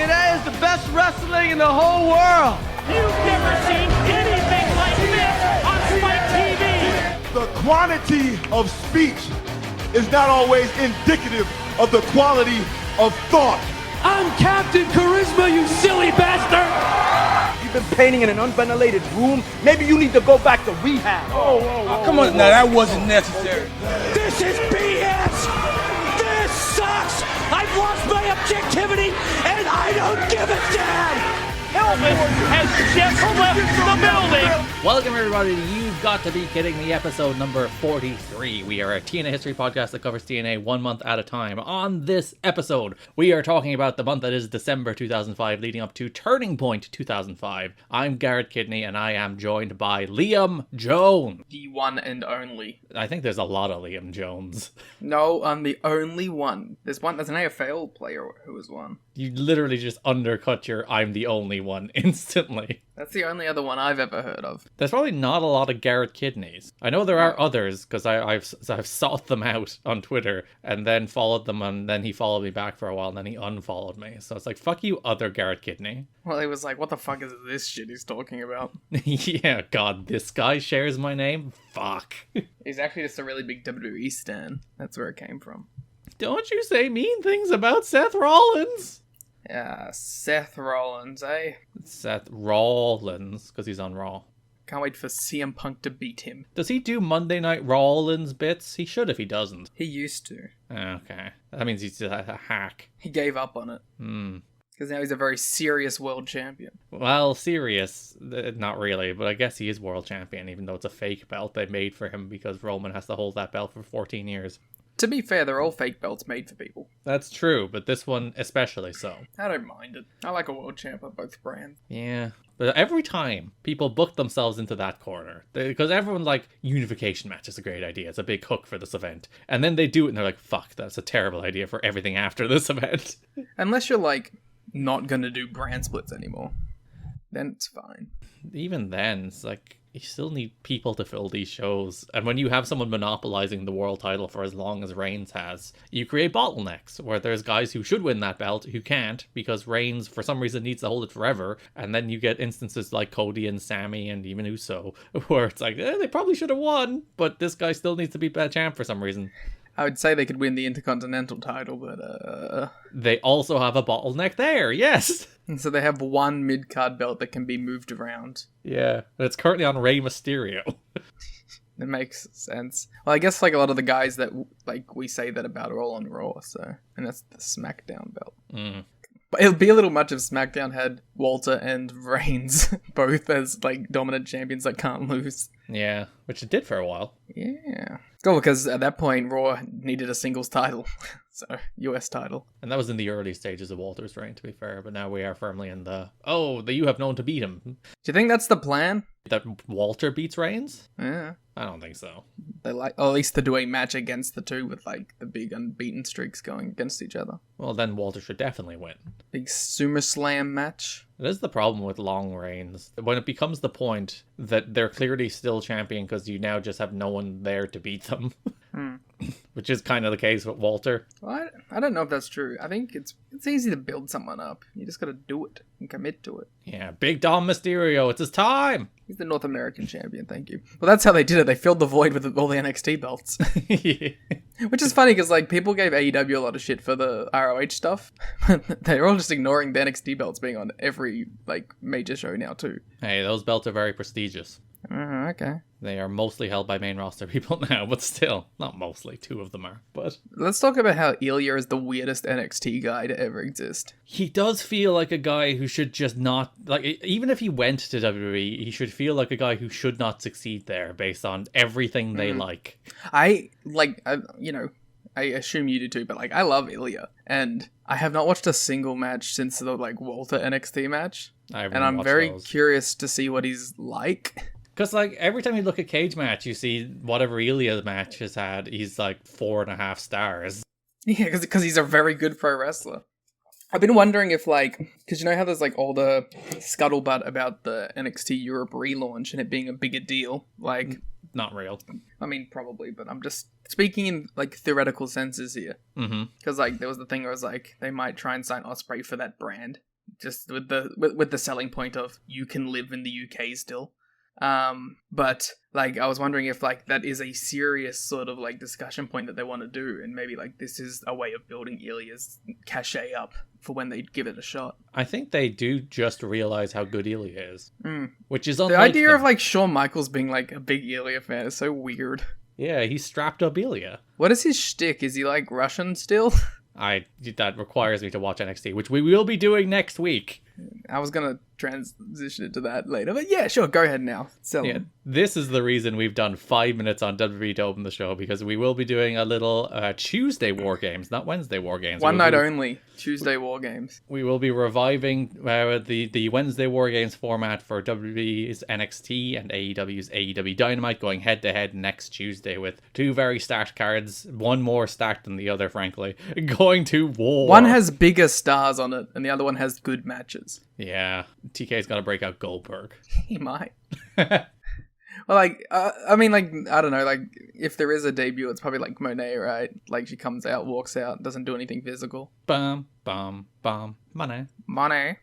TNA is the best wrestling in the whole world. You've never seen anything like this on Spike TV. The quantity of speech is not always indicative of the quality of thought. I'm Captain Charisma, you silly bastard! You've been painting in an unventilated room. Maybe you need to go back to rehab. Come on, now that wasn't necessary. This is BS! This sucks! I've lost my objectivity and I don't give a damn! Elvis has just left the building. Welcome everybody to You've Got to Be Kidding Me, episode number 43. We are a TNA history podcast that covers TNA 1 month at a time. On this episode, we are talking about the month that is December 2005, leading up to Turning Point 2005. I'm Garrett Kidney, and I am joined by Liam Jones. The one and only. I think there's a lot of Liam Jones. No, I'm the only one. There's an AFL player who was one. You literally just undercut your I'm the only one instantly. That's the only other one I've ever heard of. There's probably not a lot of Garrett Kidneys. I know there are others because I've sought them out on Twitter and then followed them, and then he followed me back for a while and then he unfollowed me. So it's like, fuck you, other Garrett Kidney. Well, he was like, what the fuck is this shit he's talking about? Yeah, God, this guy shares my name? Fuck. He's actually just a really big WWE stan. That's where it came from. Don't you say mean things about Seth Rollins. Yeah, Seth Rollins, eh? Seth Rollins, because he's on Raw. Can't wait for CM Punk to beat him. Does he do Monday Night Rollins bits? He should if he doesn't. He used to. Okay. That means he's a hack. He gave up on it. Because now he's a very serious world champion. Well, serious, not really, but I guess he is world champion, even though it's a fake belt they made for him because Roman has to hold that belt for 14 years. To be fair, they're all fake belts made for people. That's true, but this one especially so. I don't mind it. I like a world champ on both brands. Yeah, but every time people book themselves into that corner, because everyone's like, unification match is a great idea, it's a big hook for this event. And then they do it and they're like, fuck, that's a terrible idea for everything after this event. Unless you're like, not gonna do brand splits anymore. Then it's fine. Even then, it's like, you still need people to fill these shows. And when you have someone monopolizing the world title for as long as Reigns has, you create bottlenecks where there's guys who should win that belt who can't because Reigns for some reason needs to hold it forever. And then you get instances like Cody and Sammy and even Uso where it's like, they probably should have won, but this guy still needs to be champ for some reason. I would say they could win the Intercontinental title, but they also have a bottleneck there, yes! And so they have one mid-card belt that can be moved around. Yeah, and it's currently on Rey Mysterio. That makes sense. Well, I guess like a lot of the guys that like we say that about are all on Raw, so... And that's the SmackDown belt. But it'll be a little much if SmackDown had Walter and Reigns both as like dominant champions that can't lose. Yeah, which it did for a while. Yeah. Cool, because at that point, Raw needed a singles title. So, US title. And that was in the early stages of Walter's reign, to be fair. But now we are firmly in the, you have known to beat him. Do you think that's the plan? That Walter beats Reigns? Yeah. I don't think so. They like, or at least to do a match against the two with like the big unbeaten streaks going against each other. Well, then Walter should definitely win. Big SummerSlam match. It is the problem with long reigns. When it becomes the point that they're clearly still champion because you now just have no one there to beat them. Which is kind of the case with Walter. Well, I don't know if that's true. I think it's easy to build someone up. You just gotta do it and commit to it. Yeah, Big Dom Mysterio, it's his time! He's the North American champion, thank you. Well, that's how they did it. They filled the void with all the NXT belts. Yeah. Which is funny, because like people gave AEW a lot of shit for the ROH stuff. They're all just ignoring the NXT belts being on every like major show now, too. Hey, those belts are very prestigious. Okay. They are mostly held by main roster people now, but still, not mostly, 2 of them are. But let's talk about how Ilya is the weirdest NXT guy to ever exist. He does feel like a guy who should just not, like, even if he went to WWE, he should feel like a guy who should not succeed there based on everything they like. I assume you do too, but like, I love Ilya, and I have not watched a single match since the like Walter NXT match, and I'm very curious to see what he's like. Because, like, every time you look at Cage Match, you see whatever Ilya match has had, he's like 4.5 stars. Yeah, because he's a very good pro wrestler. I've been wondering if, like, because you know how there's, like, all the scuttlebutt about the NXT Europe relaunch and it being a bigger deal? Like, not real. I mean, probably, but I'm just speaking in, like, theoretical senses here. Because, like, there was the thing where it was, like, they might try and sign Ospreay for that brand. just with the selling point of you can live in the UK still. But like I was wondering if like that is a serious sort of like discussion point that they want to do, and maybe like this is a way of building Ilya's cachet up for when they give it a shot. I think they do just realize how good Ilya is, which is The unlike idea them. of like Shawn Michaels being like a big Ilya fan is so weird. Yeah, he strapped up Ilya. What is his shtick? Is he like Russian still? That requires me to watch NXT, which we will be doing next week. I was gonna transition it to that later, but yeah, sure, go ahead now. Yeah, this is the reason we've done 5 minutes on WWE to open the show, because we will be doing a little Tuesday War Games, not Wednesday War Games. One night only, Tuesday War Games. We will be reviving the Wednesday War Games format for WWE's NXT and AEW's AEW Dynamite, going head to head next Tuesday with 2 very stacked cards, one more stacked than the other, frankly, going to war. One has bigger stars on it, and the other one has good matches. Yeah, TK's gonna break out Goldberg. He might. Well, like, I mean, like, I don't know, like, if there is a debut, it's probably like Monet, right? Like, she comes out, walks out, doesn't do anything physical. Bum, bum, bum, money. Money.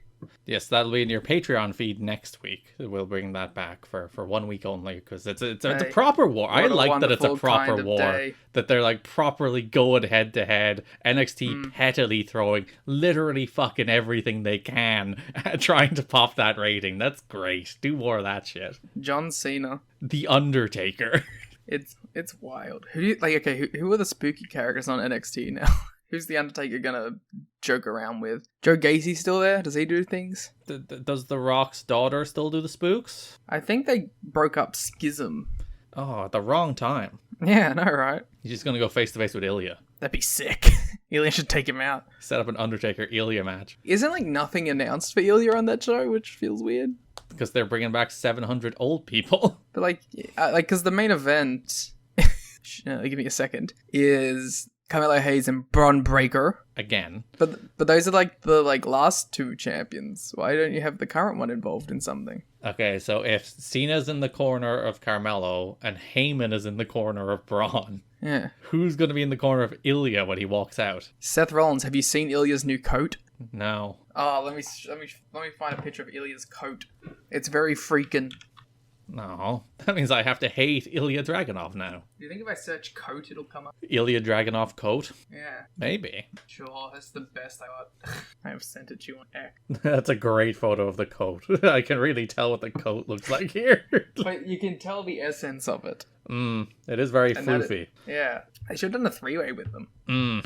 Yes, that'll be in your Patreon feed next week. We'll bring that back for 1 week only, because it's a proper war. I like that it's a proper war. Day. That they're like properly going head to head. NXT pettily throwing literally fucking everything they can at trying to pop that rating. That's great. Do more of that shit. John Cena. The Undertaker. It's wild. Who do you like? Okay, who are the spooky characters on NXT now? Who's the Undertaker gonna joke around with? Joe Gacy still there? Does he do things? Does The Rock's daughter still do the spooks? I think they broke up Schism. Oh, at the wrong time. Yeah, I know, right? He's just gonna go face to face with Ilya. That'd be sick. Ilya should take him out. Set up an Undertaker Ilya match. Isn't like nothing announced for Ilya on that show, which feels weird. Because they're bringing back 700 old people. But like, because the main event, give me a second, is Carmelo Hayes and Bron Breakker. Again. But those are like the last 2 champions. Why don't you have the current one involved in something? Okay, so if Cena's in the corner of Carmelo and Heyman is in the corner of Braun, Yeah. who's going to be in the corner of Ilya when he walks out? Seth Rollins, have you seen Ilya's new coat? No. Oh, let me find a picture of Ilya's coat. It's very freaking. No. That means I have to hate Ilya Dragunov now. Do you think if I search coat, it'll come up? Ilya Dragunov coat? Yeah. Maybe. Sure, that's the best I got. I have sent it to you on X. That's a great photo of the coat. I can really tell what the coat looks like here. But you can tell the essence of it. It is very And floofy. Yeah. I should have done a 3-way with them.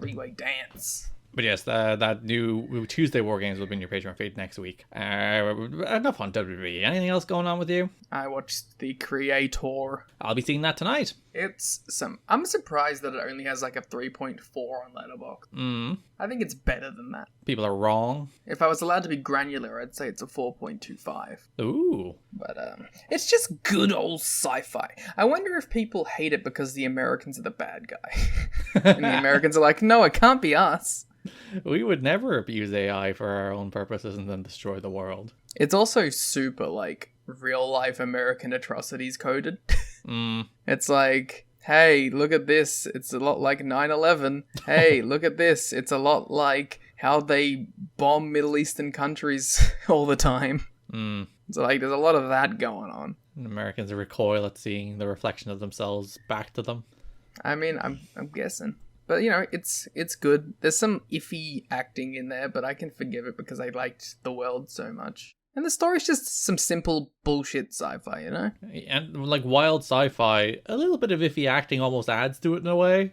3-way dance. But yes, that new Tuesday War Games will be in your Patreon feed next week. Enough on WWE. Anything else going on with you? I watched The Creator. I'll be seeing that tonight. I'm surprised that it only has like a 3.4 on Letterboxd. I think it's better than that. People are wrong. If I was allowed to be granular, I'd say it's a 4.25. Ooh. But it's just good old sci-fi. I wonder if people hate it because the Americans are the bad guy. And the Americans are like, no, it can't be us. We would never abuse AI for our own purposes and then destroy the world. It's also super, like, real-life American atrocities coded. It's like, hey, look at this. It's a lot like 9/11. Hey, look at this. It's a lot like how they bomb Middle Eastern countries all the time. So, like, there's a lot of that going on. And Americans recoil at seeing the reflection of themselves back to them. I mean, I'm guessing. But, you know, it's good. There's some iffy acting in there, but I can forgive it because I liked the world so much. And the story's just some simple bullshit sci-fi, you know? And like wild sci-fi, a little bit of iffy acting almost adds to it in a way.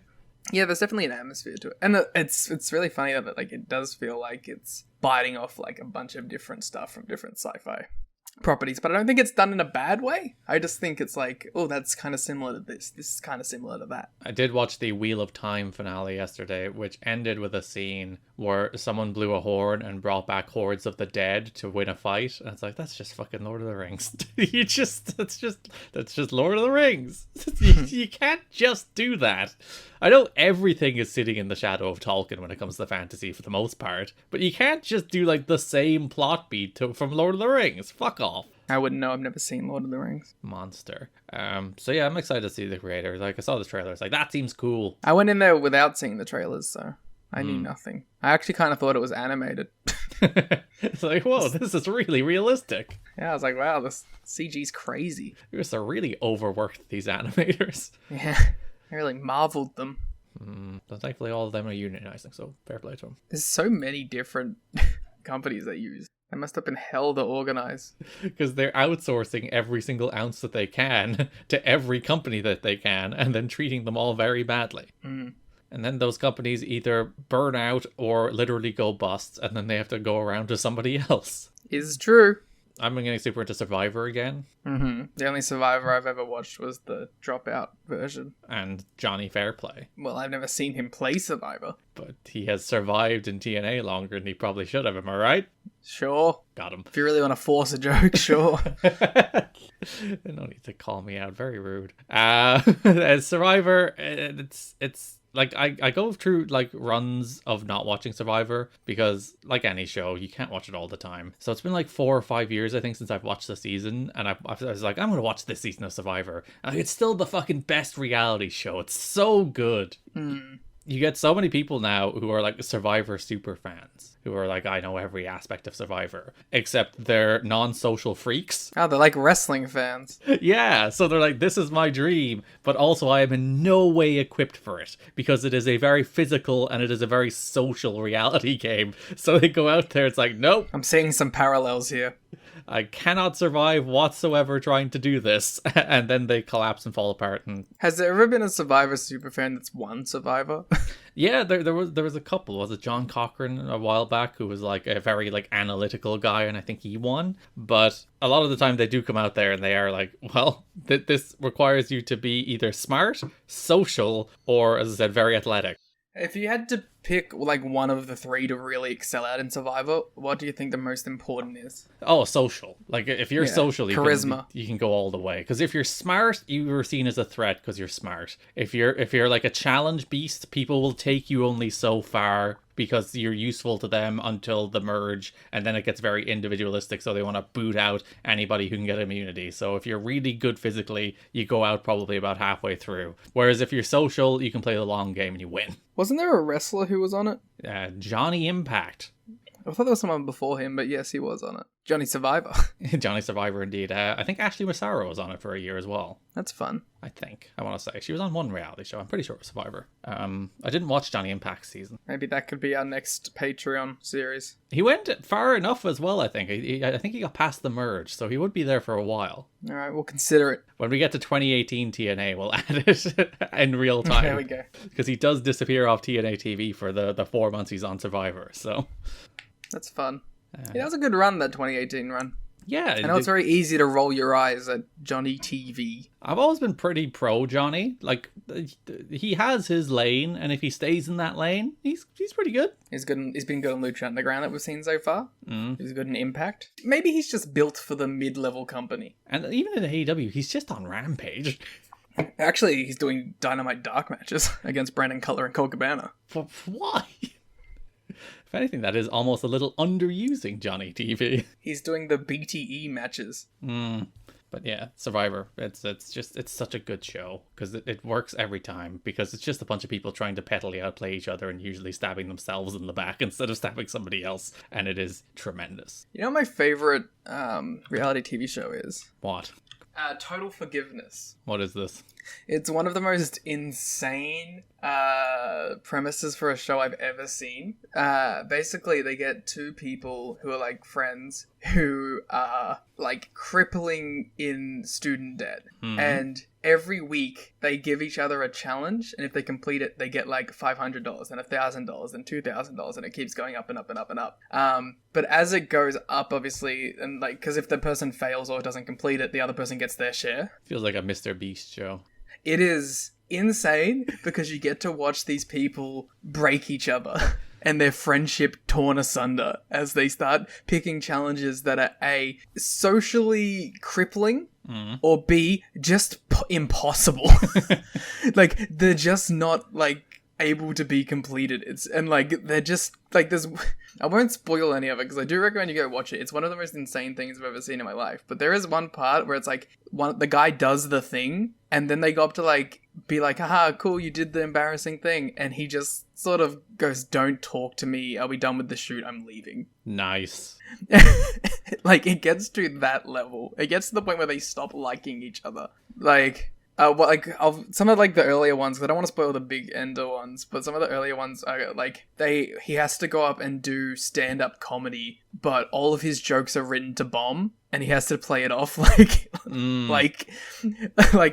Yeah, there's definitely an atmosphere to it. And it's really funny that like it does feel like it's biting off like a bunch of different stuff from different sci-fi properties, but I don't think it's done in a bad way. I just think it's like, oh, that's kind of similar to this. This is kind of similar to that. I did watch the Wheel of Time finale yesterday, which ended with a scene where someone blew a horn and brought back hordes of the dead to win a fight. And it's like, that's just fucking Lord of the Rings. That's just Lord of the Rings. You can't just do that. I know everything is sitting in the shadow of Tolkien when it comes to fantasy for the most part, but you can't just do like the same plot beat from Lord of the Rings. Fuck off. I wouldn't know. I've never seen Lord of the Rings. Monster. So yeah, I'm excited to see the creator. Like I saw the trailer, it's like that seems cool. I went in there without seeing the trailers, so I knew nothing. I actually kind of thought it was animated. It's like, whoa, this is really realistic. Yeah, I was like, wow, this CG's crazy. They must have really overworked these animators. Yeah, I really marveled them. But thankfully all of them are unionizing, so fair play to them. There's so many different companies they use. They must have been hell to organize. Because they're outsourcing every single ounce that they can to every company that they can, and then treating them all very badly. And then those companies either burn out or literally go bust, and then they have to go around to somebody else. Is true. I'm getting super into Survivor again. The only Survivor I've ever watched was the Dropout version. And Johnny Fairplay. Well, I've never seen him play Survivor. But he has survived in TNA longer than he probably should have, am I right? Sure. Got him. If you really want to force a joke, sure. No need to call me out. Very rude. As Survivor, it's like I go through like runs of not watching Survivor because, like any show, you can't watch it all the time. So it's been like 4 or 5 years, I think, since I've watched the season, and I was like, I'm gonna watch this season of Survivor. And it's still the fucking best reality show. It's so good. You get so many people now who are like Survivor super fans, who are like, I know every aspect of Survivor, except they're non-social freaks. Oh, they're like wrestling fans. Yeah, so they're like, this is my dream, but also I am in no way equipped for it, because it is a very physical and it is a very social reality game. So they go out there, it's like, nope. I'm seeing some parallels here. I cannot survive whatsoever trying to do this. And then they collapse and fall apart. And Has there ever been a Survivor superfan that's won Survivor? yeah, there was a couple. Was it John Cochran a while back, who was like a very like analytical guy, and I think he won. But a lot of the time they do come out there and they are like, well, this requires you to be either smart, social, or, as I said, very athletic. If you had to pick like one of the three to really excel at in Survivor, what do you think the most important is? Oh, social. Like, if you're social, charisma. You can go all the way. Because if you're smart, you are seen as a threat because you're smart. If you're like a challenge beast, people will take you only so far because you're useful to them until the merge, and then it gets very individualistic, so they want to boot out anybody who can get immunity. So if you're really good physically, you go out probably about halfway through. Whereas if you're social, you can play the long game and you win. Wasn't there a wrestler who was on it? Johnny Impact. I thought there was someone before him, but yes, he was on it. Johnny Survivor. Johnny Survivor, indeed. I think Ashley Massaro was on it for a year as well. That's fun. I think. I want to say. She was on one reality show. I'm pretty sure it was Survivor. I didn't watch Johnny Impact's season. Maybe that could be our next Patreon series. He went far enough as well, I think. I think he got past the merge, so he would be there for a while. All right, we'll consider it. When we get to 2018 TNA, we'll add it in real time. There we go. Because he does disappear off TNA TV for the 4 months he's on Survivor, so... That's fun. Yeah, that was a good run, that 2018 run. Yeah. I know it's very easy to roll your eyes at Johnny TV. I've always been pretty pro Johnny. Like, he has his lane, and if he stays in that lane, he's pretty good. He's good. He's been good on Lucha Underground that we've seen so far. He's good in Impact. Maybe he's just built for the mid-level company. And even in AEW, he's just on Rampage. Actually, he's doing Dynamite Dark matches against Brandon Cutler and Colt Cabana. Why? If anything, that is almost a little underusing Johnny TV. He's doing the BTE matches. But yeah, Survivor, it's such a good show because it works every time, because it's just a bunch of people trying to pettily outplay each other and usually stabbing themselves in the back instead of stabbing somebody else, and it is tremendous. You know what my favorite reality TV show is? What? Total Forgiveness. What is this? It's one of the most insane premises for a show I've ever seen. Basically, they get two people who are like friends who are like crippling in student debt. And every week they give each other a challenge, and if they complete it, they get like $500 and $1,000 and $2,000, and it keeps going up and up and up and up. But as it goes up, obviously, and like, because if the person fails or doesn't complete it, the other person gets their share. Feels like a Mr. Beast show. It is insane because you get to watch these people break each other and their friendship torn asunder as they start picking challenges that are A, socially crippling, or B, just impossible. Like, they're just not, like, able to be completed. They're just, like, there's... I won't spoil any of it because I do recommend you go watch it. It's one of the most insane things I've ever seen in my life. But there is one part where it's like, the guy does the thing, and then they go up to, like, be like, haha, cool, you did the embarrassing thing. And he just sort of goes, don't talk to me. Are we done with the shoot? I'm leaving. Nice. Like, it gets to that level. It gets to the point where they stop liking each other. Like, some of like the earlier ones, 'cause I don't want to spoil the big Ender ones, but some of the earlier ones are like, he has to go up and do stand-up comedy, but all of his jokes are written to bomb, and he has to play it off like, like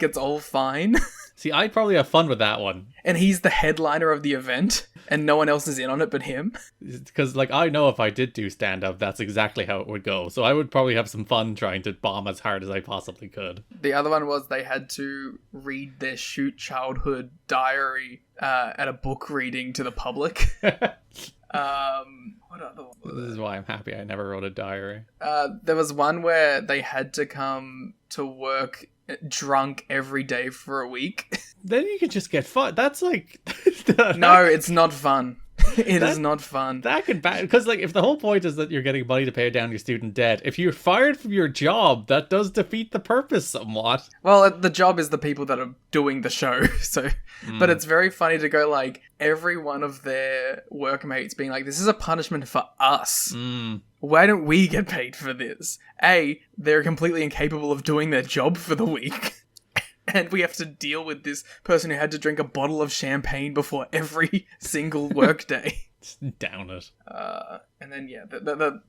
it's all fine. See, I'd probably have fun with that one. And he's the headliner of the event, and no one else is in on it but him. Because, like, I know if I did do stand-up, that's exactly how it would go. So I would probably have some fun trying to bomb as hard as I possibly could. The other one was they had to read their shoot childhood diary at a book reading to the public. What other one? This is why I'm happy I never wrote a diary. There was one where they had to come to work drunk every day for a week. Then you could just get fun. That's like... No, it's not fun. It is not fun. That could because like if the whole point is that you're getting money to pay down your student debt, if you're fired from your job, that does defeat the purpose somewhat. Well, the job is the people that are doing the show, so but it's very funny to go like every one of their workmates being like, this is a punishment for us. Why don't we get paid for this? A, they're completely incapable of doing their job for the week. And we have to deal with this person who had to drink a bottle of champagne before every single workday. Down it. And then, yeah, the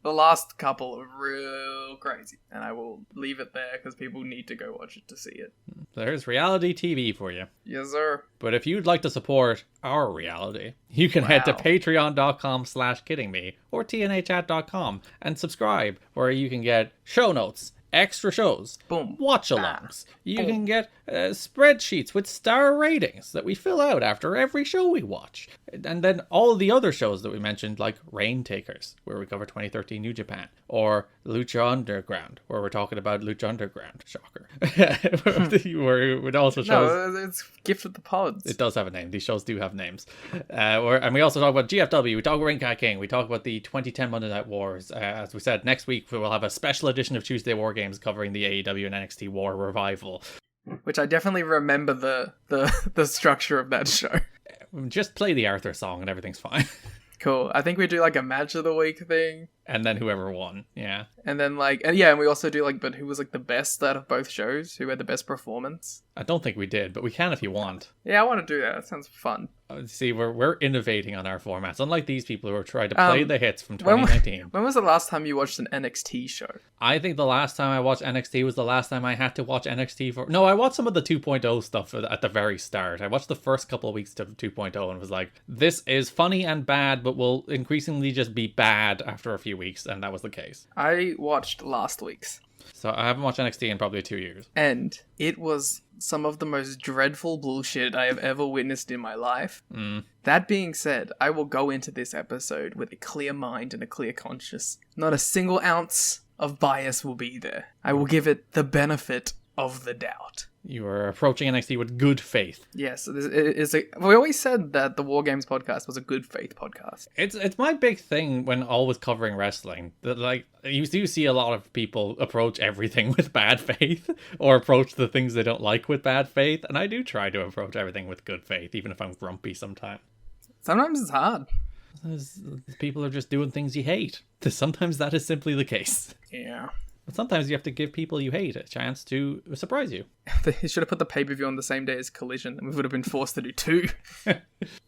last couple are real crazy. And I will leave it there because people need to go watch it to see it. There's reality TV for you. Yes, sir. But if you'd like to support our reality, you can head to patreon.com/kiddingme or tnachat.com and subscribe, where you can get show notes, extra shows, boom, watch-alongs. You can get spreadsheets with star ratings that we fill out after every show we watch. And then all of the other shows that we mentioned, like Rain Takers, where we cover 2013 New Japan, or Lucha Underground, where we're talking about Lucha Underground. Shocker. Where it also shows... No, it's Gift of the Pods. It does have a name. These shows do have names. And we also talk about GFW, we talk about Ring Kai King, we talk about the 2010 Monday Night Wars. As we said, next week we will have a special edition of Tuesday War Games covering the AEW and NXT War Revival. Which I definitely remember the structure of that show. Just play the Arthur song and everything's fine. Cool. I think we do like a match of the week thing. And then whoever won, yeah. And then like, and we also do like, but who was like the best out of both shows? Who had the best performance? I don't think we did, but we can if you want. Yeah, I want to do that. That sounds fun. See, we're innovating on our formats, unlike these people who are trying to play the hits from 2019. When was the last time you watched an NXT show? I think the last time I watched NXT was the last time I had to watch NXT for... No, I watched some of the 2.0 stuff at the very start. I watched the first couple of weeks of 2.0 and was like, this is funny and bad, but will increasingly just be bad after a few weeks, and that was the case. I watched last week's. So I haven't watched NXT in probably 2 years. And it was some of the most dreadful bullshit I have ever witnessed in my life. That being said, I will go into this episode with a clear mind and a clear conscience. Not a single ounce of bias will be there. I will give it the benefit of the doubt. You are approaching NXT with good faith. Yes, we always said that the War Games podcast was a good faith podcast. It's my big thing when always covering wrestling. That like you do see a lot of people approach everything with bad faith, or approach the things they don't like with bad faith, and I do try to approach everything with good faith, even if I'm grumpy sometimes. Sometimes it's hard. People are just doing things you hate. Sometimes that is simply the case. Yeah. But sometimes you have to give people you hate a chance to surprise you. They should have put the pay-per-view on the same day as Collision, and we would have been forced to do two.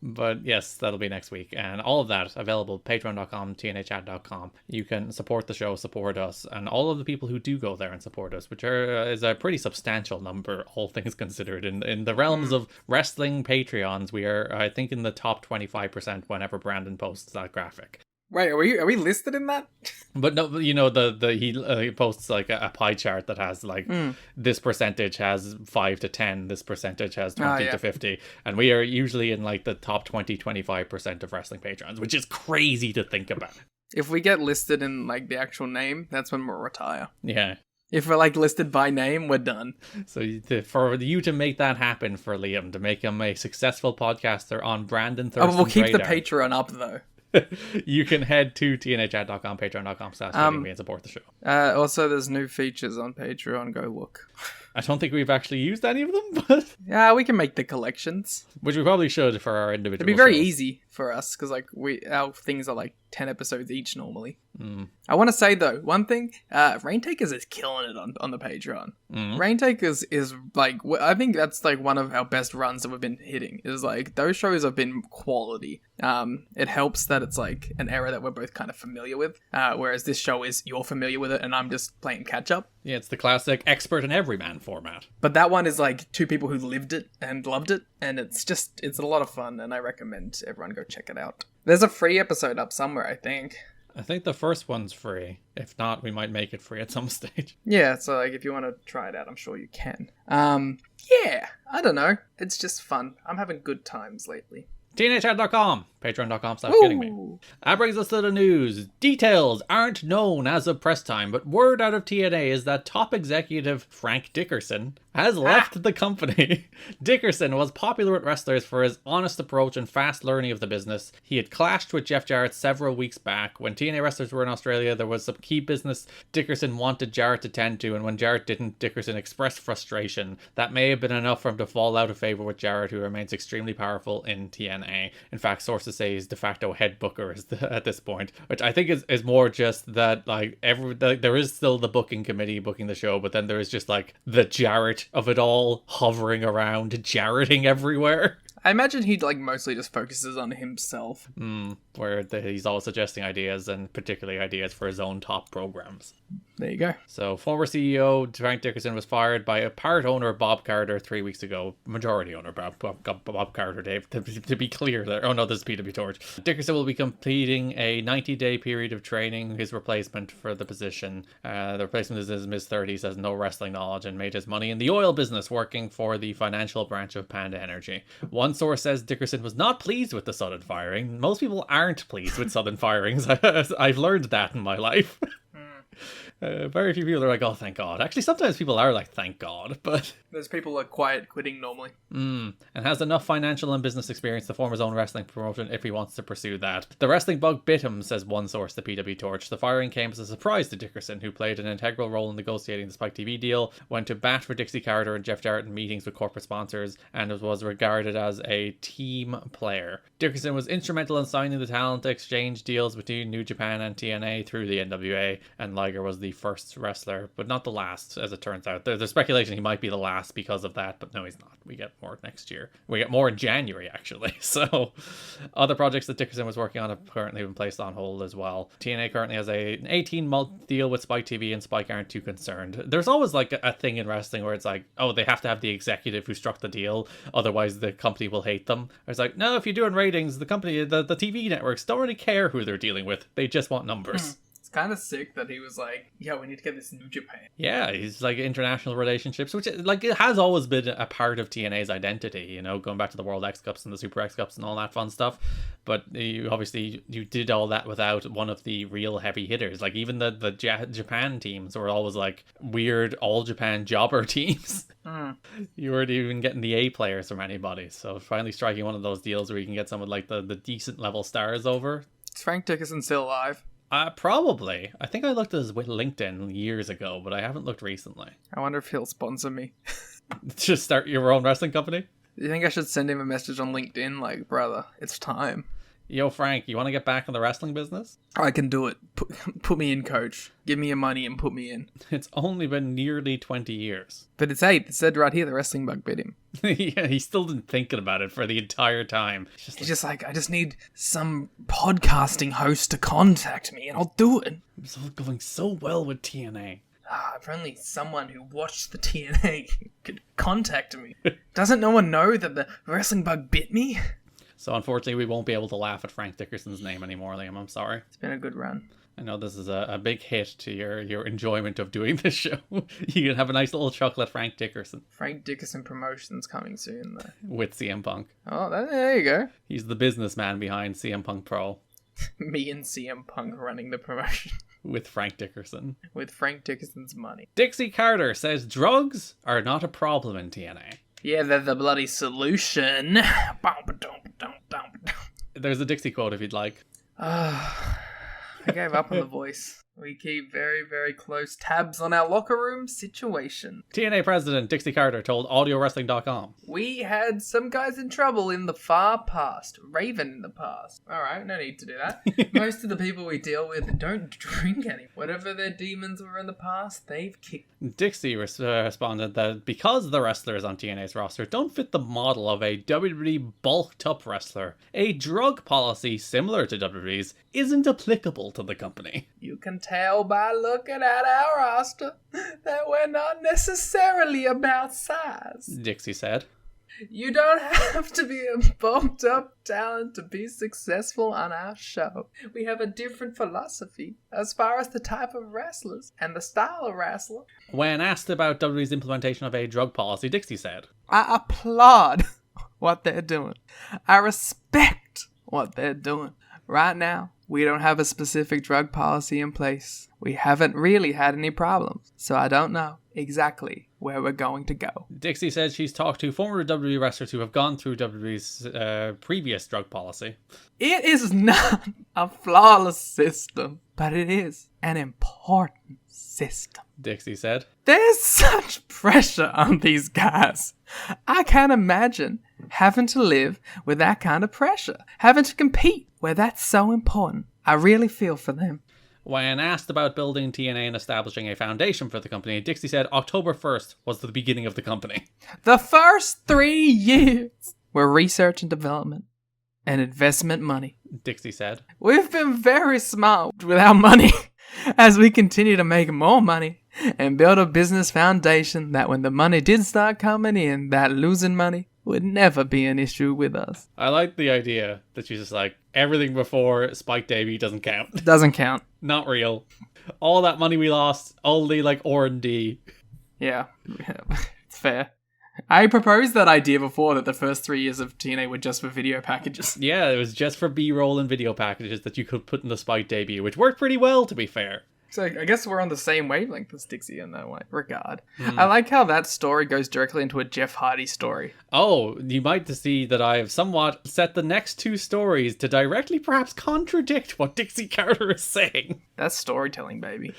But yes, that'll be next week. And all of that available, patreon.com, tnachat.com. You can support the show, support us, and all of the people who do go there and support us, which is a pretty substantial number, all things considered. In the realms of wrestling Patreons, we are, I think, in the top 25% whenever Brandon posts that graphic. Wait, are we listed in that? But no, you know, he posts like a pie chart that has like this percentage has 5 to 10, this percentage has 20 to 50, and we are usually in like the top 20-25% of wrestling patrons, which is crazy to think about. If we get listed in like the actual name, that's when we'll retire. Yeah. If we're like listed by name, we're done. So for you to make that happen for Liam, to make him a successful podcaster on Brandon Thurston's we'll keep radar. the Patreon up though. You can head to tnachat.com, patreon.com/me and support the show. Also, there's new features on Patreon. Go look. I don't think we've actually used any of them, but Yeah, we can make the collections. which we probably should for our individual It'd be very shows. easy for us because like our things are like 10 episodes each normally. I want to say though, one thing, Rain Takers is killing it on the Patreon. Rain Takers is like, I think that's like one of our best runs that we've been hitting. Is like those shows have been quality. It helps that it's like an era that we're both kind of familiar with, whereas this show is you're familiar with it and I'm just playing catch up. Yeah, it's the classic expert and everyman format. But that one is like two people who lived it and loved it, and it's a lot of fun, and I recommend everyone go check it out. There's a free episode up somewhere, I think. I think the first one's free. If not, we might make it free at some stage. Yeah, so like if you want to try it out, I'm sure you can. Yeah, I don't know. It's just fun. I'm having good times lately. tnachat.com, patreon.com/kiddingme. Ooh. That brings us to the news. Details aren't known as of press time, but word out of TNA is that top executive Frank Dickerson has left the company. Dickerson was popular with wrestlers for his honest approach and fast learning of the business. He had clashed with Jeff Jarrett several weeks back. When TNA wrestlers were in Australia, there was some key business Dickerson wanted Jarrett to tend to, and when Jarrett didn't, Dickerson expressed frustration. That may have been enough for him to fall out of favor with Jarrett, who remains extremely powerful in TNA. In fact, sources say he's de facto head booker at this point, which I think is more just that like there is still the booking committee booking the show, but then there is just like the Jarrett of it all hovering around, Jarretting everywhere. I imagine he like mostly just focuses on himself. Where he's always suggesting ideas, and particularly ideas for his own top programs. There you go. So, former CEO Frank Dickerson was fired by a part owner Bob Carter 3 weeks ago. Majority owner Bob Carter, Dave, to be clear there. Oh no, this is PW Torch. Dickerson will be completing a 90-day period of training his replacement for the position. The replacement is in his mid-30s, has no wrestling knowledge, and made his money in the oil business working for the financial branch of Panda Energy. One source says Dickerson was not pleased with the sudden firing. Most people aren't pleased with sudden firings. I've learned that in my life. Very few people are like, oh, thank God. Actually, sometimes people are like, thank God, but... There's people like quiet quitting normally. And has enough financial and business experience to form his own wrestling promotion if he wants to pursue that. The wrestling bug bit him, says one source to PW Torch. The firing came as a surprise to Dickerson, who played an integral role in negotiating the Spike TV deal, went to bat for Dixie Carter and Jeff Jarrett in meetings with corporate sponsors, and was regarded as a team player. Dickerson was instrumental in signing the talent exchange deals between New Japan and TNA through the NWA, and Liger was the first wrestler, but not the last, as it turns out. There's speculation he might be the last because of that, but no, he's not. We get more next year. We get more in January, actually. So, other projects that Dickerson was working on have currently been placed on hold as well. TNA currently has an 18-month deal with Spike TV, and Spike aren't too concerned. There's always like a thing in wrestling where it's like, oh, they have to have the executive who struck the deal, otherwise the company will hate them. It's like, no, if you're doing ratings, the company, the TV networks don't really care who they're dealing with. They just want numbers. It's kind of sick that he was like, yeah, we need to get this New Japan. Yeah, he's like international relationships, which like it has always been a part of TNA's identity, you know, going back to the World X Cups and the Super X Cups and all that fun stuff. But you did all that without one of the real heavy hitters. Like even the Japan teams were always like weird all Japan jobber teams. You weren't even getting the A players from anybody. So finally striking one of those deals where you can get some of like the decent level stars over. Is Frank Dickerson still alive? Probably. I think I looked at his LinkedIn years ago, but I haven't looked recently. I wonder if he'll sponsor me. Just start your own wrestling company? You think I should send him a message on LinkedIn like, brother, it's time? Yo, Frank, you want to get back in the wrestling business? I can do it. Put me in, coach. Give me your money and put me in. It's only been nearly 20 years. But it's 8. It said right here the wrestling bug bit him. Yeah, he's still been thinking about it for the entire time. He's just like, I just need some podcasting host to contact me and I'll do it. It's all going so well with TNA. If only someone who watched the TNA could contact me. Doesn't no one know that the wrestling bug bit me? So unfortunately, we won't be able to laugh at Frank Dickerson's name anymore, Liam. I'm sorry. It's been a good run. I know this is a big hit to your enjoyment of doing this show. You can have a nice little chocolate Frank Dickerson. Frank Dickerson Promotions coming soon, though. With CM Punk. Oh, there you go. He's the businessman behind CM Punk Pro. Me and CM Punk running the promotion. With Frank Dickerson. With Frank Dickerson's money. Dixie Carter says drugs are not a problem in TNA. Yeah, they're the bloody solution. There's a Dixie quote if you'd like. I gave up on The Voice. We keep very, very close tabs on our locker room situation. TNA president Dixie Carter told AudioWrestling.com. We had some guys in trouble in the far past. Raven in the past. Alright, no need to do that. Most of the people we deal with don't drink any. Whatever their demons were in the past, they've kicked. Dixie responded that because the wrestlers on TNA's roster don't fit the model of a WWE bulked up wrestler, a drug policy similar to WWE's isn't applicable to the company. You can tell by looking at our roster that we're not necessarily about size. Dixie said. You don't have to be a bulked up talent to be successful on our show. We have a different philosophy as far as the type of wrestlers and the style of wrestler. When asked about WWE's implementation of a drug policy, Dixie said, I applaud what they're doing. I respect what they're doing. Right now, we don't have a specific drug policy in place. We haven't really had any problems, so I don't know exactly where we're going to go. Dixie says she's talked to former WWE wrestlers who have gone through WWE's previous drug policy. It is not a flawless system, but it is an important system. Dixie said. There's such pressure on these guys. I can't imagine having to live with that kind of pressure, having to compete where that's so important. I really feel for them. When asked about building TNA and establishing a foundation for the company, Dixie said October 1st was the beginning of the company. The first 3 years were research and development and investment money. Dixie said. We've been very smart with our money as we continue to make more money and build a business foundation that when the money did start coming in, that losing money would never be an issue with us. I like the idea that she's just like, everything before Spike Davey doesn't count. Doesn't count. Not real. All that money we lost, only like R&D. Yeah, it's fair. I proposed that idea before, that the first 3 years of TNA were just for video packages. Yeah, it was just for B-roll and video packages that you could put in the Spike debut, which worked pretty well, to be fair. So I guess we're on the same wavelength as Dixie in that regard. I like how that story goes directly into a Jeff Hardy story. Oh, you might see that I have somewhat set the next 2 stories to directly perhaps contradict what Dixie Carter is saying. That's storytelling, baby.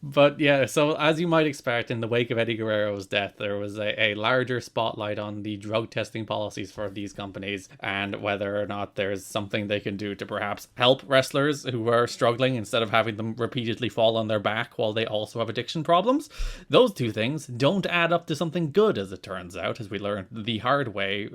But yeah, so as you might expect, in the wake of Eddie Guerrero's death, there was a larger spotlight on the drug testing policies for these companies and whether or not there's something they can do to perhaps help wrestlers who are struggling instead of having them repeatedly fall on their back while they also have addiction problems. Those 2 things don't add up to something good, as it turns out, as we learned the hard way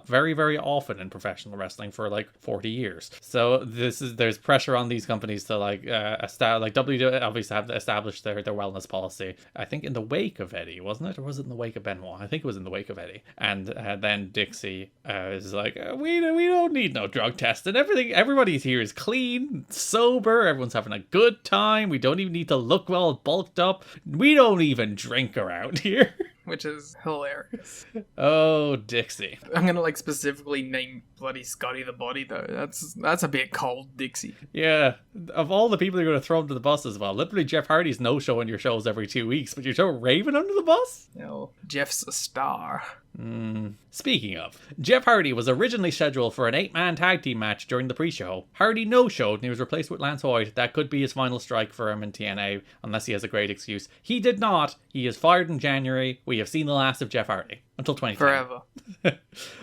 very, very often in professional wrestling for like 40 years. So there's pressure on these companies to like WWE obviously have established their wellness policy, I think in the wake of Eddie, wasn't it? Or was it in the wake of Benoit? I think it was in the wake of Eddie. And then Dixie is like, we don't need no drug testing. Everybody's here is clean, sober, everyone's having a good time. We don't even need to look well bulked up. We don't even drink around here. Which is hilarious. Oh, Dixie. I'm gonna like specifically name bloody Scotty the Body though. That's a bit cold, Dixie. Yeah. Of all the people you're going to throw under the bus as well, literally Jeff Hardy's no-showing your shows every 2 weeks, but you throw Raven under the bus? No, Jeff's a star. Speaking of, Jeff Hardy was originally scheduled for an 8-man tag team match during the pre-show. Hardy no-showed and he was replaced with Lance Hoyt. That could be his final strike for him in TNA, unless he has a great excuse. He did not. He is fired in January. We have seen the last of Jeff Hardy. Until 2010. Forever.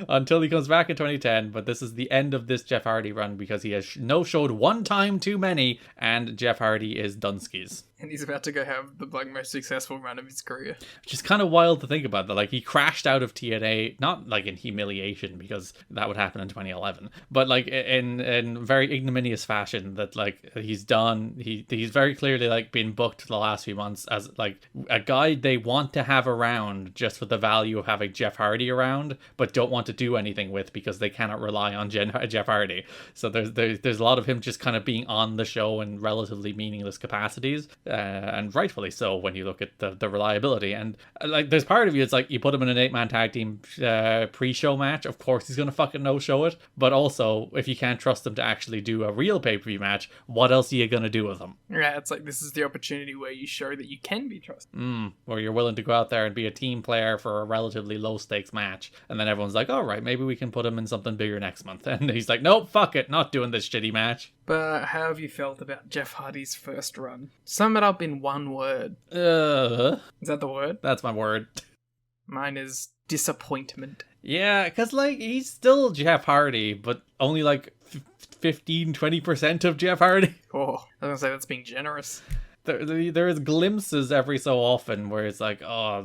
Until he comes back in 2010, but this is the end of this Jeff Hardy run because he has no-showed 1 time too many, and Jeff Hardy is Dunskies. And he's about to go have the most successful run of his career. Which is kind of wild to think about, that like he crashed out of TNA, not like in humiliation, because that would happen in 2011, but like in very ignominious fashion, that like he's done, he's very clearly like been booked the last few months as like a guy they want to have around just for the value of having Jeff Hardy around, but don't want to do anything with because they cannot rely on Jeff Hardy. So there's a lot of him just kind of being on the show in relatively meaningless capacities. And rightfully so when you look at the reliability. And like there's part of you, it's like you put him in an 8-man tag team pre-show match, of course he's gonna fucking no-show it, but also if you can't trust him to actually do a real pay-per-view match, what else are you gonna do with him? Yeah, it's like this is the opportunity where you show that you can be trusted. Where you're willing to go out there and be a team player for a relatively relatively low stakes match. And then everyone's like, all right, maybe we can put him in something bigger next month. And he's like, nope, fuck it, not doing this shitty match. But how have you felt about Jeff Hardy's first run? Sum it up in one word. Is that the word? That's my word. Mine is disappointment. Yeah, because, like, he's still Jeff Hardy, but only, like, 15-20% of Jeff Hardy. Oh, I was gonna say that's being generous. There is glimpses every so often where it's like, oh,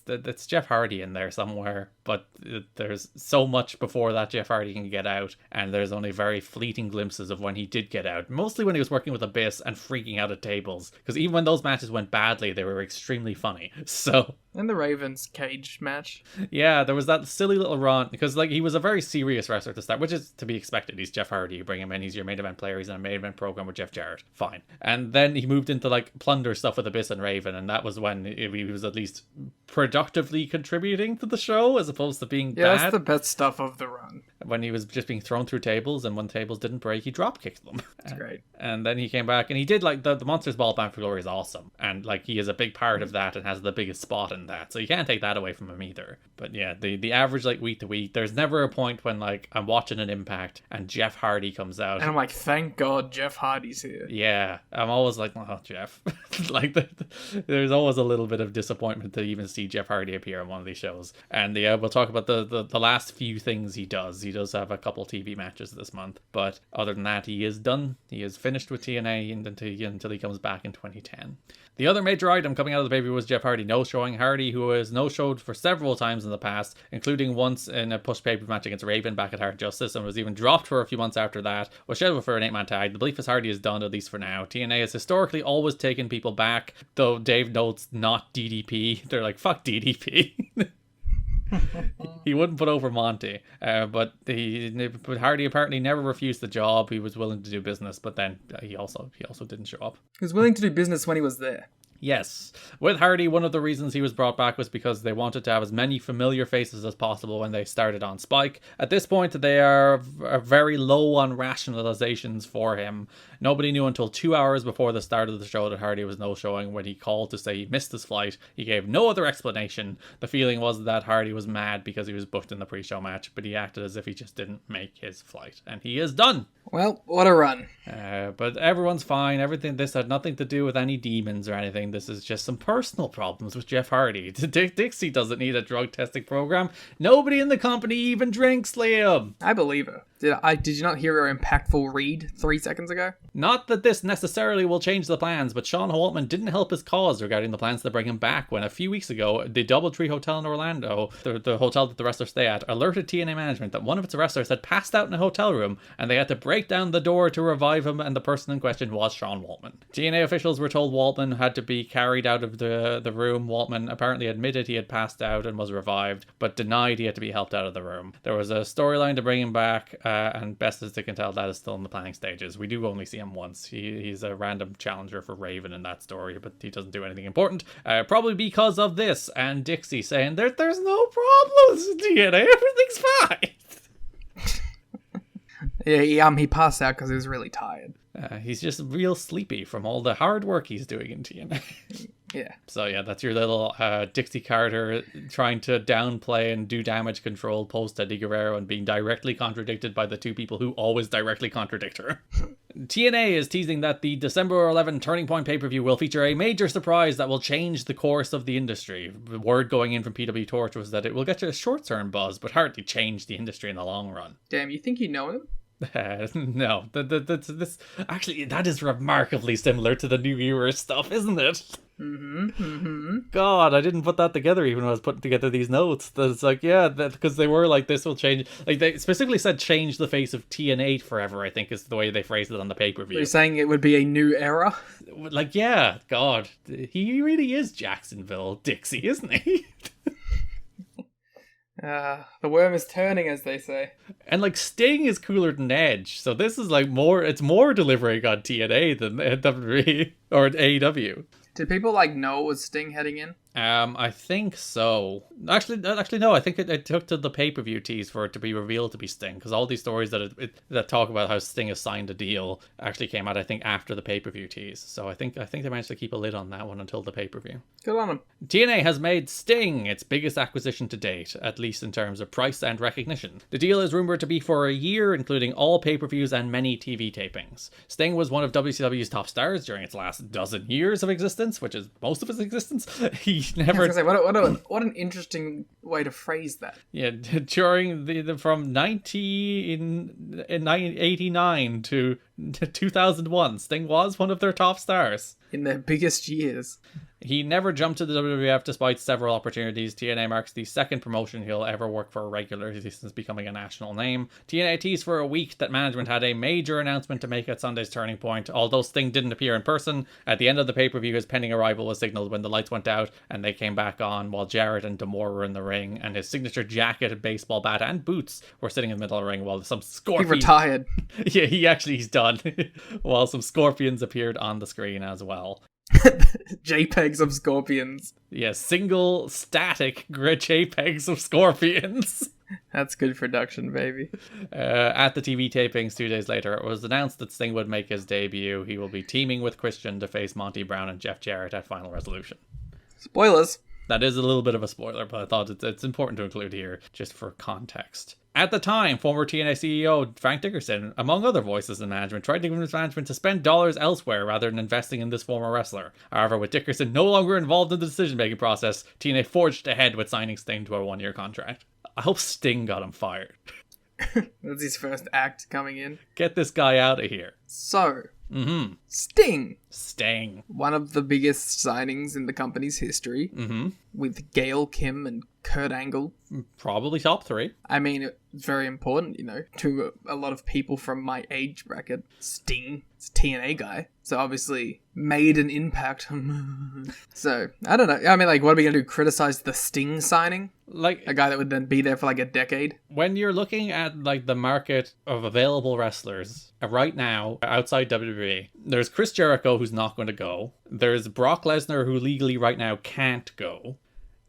that's Jeff Hardy in there somewhere, but there's so much before that Jeff Hardy can get out, and there's only very fleeting glimpses of when he did get out, mostly when he was working with Abyss and freaking out at tables, because even when those matches went badly, they were extremely funny. So And the Ravens cage match. yeah, there was that silly little run, because like he was a very serious wrestler to start, which is to be expected. He's Jeff Hardy, you bring him in, he's your main event player, he's in a main event program with Jeff Jarrett, fine. And then he moved into like plunder stuff with Abyss and Raven, and that was when he was at least productively contributing to the show as opposed to being bad. That's the best stuff of the run. When he was just being thrown through tables, and when tables didn't break, he drop kicked them. That's great. And then he came back, and he did like the Monsters Ball Bound for Glory is awesome, and like he is a big part of that and has the biggest spot in that, so you can't take that away from him either. But yeah, the average like week to week, there's never a point when like I'm watching an Impact and Jeff Hardy comes out And I'm like, thank God Jeff Hardy's here. yeah, I'm always like, oh, Jeff. Like, there's always a little bit of disappointment to even see Jeff Hardy appear on one of these shows. And yeah, we'll talk about the last few things he does. He does have a couple TV matches this month, but other than that, he is done. He is finished with TNA until he comes back in 2010. The other major item coming out of the pay-per-view was Jeff Hardy no-showing. Hardy, who has no-showed for several times in the past, including once in a push pay-per-view match against Raven back at Hard Justice, and was even dropped for a few months after that, was scheduled for an 8-man tag. The belief is Hardy is done, at least for now. TNA has historically always taken people back, though Dave notes not DDP. They're like, fuck DDP. He wouldn't put over Monty, but Hardy apparently never refused the job. He was willing to do business, but then he also didn't show up. He was willing to do business when he was there. Yes. With Hardy, one of the reasons he was brought back was because they wanted to have as many familiar faces as possible when they started on Spike. At this point, they are very low on rationalizations for him. Nobody knew until 2 hours before the start of the show that Hardy was no-showing. When he called to say he missed his flight, he gave no other explanation. The feeling was that Hardy was mad because he was booked in the pre-show match, but he acted as if he just didn't make his flight. And he is done. Well, what a run. But everyone's fine. This had nothing to do with any demons or anything. This is just some personal problems with Jeff Hardy. Dixie doesn't need a drug testing program. Nobody in the company even drinks, Liam. I believe her. Did you not hear her impactful read 3 seconds ago? Not that this necessarily will change the plans, but Sean Waltman didn't help his cause regarding the plans to bring him back when a few weeks ago, the Doubletree Hotel in Orlando, the hotel that the wrestlers stay at, alerted TNA management that one of its wrestlers had passed out in a hotel room, and they had to break down the door to revive him, and the person in question was Sean Waltman. TNA officials were told Waltman had to be carried out of the room. Waltman apparently admitted he had passed out and was revived, but denied he had to be helped out of the room. There was a storyline to bring him back, and best as they can tell, that is still in the planning stages. We do only see him once. He's a random challenger for Raven in that story, but he doesn't do anything important. Probably because of this, and Dixie saying, there's no problems in TNA, everything's fine. Yeah, he passed out because he was really tired. He's just real sleepy from all the hard work he's doing in TNA. Yeah. So yeah, that's your little Dixie Carter trying to downplay and do damage control post Eddie Guerrero and being directly contradicted by the two people who always directly contradict her. TNA is teasing that the December 11 Turning Point pay-per-view will feature a major surprise that will change the course of the industry. The word going in from PW Torch was that it will get you a short-term buzz, but hardly change the industry in the long run. Damn, you think you know him? No, this actually, that is remarkably similar to the New Era stuff, isn't it? God, I didn't put that together even when I was putting together these notes. It's like, yeah, because they were like, this will change. Like, they specifically said change the face of TNA forever, I think is the way they phrased it on the pay-per-view. You're saying it would be a new era? Like, yeah, God, he really is Jacksonville Dixie, isn't he? The worm is turning, as they say. And like Sting is cooler than Edge, so this is like it's more delivering on TNA than WWE or AEW. Did people like know it was Sting heading in? I think so. Actually, no. I think it took to the pay-per-view tease for it to be revealed to be Sting, because all these stories that talk about how Sting has signed a deal actually came out, I think, after the pay-per-view tease. So I think they managed to keep a lid on that one until the pay-per-view. Good on him. TNA has made Sting its biggest acquisition to date, at least in terms of price and recognition. The deal is rumored to be for a year, including all pay-per-views and many TV tapings. Sting was one of WCW's top stars during its last dozen years of existence, which is most of its existence. He never. I was gonna say, what an interesting way to phrase that. Yeah, during the from 1989 to 2001, Sting was one of their top stars. In their biggest years. He never jumped to the WWF despite several opportunities. TNA marks the second promotion he'll ever work for regularly since becoming a national name. TNA teased for a week that management had a major announcement to make at Sunday's Turning Point. Although Sting didn't appear in person, at the end of the pay-per-view his pending arrival was signaled when the lights went out and they came back on while Jarrett and D'Amore were in the ring, and his signature jacket, baseball bat and boots were sitting in the middle of the ring while some scorpions... He retired. Yeah, he's done. While some scorpions appeared on the screen as well. JPEGs of scorpions. Yeah, single static JPEGs of scorpions. That's good production, baby. At the TV tapings 2 days later, it was announced that Sting would make his debut. He will be teaming with Christian to face Monty Brown and Jeff Jarrett at Final Resolution. Spoilers. That is a little bit of a spoiler, but I thought it's important to include here just for context. At the time, former TNA CEO Frank Dickerson, among other voices in management, tried to convince management to spend dollars elsewhere rather than investing in this former wrestler. However, with Dickerson no longer involved in the decision-making process, TNA forged ahead with signing Sting to a 1-year contract. I hope Sting got him fired. That's his first act coming in. Get this guy out of here. So, Sting. One of the biggest signings in the company's history. With Gail Kim and Kurt Angle. Probably top 3. I mean, it's very important, to a lot of people from my age bracket. Sting is a TNA guy. So obviously made an impact. So, I don't know. I mean, what are we going to do? Criticize the Sting signing? Like a guy that would then be there for a decade? When you're looking at the market of available wrestlers right now outside WWE, there's Chris Jericho who's not going to go. There's Brock Lesnar who legally right now can't go.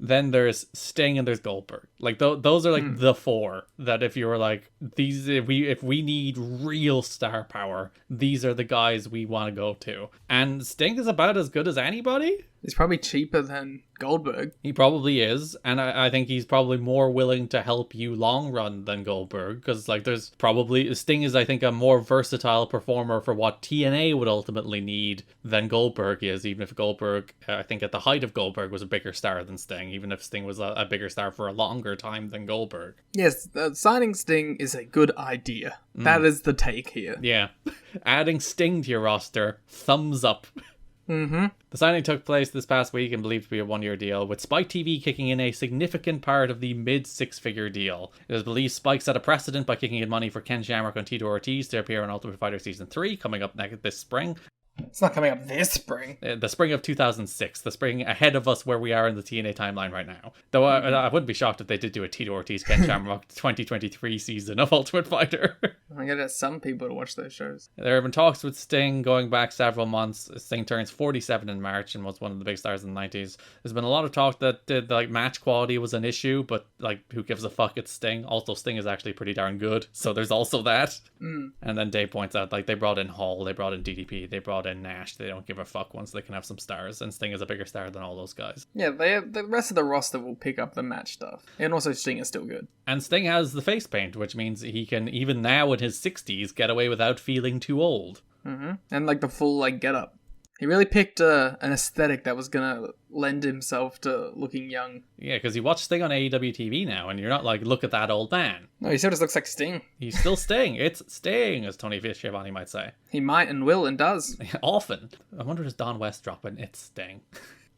Then there's Sting and there's Goldberg. Those are the 4 that if you were if we need real star power, these are the guys we want to go to. And Sting is about as good as anybody. He's probably cheaper than Goldberg. He probably is, and I think he's probably more willing to help you long run than Goldberg, because there's probably Sting is, I think, a more versatile performer for what TNA would ultimately need than Goldberg is, even if Goldberg, I think at the height of Goldberg, was a bigger star than Sting, even if Sting was a bigger star for a longer time than Goldberg. Yes, signing Sting is a good idea. That is the take here. Yeah. Adding Sting to your roster, thumbs up. The signing took place this past week and believed to be a 1-year deal, with Spike TV kicking in a significant part of the mid-6-figure deal. It is believed Spike set a precedent by kicking in money for Ken Shamrock and Tito Ortiz to appear on Ultimate Fighter Season 3, coming up this spring. It's not coming up this spring. The spring of 2006, the spring ahead of us where we are in the TNA timeline right now. Though I wouldn't be shocked if they did do a Tito Ortiz, Ken Shamrock 2023 season of Ultimate Fighter. I gotta some people to watch those shows. There have been talks with Sting going back several months. Sting turns 47 in March and was one of the big stars in the 90s. There's been a lot of talk that match quality was an issue, but who gives a fuck? It's Sting. Also, Sting is actually pretty darn good, so there's also that. And then Dave points out they brought in Hall, they brought in DDP, they brought in Nash. They don't give a fuck once they can have some stars, and Sting is a bigger star than all those guys. Yeah, the rest of the roster will pick up the match stuff, and also Sting is still good. And Sting has the face paint, which means he can, even now in his 60s, get away without feeling too old. And the full get up. He really picked an aesthetic that was gonna lend himself to looking young. Yeah, because you watch Sting on AEW TV now, and you're not look at that old man. No, he still just looks like Sting. He's still Sting. It's Sting, as Tony Schiavone might say. He might and will and does. Often. I wonder, does Don West drop in It's Sting?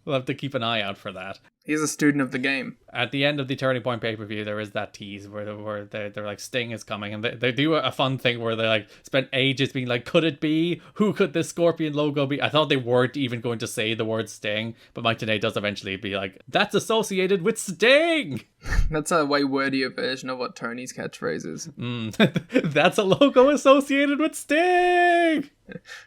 We'll have to keep an eye out for that. He's a student of the game. At the end of the Turning Point pay-per-view, there is that tease where they're like, Sting is coming, and they do a fun thing where they spent ages being could it be? Who could this Scorpion logo be? I thought they weren't even going to say the word Sting, but Mike Tenay does eventually be that's associated with Sting! That's a way wordier version of what Tony's catchphrase is. That's a logo associated with Sting!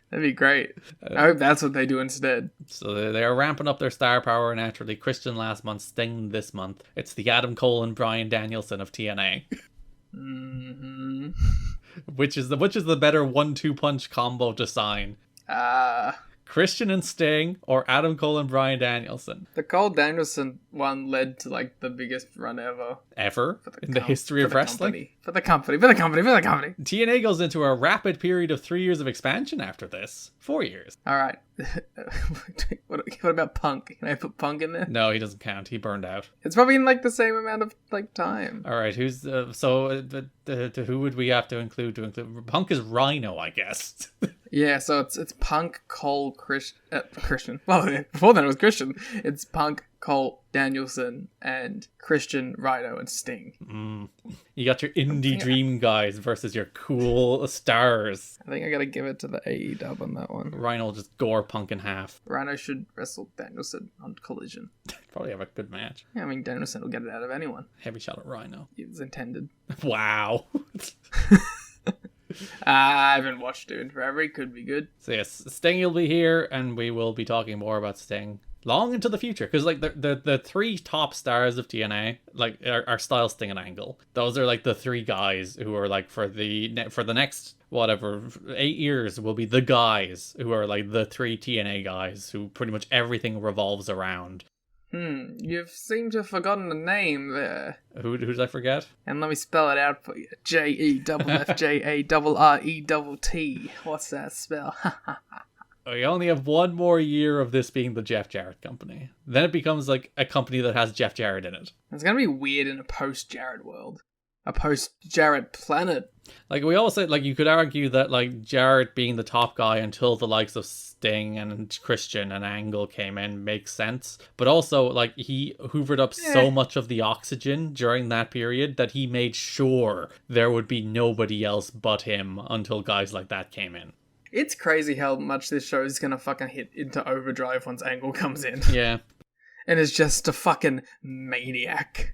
That'd be great. I hope that's what they do instead. So they are ramping up their star power naturally. Christian last month, Sting this month. It's the Adam Cole and Bryan Danielson of TNA. Mm-hmm. Which is the better 1-2 punch combo to sign? Christian and Sting, or Adam Cole and Bryan Danielson? The Cole Danielson one led to like the biggest run ever In the history of wrestling? For the company. TNA goes into a rapid period of 3 years of expansion after this. 4 years. Alright. What about Punk? Can I put Punk in there? No, he doesn't count. He burned out. It's probably in like the same amount of like time. Alright, who's... who would we have to include? Punk is Rhino, I guess. Yeah, so it's Punk, Cole, Christian. Well, before then it was Christian. It's Punk, Cole, Danielson, and Christian, Rhino, and Sting. You got your indie dream guys versus your cool stars. I think I gotta give it to the AE dub on that one. Rhino will just gore Punk in half. Rhino should wrestle Danielson on Collision. Probably have a good match. Yeah, I mean, Danielson will get it out of anyone. Heavy shot at Rhino. It was intended. Wow. I haven't watched it in forever. It could be good. So yes, Sting will be here, and we will be talking more about Sting long into the future, because like the three top stars of TNA like are Styles, Sting, and Angle. Those are like the three guys who are like for the next whatever 8 years will be the guys who are like the three TNA guys who pretty much everything revolves around. You seem to have forgotten the name there. Who did I forget? And let me spell it out for you. JEFFJARRETT. What's that spell? We only have one more year of this being the Jeff Jarrett company. Then it becomes like a company that has Jeff Jarrett in it. It's gonna be weird in a post-Jarrett world. A post-Jarrett planet. Like, we always say, like, you could argue that, like, Jarrett being the top guy until the likes of Sting and Christian and Angle came in makes sense. But also, like, he hoovered up so much of the oxygen during that period that he made sure there would be nobody else but him until guys like that came in. It's crazy how much this show is gonna fucking hit into overdrive once Angle comes in. Yeah. And is just a fucking maniac.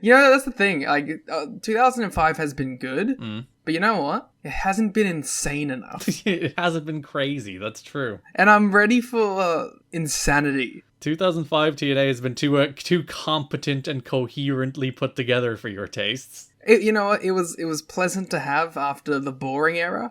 You know, that's the thing. Like, 2005 has been good, but you know what? It hasn't been insane enough. It hasn't been crazy, that's true. And I'm ready for insanity. 2005 TNA has been too competent and coherently put together for your tastes. You know what? It was pleasant to have after the boring era,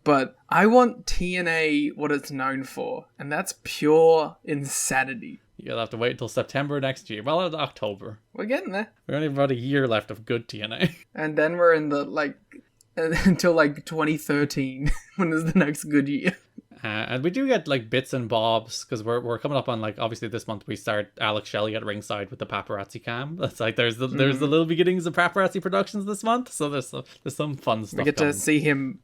but I want TNA what it's known for, and that's pure insanity. You'll have to wait until September next year. Well, October. We're getting there. We only have about a year left of good TNA. And then we're in the, like, until, like, 2013, when is the next good year. And we do get, like, bits and bobs, because we're coming up on, like, obviously this month we start Alex Shelley at ringside with the paparazzi cam. That's like, there's the little beginnings of paparazzi productions this month, so there's some fun stuff. We get coming. to see him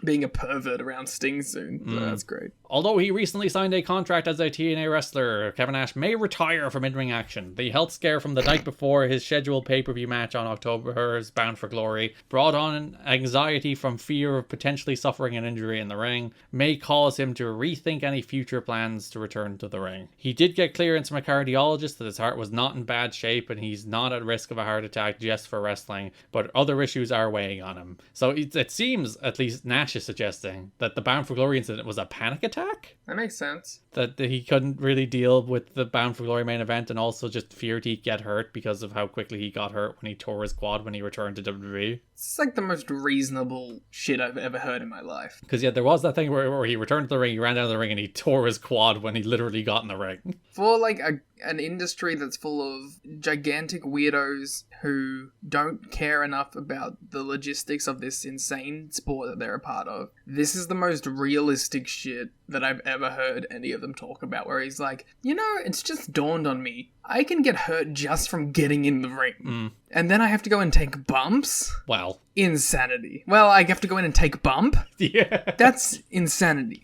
being a pervert around Sting soon. So that's great. Although he recently signed a contract as a TNA wrestler, Kevin Nash may retire from in-ring action. The health scare from the night before his scheduled pay-per-view match on October's Bound for Glory brought on anxiety from fear of potentially suffering an injury in the ring, may cause him to rethink any future plans to return to the ring. He did get clearance from a cardiologist that his heart was not in bad shape and he's not at risk of a heart attack just for wrestling, but other issues are weighing on him. So it seems, at least Nash is suggesting, that the Bound for Glory incident was a panic attack? That makes sense. That he couldn't really deal with the Bound for Glory main event and also just feared he'd get hurt because of how quickly he got hurt when he tore his quad when he returned to WWE. It's like the most reasonable shit I've ever heard in my life. Because, yeah, there was that thing where he returned to the ring, he ran down to the ring, and he tore his quad when he literally got in the ring. For, like, an industry that's full of gigantic weirdos who don't care enough about the logistics of this insane sport that they're a part of, this is the most realistic shit that I've ever heard any of them talk about, where he's like, you know, it's just dawned on me, I can get hurt just from getting in the ring. And then I have to go and take bumps? Well. Insanity. Well, I have to go in and take bump? Yeah. That's insanity.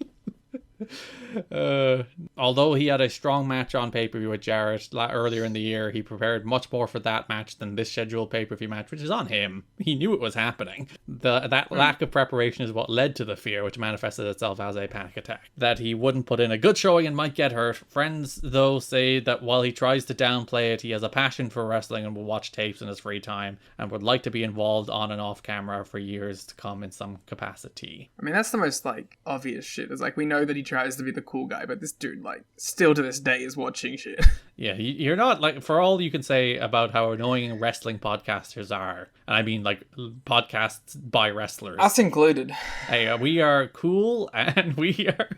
Although he had a strong match on pay-per-view with Jarrett earlier in the year, he prepared much more for that match than this scheduled pay-per-view match, which is on him. He knew it was happening. That lack of preparation is what led to the fear, which manifested itself as a panic attack. That he wouldn't put in a good showing and might get hurt. Friends, though, say that while he tries to downplay it, he has a passion for wrestling and will watch tapes in his free time and would like to be involved on and off camera for years to come in some capacity. I mean, that's the most, like, obvious shit. It's like, we know that he tries to be the cool guy, but this dude, like, still to this day is watching shit. Yeah, you're not, like, for all you can say about how annoying wrestling podcasters are, and I mean, like, podcasts by wrestlers. Us included. Hey, we are cool, and we are...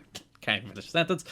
Can't even finish the sentence.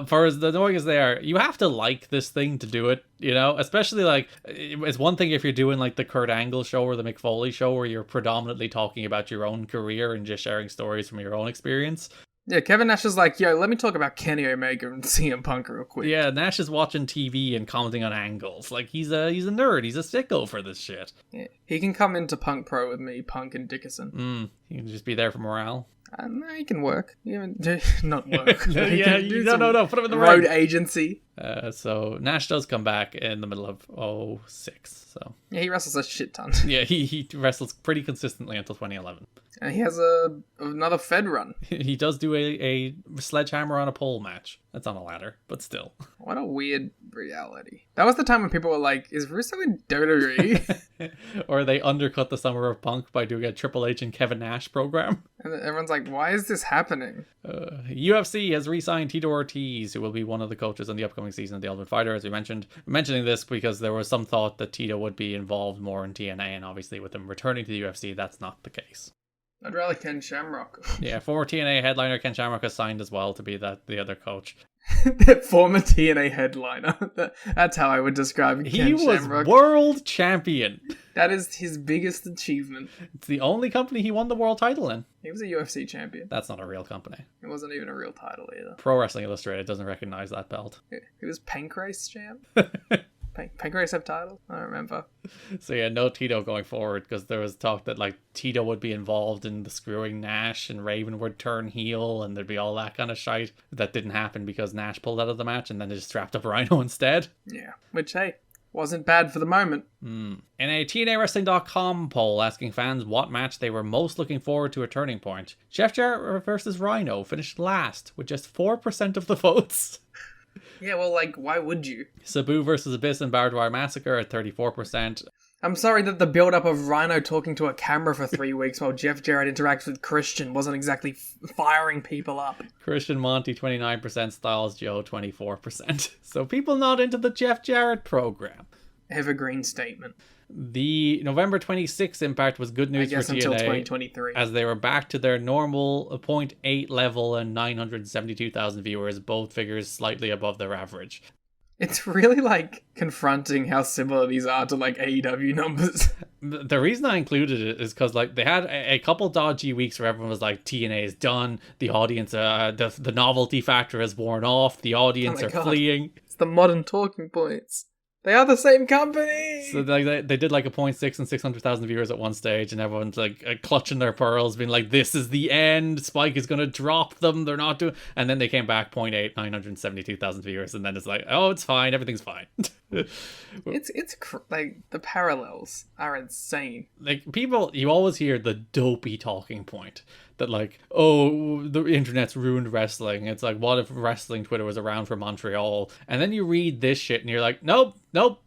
For as annoying as they are, you have to like this thing to do it, you know? Especially, like, it's one thing if you're doing, like, the Kurt Angle show or the Mick Foley show where you're predominantly talking about your own career and just sharing stories from your own experience. Yeah, Kevin Nash is like, yo, let me talk about Kenny Omega and CM Punk real quick. Yeah, Nash is watching TV and commenting on angles. Like, he's a nerd. He's a sicko for this shit. Yeah. He can come into Punk Pro with me, Punk and Dickerson. He can just be there for morale. No, he can work. Not work. Yeah, no, put him in the road ring. agency. So Nash does come back in the middle of 06. So yeah, he wrestles a shit ton. Yeah, he wrestles pretty consistently until 2011. And he has another Fed run. He does do a sledgehammer on a pole match. That's on a ladder, but still. What a weird reality. That was the time when people were like, is Russo in WWE? Or they undercut the Summer of Punk by doing a Triple H and Kevin Nash program. And everyone's like, why is this happening? UFC has re-signed Tito Ortiz, who will be one of the coaches in the upcoming season of The Ultimate Fighter, as we mentioned. I'm mentioning this because there was some thought that Tito would be involved more in TNA, and obviously with him returning to the UFC, that's not the case. I'd rather Ken Shamrock. Yeah, former TNA headliner Ken Shamrock has signed as well to be the other coach. Former TNA headliner. That's how I would describe Ken Shamrock. He was world champion. That is his biggest achievement. It's the only company he won the world title in. He was a UFC champion. That's not a real company. It wasn't even a real title either. Pro Wrestling Illustrated doesn't recognize that belt. He was Pancrase champ? Pancrase have titles? I don't remember. So yeah, no Tito going forward, because there was talk that like Tito would be involved in the screwing Nash and Raven would turn heel and there'd be all that kind of shite. That didn't happen because Nash pulled out of the match and then they just strapped up Rhino instead. Yeah, which hey, wasn't bad for the moment. In a TNAWrestling.com poll asking fans what match they were most looking forward to a turning point, Jeff Jarrett versus Rhino finished last with just 4% of the votes. Yeah, well, like, why would you? Sabu versus Abyss and Barbed Wire Massacre at 34%. I'm sorry that the build-up of Rhino talking to a camera for 3 weeks while Jeff Jarrett interacts with Christian wasn't exactly firing people up. Christian Monty 29%, Styles Joe 24%. So people not into the Jeff Jarrett program. Evergreen statement. The November 26th Impact was good news for TNA. Until 2023. As they were back to their normal 0.8 level and 972,000 viewers, both figures slightly above their average. It's really, like, confronting how similar these are to, like, AEW numbers. The reason I included it is because, like, they had a couple dodgy weeks where everyone was like, TNA is done, the audience, the novelty factor has worn off, the audience are fleeing. It's the modern talking points. They are the same company! So like they did like a 0.6 and 600,000 viewers at one stage, and everyone's like clutching their pearls, being like, this is the end, Spike is going to drop them, they're not doing... And then they came back 0.8, 972,000 viewers, and then it's like, oh, it's fine, everything's fine. Like, the parallels are insane. Like, people, you always hear the dopey talking point that like, oh, the internet's ruined wrestling. It's like, what if wrestling Twitter was around for Montreal? And then you read this shit and you're like, nope,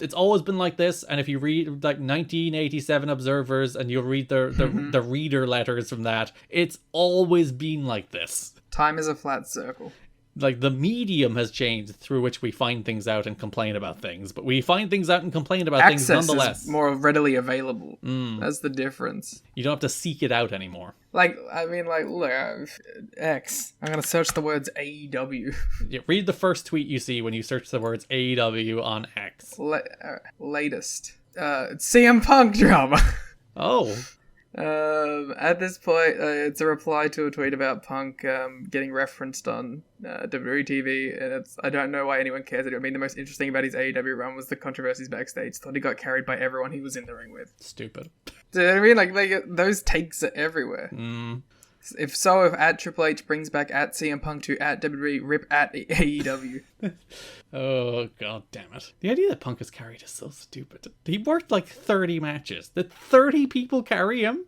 it's always been like this. And if you read like 1987 Observers and you'll read the reader letters from that, it's always been like this. Time is a flat circle. Like, the medium has changed through which we find things out and complain about things, but we find things out and complain about things nonetheless. Access is more readily available. That's the difference. You don't have to seek it out anymore. Like, I mean, like, look, X. I'm gonna search the words AEW. Yeah, read the first tweet you see when you search the words AEW on X. Latest. CM Punk drama. Oh. At this point, it's a reply to a tweet about Punk getting referenced on WWE TV, and I don't know why anyone cares. I mean, the most interesting about his AEW run was the controversies backstage. Thought he got carried by everyone he was in the ring with. Stupid. Do you know what I mean? Like those takes are everywhere. If at Triple H brings back at CM Punk to at WWE, rip at AEW. Oh, god damn it. The idea that Punk is carried is so stupid. He worked like 30 matches. Did 30 people carry him?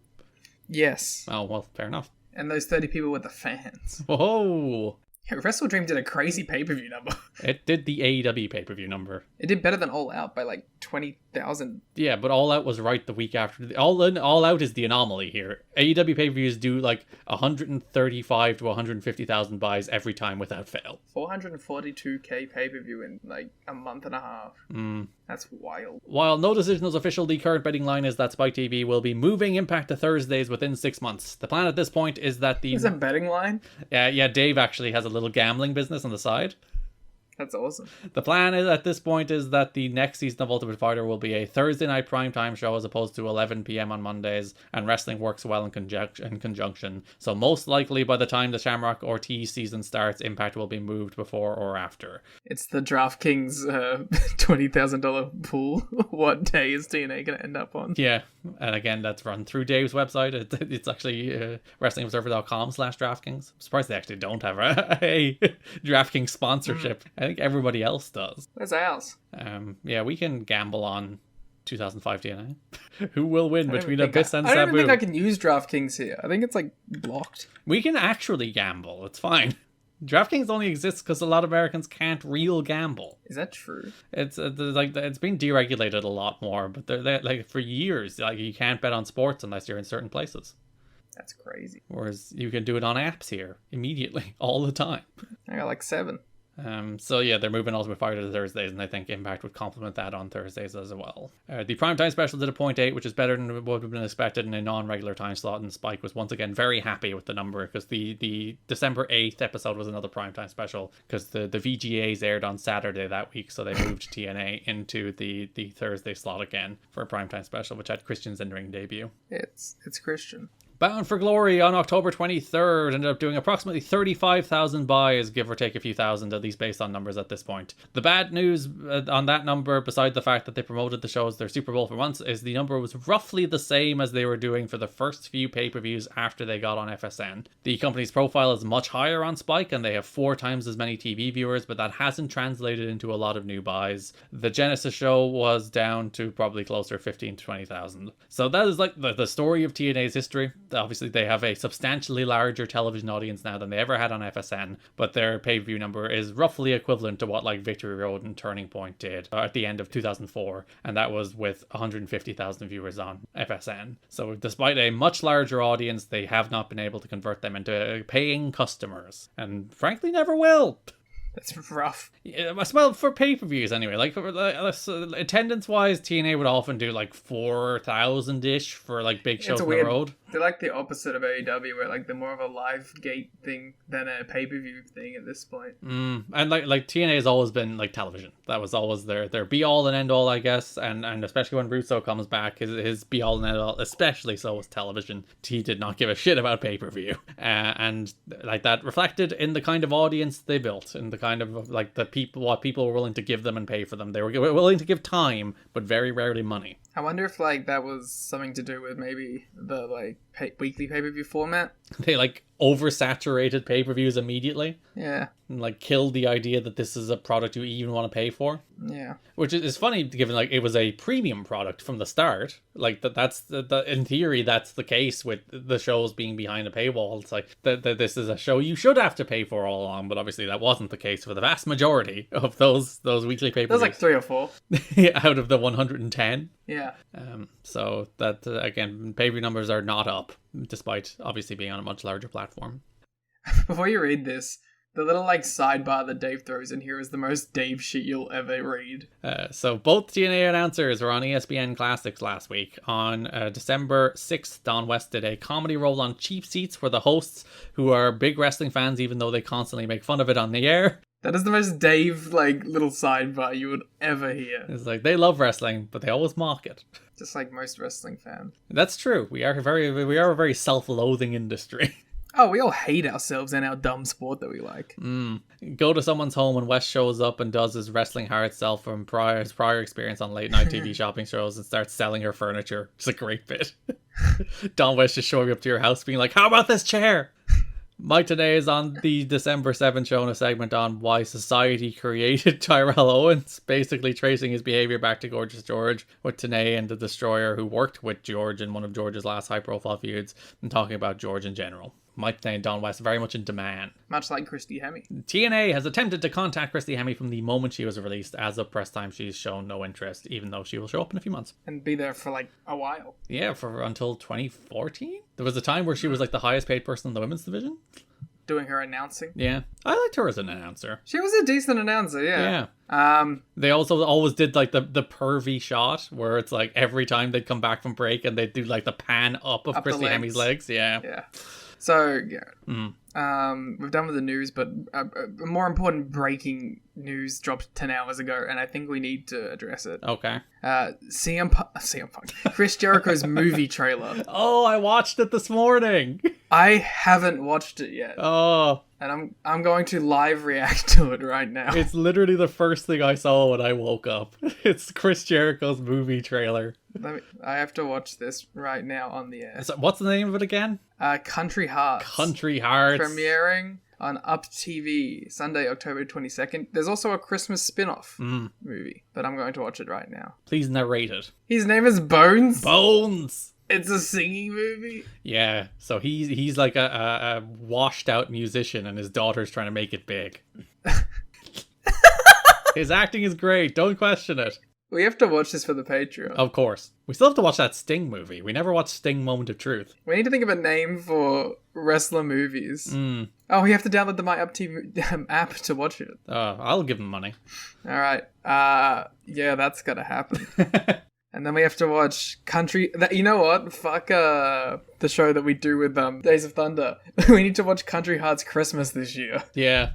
Yes. Oh, well, fair enough. And those 30 people were the fans. Whoa. Yeah, Wrestle Dream did a crazy pay-per-view number. It did the AEW pay-per-view number. It did better than All Out by like 20,000. Yeah, but All Out was right the week after. All Out is the anomaly here. AEW pay-per-views do like 135 to 150,000 buys every time without fail. 442k pay-per-view in like a month and a half. That's wild. While no decision is official, the current betting line is that Spike TV will be moving Impact to Thursdays within 6 months. The plan at this point is that the... Is a betting line? Yeah, Dave actually has a little gambling business on the side. That's awesome. The plan is at this point is that the next season of Ultimate Fighter will be a Thursday night primetime show as opposed to 11 p.m. on Mondays, and wrestling works well in conjunction. So most likely by the time the Shamrock Ortiz season starts, Impact will be moved before or after. It's the DraftKings $20,000 pool. What day is TNA going to end up on? Yeah, and again, that's run through Dave's website. It's actually WrestlingObserver.com/DraftKings. I'm surprised they actually don't have a DraftKings sponsorship. I think everybody else does. Where's ours? Yeah, we can gamble on 2005 TNA. Who will win between Abyss and Sabu? I don't Sabu? even think I can use DraftKings here. I think it's like blocked. We can actually gamble. It's fine. DraftKings only exists because a lot of Americans can't real gamble. Is that true? It's like it's been deregulated a lot more, but they're like for years, like you can't bet on sports unless you're in certain places. That's crazy. Whereas you can do it on apps here immediately, all the time. I got like 7. So yeah, they're moving Ultimate Fighter to Thursdays, and I think Impact would complement that on Thursdays as well. The primetime special did a 0.8, which is better than what would have been expected in a non-regular time slot, and Spike was once again very happy with the number, because the December 8th episode was another primetime special, because the VGAs aired on Saturday that week, so they moved TNA into the Thursday slot again for a primetime special, which had Christian's in-ring debut. It's Christian. Bound for Glory on October 23rd ended up doing approximately 35,000 buys, give or take a few thousand, at least based on numbers at this point. The bad news on that number, beside the fact that they promoted the show as their Super Bowl for months, is the number was roughly the same as they were doing for the first few pay-per-views after they got on FSN. The company's profile is much higher on Spike, and they have 4 times as many TV viewers, but that hasn't translated into a lot of new buys. The Genesis show was down to probably closer to 15 to 20,000. So that is like the story of TNA's history. Obviously, they have a substantially larger television audience now than they ever had on FSN, but their pay-per-view number is roughly equivalent to what like Victory Road and Turning Point did at the end of 2004, and that was with 150,000 viewers on FSN. So despite a much larger audience, they have not been able to convert them into paying customers, and frankly never will. That's rough. Yeah, well, for pay-per-views anyway. Like attendance-wise, TNA would often do like 4,000-ish for like big shows on the road. They're like the opposite of AEW, where like they're more of a live gate thing than a pay-per-view thing at this point. And like TNA has always been like television. That was always their be-all and end-all, I guess. And especially when Russo comes back, his be-all and end-all, especially so, was television. He did not give a shit about pay-per-view. And like that reflected in the kind of audience they built, in the kind of like what people were willing to give them and pay for them. They were willing to give time, but very rarely money. I wonder if like that was something to do with maybe the like weekly pay-per-view format. They like oversaturated pay-per-views immediately. Yeah. And like killed the idea that this is a product you even want to pay for. Yeah. Which is funny, given like it was a premium product from the start. Like that's in theory that's the case with the shows being behind a paywall. It's like that this is a show you should have to pay for all along, but obviously that wasn't the case for the vast majority of those weekly pay-per-views. There's like 3 or 4 out of the 110. Yeah. So that again, pay-per-view numbers are not up, despite obviously being on a much larger platform. Before you read this, the little like sidebar that Dave throws in here is the most Dave shit you'll ever read. So both TNA announcers were on ESPN Classics last week. On December 6th, Don West did a comedy role on Cheap Seats for the hosts, who are big wrestling fans, even though they constantly make fun of it on the air. That is the most Dave like little sidebar you would ever hear. It's like they love wrestling, but they always mock it. Just like most wrestling fans. That's true. We are a very self-loathing industry. Oh, we all hate ourselves and our dumb sport that we like. Go to someone's home and West shows up and does his wrestling hard self from his prior experience on late night TV shopping shows and starts selling her furniture. It's a great bit. Don West just showing up to your house being like, how about this chair? Mike today is on the December 7th showing a segment on why society created Tyrell Owens, basically tracing his behaviour back to Gorgeous George, with Tenay and the Destroyer, who worked with George in one of George's last high-profile feuds, and talking about George in general. Mike Tenay and Don West very much in demand. Much like Christy Hemme. TNA has attempted to contact Christy Hemme from the moment she was released. As of press time, she's shown no interest, even though she will show up in a few months. And be there for like a while. Yeah, for until 2014. There was a time where she was like the highest paid person in the women's division. Doing her announcing. Yeah, I liked her as an announcer. She was a decent announcer, yeah. They also always did like the pervy shot where it's like every time they'd come back from break and they'd do like the pan up of Christy Hemme's legs. Yeah. So, Garrett, we're done with the news, but a more important breaking news dropped 10 hours ago, and I think we need to address it. Okay. CM Punk. Chris Jericho's movie trailer. Oh, I watched it this morning. I haven't watched it yet. Oh. And I'm going to live react to it right now. It's literally the first thing I saw when I woke up. It's Chris Jericho's movie trailer. I have to watch this right now on the air. So, what's the name of it again? Country Hearts. Country Hearts. Premiering on Up TV Sunday, October 22nd. There's also a Christmas spin-off movie, but I'm going to watch it right now. Please narrate it. His name is Bones. Bones. It's a singing movie. Yeah, so he's like a washed out musician, and his daughter's trying to make it big. His acting is great. Don't question it. We have to watch this for the Patreon. Of course. We still have to watch that Sting movie. We never watched Sting Moment of Truth. We need to think of a name for wrestler movies. Oh, we have to download the My Up TV app to watch it. I'll give him money. All right. Yeah, that's gonna happen. And then we have to watch Country... You know what? Fuck the show that we do with Days of Thunder. We need to watch Country Hearts Christmas this year. Yeah,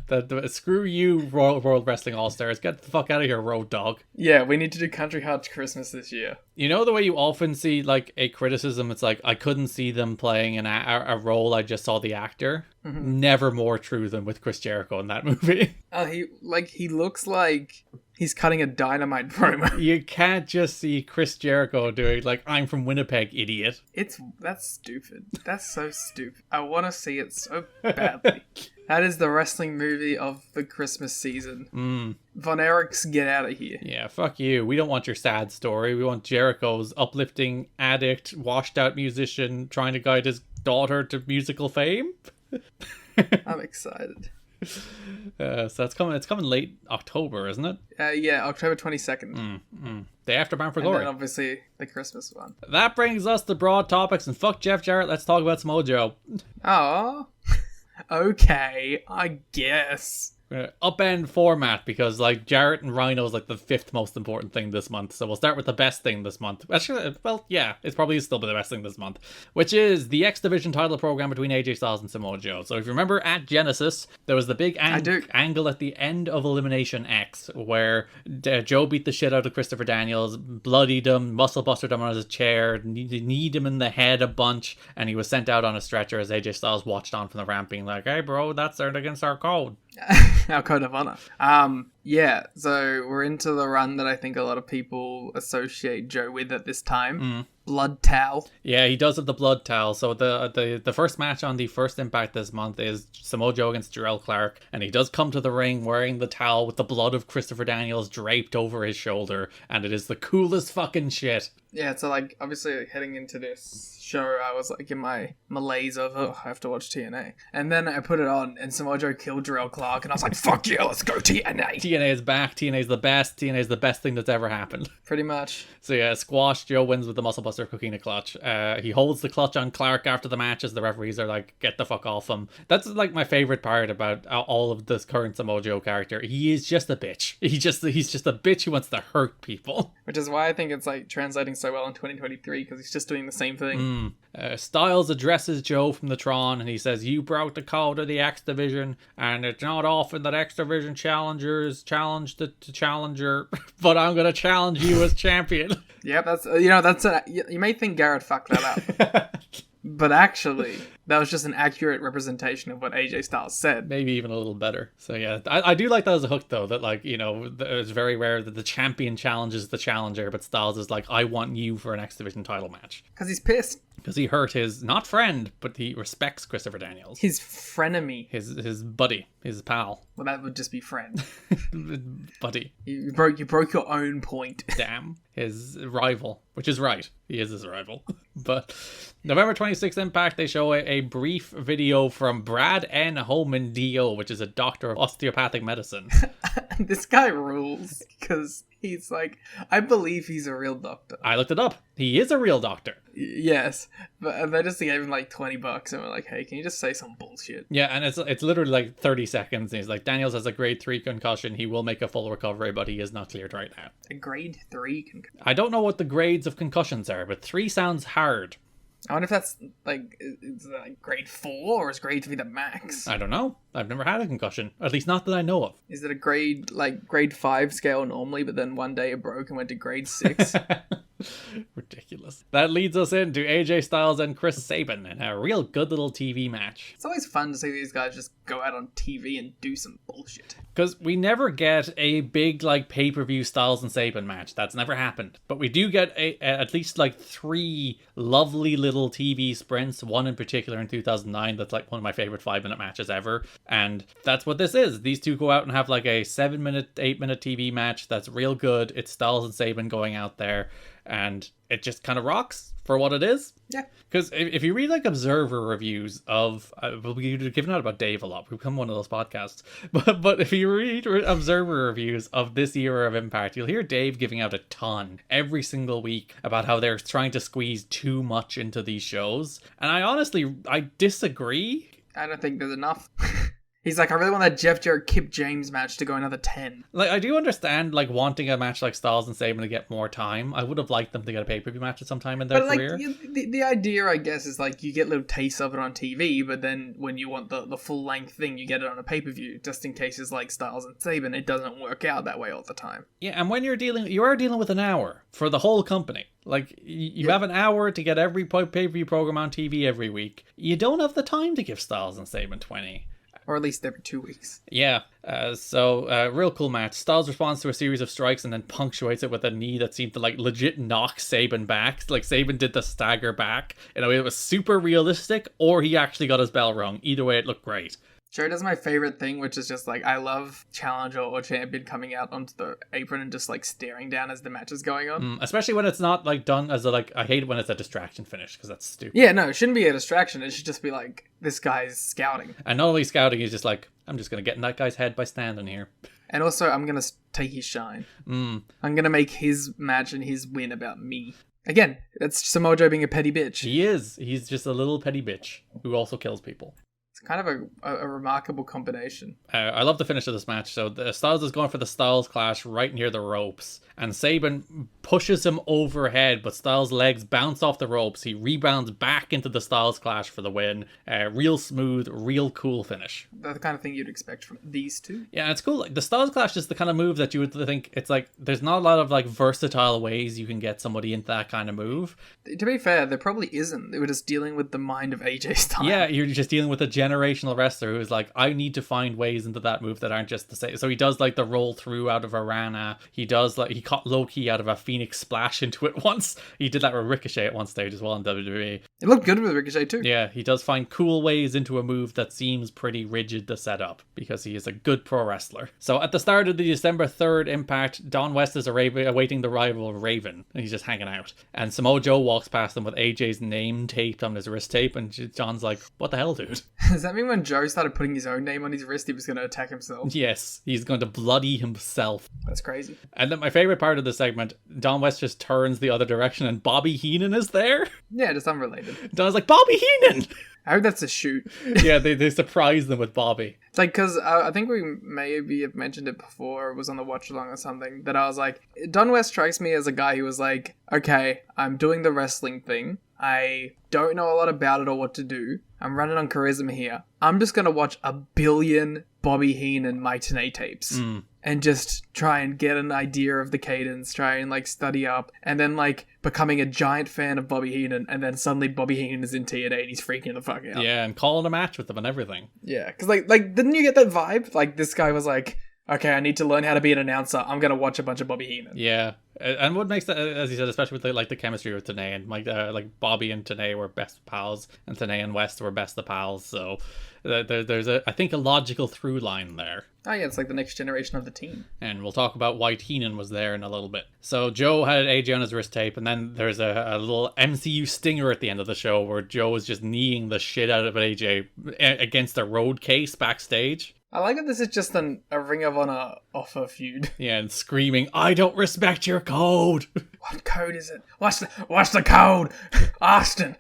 screw you, World Wrestling All-Stars. Get the fuck out of here, Road Dogg. Yeah, we need to do Country Hearts Christmas this year. You know the way you often see like a criticism? It's like, I couldn't see them playing a role, I just saw the actor. Mm-hmm. Never more true than with Chris Jericho in that movie. He looks like... He's cutting a Dynamite promo. You can't just see Chris Jericho doing like, I'm from Winnipeg, idiot. That's stupid. That's so stupid. I want to see it so badly. That is the wrestling movie of the Christmas season. Von Erichs, get out of here. Yeah, fuck you. We don't want your sad story. We want Jericho's uplifting addict, washed out musician trying to guide his daughter to musical fame. I'm excited. So it's coming late October, isn't it? Yeah, October 22nd. Day after Bound for Glory. And then obviously the Christmas one. That brings us to broad topics, and fuck Jeff Jarrett, let's talk about Samoa Joe. Oh, okay, I guess. Upend format, because like Jarrett and Rhino is like the 5th most important thing this month, so we'll start with the best thing this month. Actually, well, yeah, it's probably still the best thing this month, which is the X Division title program between AJ Styles and Samoa Joe. So if you remember at Genesis, there was the big angle at the end of Elimination X where Joe beat the shit out of Christopher Daniels, bloodied him, muscle busted him on his chair, kneed him in the head a bunch, and he was sent out on a stretcher as AJ Styles watched on from the ramp being like, hey bro, that's against our code. Our code of honor. Yeah, so we're into the run that I think a lot of people associate Joe with at this time. Blood towel. Yeah, he does have the blood towel. So the first match on the first Impact this month is Samoa Joe against Jarrell Clark, and he does come to the ring wearing the towel with the blood of Christopher Daniels draped over his shoulder, and it is the coolest fucking shit. Yeah, so like obviously heading into this show, I was like in my malaise of, I have to watch TNA. And then I put it on, and Samoa Joe killed Jarrell Clark, and I was like, fuck yeah, let's go TNA. TNA is back. TNA is the best. TNA is the best thing that's ever happened. Pretty much. So yeah, squash. Joe wins with the Muscle Buster Coquina clutch. He holds the clutch on Clark after the match as the referees are like, get the fuck off him. That's like my favorite part about all of this current Samoa Joe character. He is just a bitch. He's just a bitch who wants to hurt people. Which is why I think it's like translating so well in 2023, because he's just doing the same thing. Styles addresses Joe from the Tron, and he says, you broke the code of the X Division, and it's not often that X Division challengers challenge the challenger, but I'm going to challenge you as champion. Yep, you may think Garrett fucked that up. But actually, that was just an accurate representation of what AJ Styles said. Maybe even a little better. So yeah, I do like that as a hook though, that like, you know, it's very rare that the champion challenges the challenger, but Styles is like, I want you for an X Division title match. Because he's pissed. Because he hurt his, not friend, but he respects Christopher Daniels. His frenemy. His buddy, his pal. Well, that would just be friend. Buddy. You broke your own point. Damn. His rival, which is right. He is his rival. But November 26th Impact, they show a brief video from Brad N. Holman D.O., which is a doctor of osteopathic medicine. This guy rules because he's like, I believe he's a real doctor. I looked it up. He is a real doctor. Yes, but they just gave him like $20 and we're like, hey, can you just say some bullshit? Yeah, and it's literally like 30 seconds. And he's like, Daniels has a grade 3 concussion. He will make a full recovery, but he is not cleared right now. A grade 3 concussion? I don't know what the grades of concussions are, but 3 sounds hard. I wonder if that's like, is that like grade 4 or is grade 3 the max? I don't know. I've never had a concussion. At least not that I know of. Is it a grade 5 scale normally, but then one day it broke and went to grade 6? Ridiculous. That leads us into AJ Styles and Chris Sabin in a real good little TV match. It's always fun to see these guys just go out on TV and do some bullshit. Because we never get a big like pay-per-view Styles and Sabin match. That's never happened. But we do get at least like 3 lovely little TV sprints. One in particular in 2009 that's like one of my favorite 5-minute matches ever. And that's what this is. These two go out and have like a 7-minute, 8-minute TV match that's real good. It's Styles and Sabin going out there. And it just kind of rocks for what it is. Yeah. Because if you read like Observer reviews of, we've given out about Dave a lot. We've become one of those podcasts. But if you read Observer reviews of this era of Impact, you'll hear Dave giving out a ton every single week about how they're trying to squeeze too much into these shows. And I disagree. I don't think there's enough. He's like, I really want that Jeff Jarrett Kip James match to go another 10. Like, I do understand, like, wanting a match like Styles and Sabin to get more time. I would have liked them to get a pay-per-view match at some time in their career. The idea, I guess, is like, you get little tastes of it on TV, but then when you want the full-length thing, you get it on a pay-per-view, just in cases like Styles and Sabin. It doesn't work out that way all the time. Yeah, and when you are dealing with an hour for the whole company. Like, you have an hour to get every pay-per-view program on TV every week. You don't have the time to give Styles and Sabin 20. Or at least every 2 weeks. Yeah, so real cool match. Styles responds to a series of strikes and then punctuates it with a knee that seemed to like legit knock Sabin back. Like Sabin did the stagger back in a way that was super realistic, or he actually got his bell rung. Either way, it looked great. Sure, does my favorite thing, which is just like, I love challenger or champion coming out onto the apron and just like staring down as the match is going on. Especially when it's not like done as a like, I hate it when it's a distraction finish because that's stupid. Yeah, no, it shouldn't be a distraction. It should just be like, this guy's scouting. And not only scouting, he's just like, I'm just going to get in that guy's head by standing here. And also, I'm going to take his shine. I'm going to make his match and his win about me. Again, that's Samoa Joe being a petty bitch. He is. He's just a little petty bitch who also kills people. Kind of a remarkable combination. I love the finish of this match. So the Styles is going for the Styles Clash right near the ropes, and Sabin pushes him overhead, but Styles' legs bounce off the ropes. He rebounds back into the Styles Clash for the win. Real smooth, real cool finish. The kind of thing you'd expect from these two. Yeah, it's cool. Like the Styles Clash is the kind of move that you would think, it's like there's not a lot of like versatile ways you can get somebody into that kind of move. To be fair, there probably isn't. They were just dealing with the mind of AJ Styles. Yeah, you're just dealing with a generational wrestler who's like, I need to find ways into that move that aren't just the same. So he does like the roll through out of a Rana. He does like, he caught Loki out of a Phoenix splash into it once. He did that with Ricochet at one stage as well in WWE. It looked good with Ricochet too. Yeah, he does find cool ways into a move that seems pretty rigid to set up because he is a good pro wrestler. So at the start of the December 3rd Impact, Don West is awaiting the arrival of Raven, and he's just hanging out. And Samoa Joe walks past him with AJ's name taped on his wrist tape, and John's like, what the hell, dude? Does that mean when Joe started putting his own name on his wrist, he was going to attack himself? Yes, he's going to bloody himself. That's crazy. And then my favorite part of the segment, Don West just turns the other direction and Bobby Heenan is there. Yeah, just unrelated. Don's like, Bobby Heenan! I hope that's a shoot. Yeah, they surprise them with Bobby. It's like, because I think we maybe have mentioned it before, it was on the watch along or something, that I was like, Don West strikes me as a guy who was like, okay, I'm doing the wrestling thing. I don't know a lot about it or what to do. I'm running on charisma here. I'm just going to watch 1 billion Bobby Heenan Mike Tenay tapes. And just try and get an idea of the cadence, try and like study up, and then like becoming a giant fan of Bobby Heenan, and then suddenly Bobby Heenan is in TNA and he's freaking the fuck out. Yeah, and calling a match with them and everything. Yeah, because like didn't you get that vibe? Like this guy was like, okay, I need to learn how to be an announcer. I'm gonna watch a bunch of Bobby Heenan. Yeah, and what makes that, as you said, especially with the chemistry with TNA and like Bobby and TNA were best pals, and TNA and West were best of pals. So there's I think a logical through line there. Oh yeah, it's like the next generation of the team. And we'll talk about why Heenan was there in a little bit. So Joe had AJ on his wrist tape, and then there's a little MCU stinger at the end of the show where Joe was just kneeing the shit out of AJ against a road case backstage. I like that this is just a Ring of Honor offer feud. Yeah, and screaming, "I don't respect your code!" What code is it? What's the code? Austin.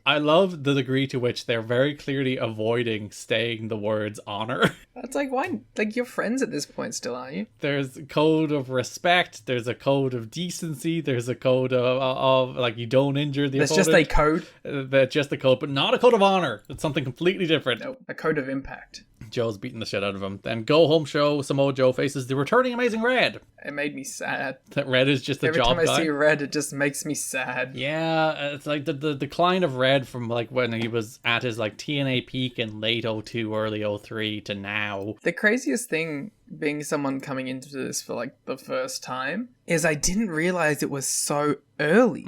I love the degree to which they're very clearly avoiding saying the words honor. That's like, why? Like, you're friends at this point still, aren't you? There's a code of respect, there's a code of decency, there's a code of like, you don't injure the opponent. That's just a code? That's just a code, but not a code of honor. It's something completely different. No, a code of impact. Joe's beating the shit out of him. Then go home show, Samoa Joe faces the returning Amazing Red. It made me sad. That Red is just a job guy. Every time I see Red, it just makes me sad. Yeah, it's like the decline of Red from like when he was at his like TNA peak in late 02, early 03 to now. The craziest thing, being someone coming into this for like the first time, is I didn't realize it was so early.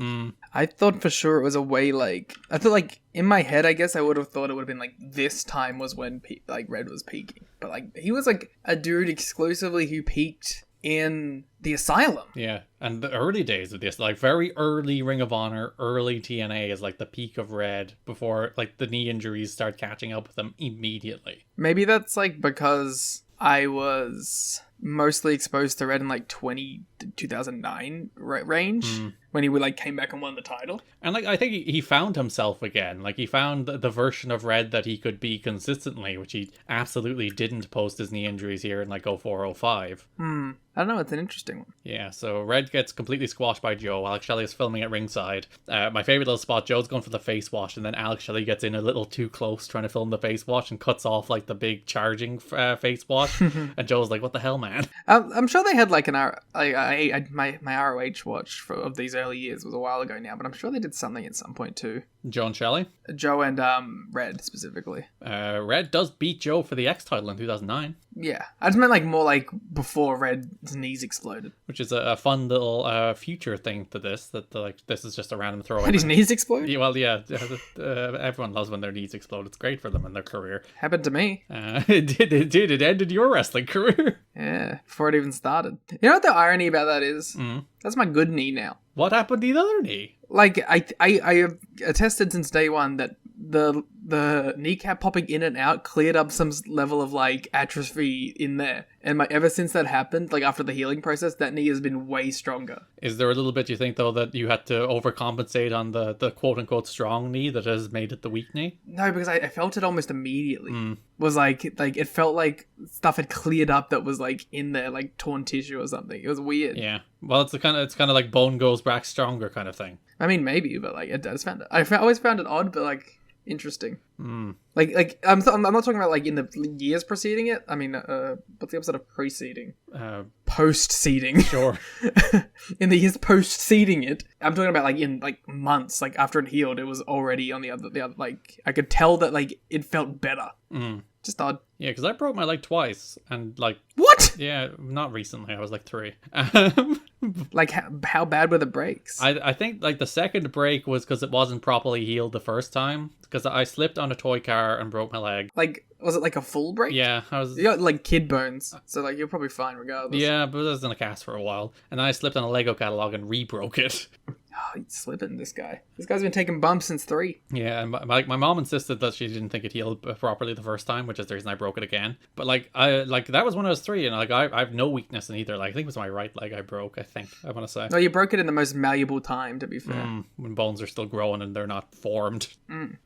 I thought for sure it was a way like, I thought like in my head, I guess I would have thought it would have been like this time was when like Red was peaking, but like he was like a dude exclusively who peaked in the Asylum. Yeah, and the early days of this, like very early Ring of Honor, early TNA is like the peak of Red before like the knee injuries start catching up with them immediately. Maybe that's like because I was mostly exposed to Red in like 2009 range when he would like came back and won the title. And like I think he found himself again. Like he found the version of Red that he could be consistently, which he absolutely didn't post his knee injuries here in like 04-05. I don't know, it's an interesting one. Yeah, so Red gets completely squashed by Joe. Alex Shelley is filming at ringside. My favorite little spot, Joe's going for the face wash, and then Alex Shelley gets in a little too close trying to film the face wash and cuts off like the big charging face wash. And Joe's like, what the hell, man? I'm sure they had like an hour. My ROH watch of these early years was a while ago now, but I'm sure they did something at some point too. Joe and Shelley? Joe and Red specifically. Red does beat Joe for the X title in 2009. Yeah, I just meant like more like before Red's knees exploded. Which is a fun little future thing to this, that like this is just a random throwaway. Had his knees explode? Yeah, well, yeah. Everyone loves when their knees explode. It's great for them in their career. Happened to me. It did. It ended your wrestling career. Yeah, before it even started. You know what the irony about that is? That's my good knee now. What happened to the other knee? Like, I have attested since day one that the kneecap popping in and out cleared up some level of, like, atrophy in there. And ever since that happened, like, after the healing process, that knee has been way stronger. Is there a little bit, you think, though, that you had to overcompensate on the quote-unquote strong knee that has made it the weak knee? No, because I felt it almost immediately. Was like it felt like stuff had cleared up that was, like, in there, like, torn tissue or something. It was weird. Yeah. Well, it's kind of like bone goes back stronger kind of thing. I mean, maybe, but, like, I always found it odd, but, like, interesting. Like I'm not talking about like in the years preceding it. I mean, what's the opposite of preceding? Post-seeding. Sure. In the years post-seeding it, I'm talking about like in like months, like after it healed, it was already on the other like I could tell that like it felt better. Just odd. Yeah, because I broke my leg twice, and like what? Yeah, not recently. I was like 3. Like how bad were the breaks? I think like the second break was because it wasn't properly healed the first time. Because I slipped on a toy car and broke my leg. Like, was it like a full break? Yeah, I was. You got like kid bones, so like you're probably fine regardless. Yeah, but I was in a cast for a while, and then I slipped on a Lego catalog and re-broke it. Oh, he's slipping, this guy. This guy's been taking bumps since 3. Yeah, and my mom insisted that she didn't think it healed properly the first time, which is the reason I broke it again. But like that was when I was 3, and like I have no weakness in either. Like I think it was my right leg I broke. I want to say. No, you broke it in the most malleable time. To be fair, when bones are still growing and they're not formed.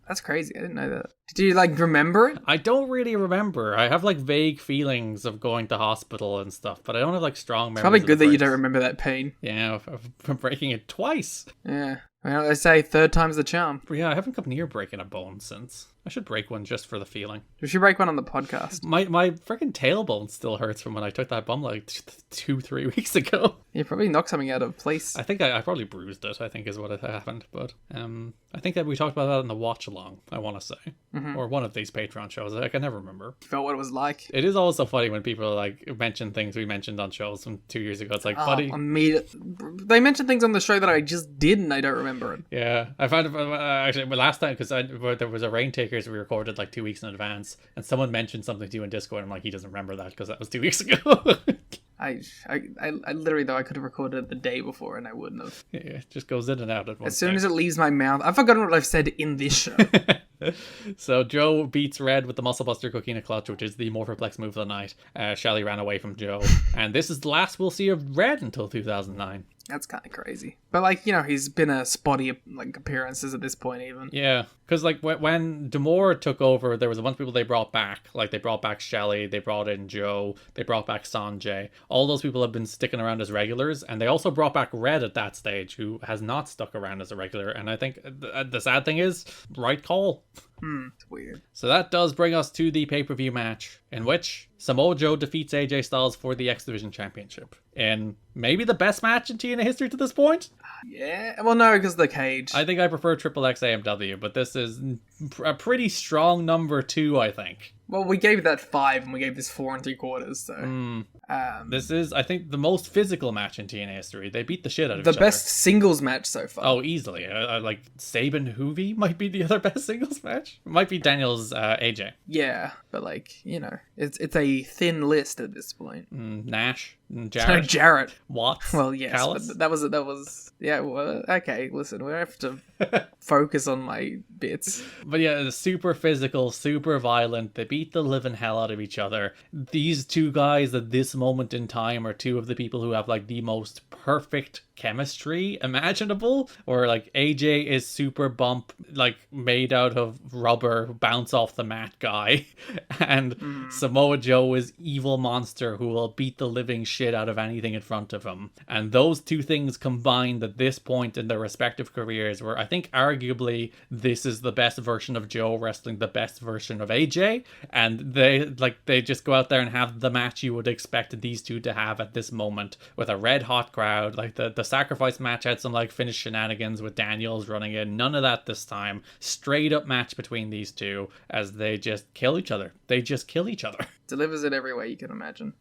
That's crazy. I didn't know that. Did you like remember it? I don't really remember. I have like vague feelings of going to hospital and stuff, but I don't have like strong memories. Probably good that you don't remember that pain. Yeah, of breaking it twice. Yeah. Well, they say third time's the charm. But yeah, I haven't come near breaking a bone since. I should break one just for the feeling. We should break one on the podcast. My freaking tailbone still hurts from when I took that bum like 2-3 weeks ago. You probably knocked something out of place. I think I probably bruised it, I think is what had happened. But I think that we talked about that in the watch along, I want to say. Or one of these Patreon shows. I can never remember. You felt what it was like. It is always so funny when people like mention things we mentioned on shows from 2 years ago. It's like, buddy. They mentioned things on the show that I just did and I don't remember it. Yeah, I found actually last time because there was a Rain Takers we recorded like 2 weeks in advance, and someone mentioned something to you in Discord. I'm like, he doesn't remember that because that was 2 weeks ago. I literally though I could have recorded it the day before and I wouldn't have. Yeah, it just goes in and out at once. As soon as it leaves my mouth, I've forgotten what I've said in this show. So Joe beats Red with the Muscle Buster Coquina Clutch, which is the more perplexed move of the night. Shelly ran away from Joe, and this is the last we'll see of Red until 2009. That's kind of crazy. But, like, you know, he's been a spotty, like, appearances at this point, even. Yeah, because, like, when D'Amore took over, there was a bunch of people they brought back. Like, they brought back Shelly, they brought in Joe, they brought back Sanjay. All those people have been sticking around as regulars, and they also brought back Red at that stage, who has not stuck around as a regular. And I think the sad thing is, right call. It's weird. So that does bring us to the pay-per-view match, in which Samoa Joe defeats AJ Styles for the X Division Championship. In maybe the best match in TNA history to this point? Yeah, well, no, because the cage. I think I prefer Triple X AMW, but this is a pretty strong number 2, I think. Well, we gave that 5 and we gave this 4 3/4, so... This is, I think, the most physical match in TNA history. They beat the shit out of each other. The best singles match so far. Oh, easily. Like, Sabin Hoovy might be the other best singles match. It might be Daniel's AJ. Yeah, but, like, you know, it's a thin list at this point. Nash, Jarrett, No, Jarrett. Watts, Well, yes, Callis. but that was yeah, well, okay, listen, we have to focus on my bits. But yeah, super physical, super violent. They beat the living hell out of each other. These two guys at this moment in time are two of the people who have like the most perfect chemistry imaginable, or like AJ is super bump, like made out of rubber, bounce off the mat guy, and Samoa Joe is evil monster who will beat the living shit out of anything in front of him. And those two things combined at this point in their respective careers, where I think arguably this is the best version of Joe wrestling the best version of AJ, and they just go out there and have the match you would expect these two to have at this moment, with a red hot crowd. Like the sacrifice match had some like finish shenanigans with Daniels running in. None of that this time. Straight up match between these two as they just kill each other. They just kill each other. Delivers it every way you can imagine.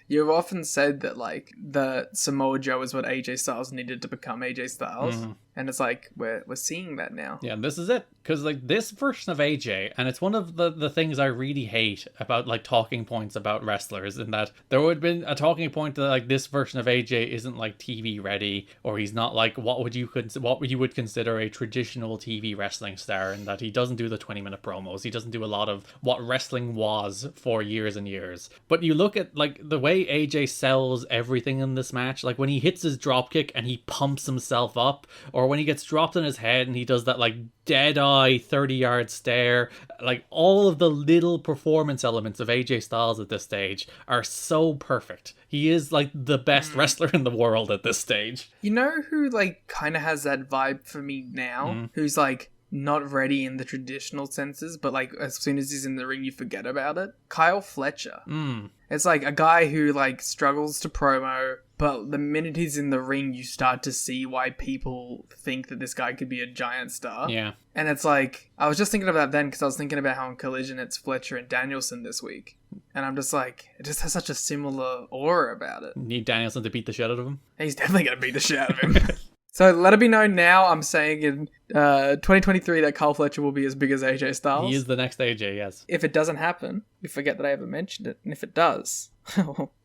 You've often said that like the Samoa Joe is what AJ Styles needed to become AJ Styles, and it's like we're seeing that now. Yeah, and this is it, because like this version of AJ, and it's one of the things I really hate about like talking points about wrestlers, in that there would have been a talking point that like this version of AJ isn't like TV ready, or he's not like what you would consider a traditional TV wrestling star, and that he doesn't do the 20-minute promos, he doesn't do a lot of what wrestling was for years and years. But you look at like the way AJ sells everything in this match, like when he hits his dropkick and he pumps himself up, or when he gets dropped on his head and he does that like dead eye 30-yard stare, like all of the little performance elements of AJ Styles at this stage are so perfect. He is like the best wrestler in the world at this stage. You know who like kind of has that vibe for me now, who's like not ready in the traditional senses, but like as soon as he's in the ring you forget about it? Kyle Fletcher. It's like a guy who like struggles to promo, but the minute he's in the ring you start to see why people think that this guy could be a giant star. Yeah. And it's like, I was just thinking about that then because I was thinking about how in Collision it's Fletcher and Danielson this week, and I'm just like, it just has such a similar aura about it. Need Danielson to beat the shit out of him? He's definitely gonna beat the shit out of him. So let it be known now, I'm saying in 2023 that Kyle Fletcher will be as big as AJ Styles. He is the next AJ, yes. If it doesn't happen, we forget that I ever mentioned it. And if it does,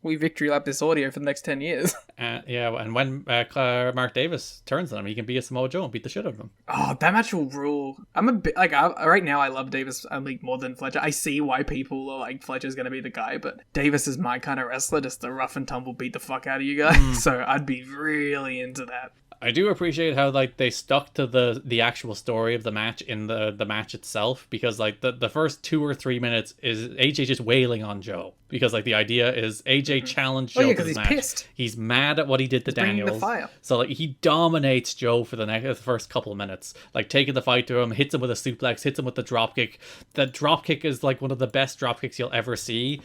we victory lap this audio for the next 10 years. Yeah, and when Mark Davis turns on him, he can be a Samoa Joe and beat the shit out of him. Oh, that match will rule. I'm a bit like, right now I love Davis like more than Fletcher. I see why people are like, Fletcher's going to be the guy, but Davis is my kind of wrestler, just the rough and tumble beat the fuck out of you guys. So I'd be really into that. I do appreciate how like they stuck to the actual story of the match in the match itself, because like the first 2 or 3 minutes is AJ just wailing on Joe. because like the idea is AJ challenged Joe Oh yeah, for because this he's match. pissed. He's mad at what he did to bringing the Daniels. fire. So like he dominates Joe for the first couple of minutes, like taking the fight to him, hits him with a suplex, hits him with the dropkick. The dropkick is like one of the best dropkicks you'll ever see.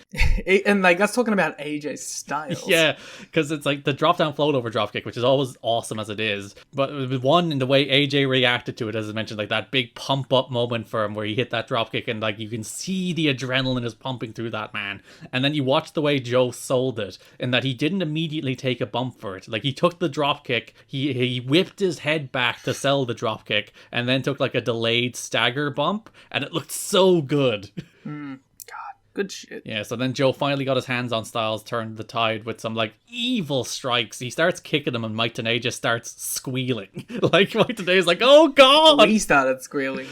And like that's talking about AJ Styles. Yeah, because it's like the drop down float over dropkick, which is always awesome as it is. But it was one in the way AJ reacted to it, as I mentioned, like that big pump up moment for him where he hit that dropkick and like you can see the adrenaline is pumping through that man. And then you watch the way Joe sold it in that he didn't immediately take a bump for it. Like he took the dropkick, he whipped his head back to sell the dropkick, and then took like a delayed stagger bump, and it looked so good. Good shit. Yeah, so then Joe finally got his hands on Styles, turned the tide with some like evil strikes. He starts kicking him and Mike Tenay just starts squealing. Like Mike Tenay's like, oh god! We started squealing.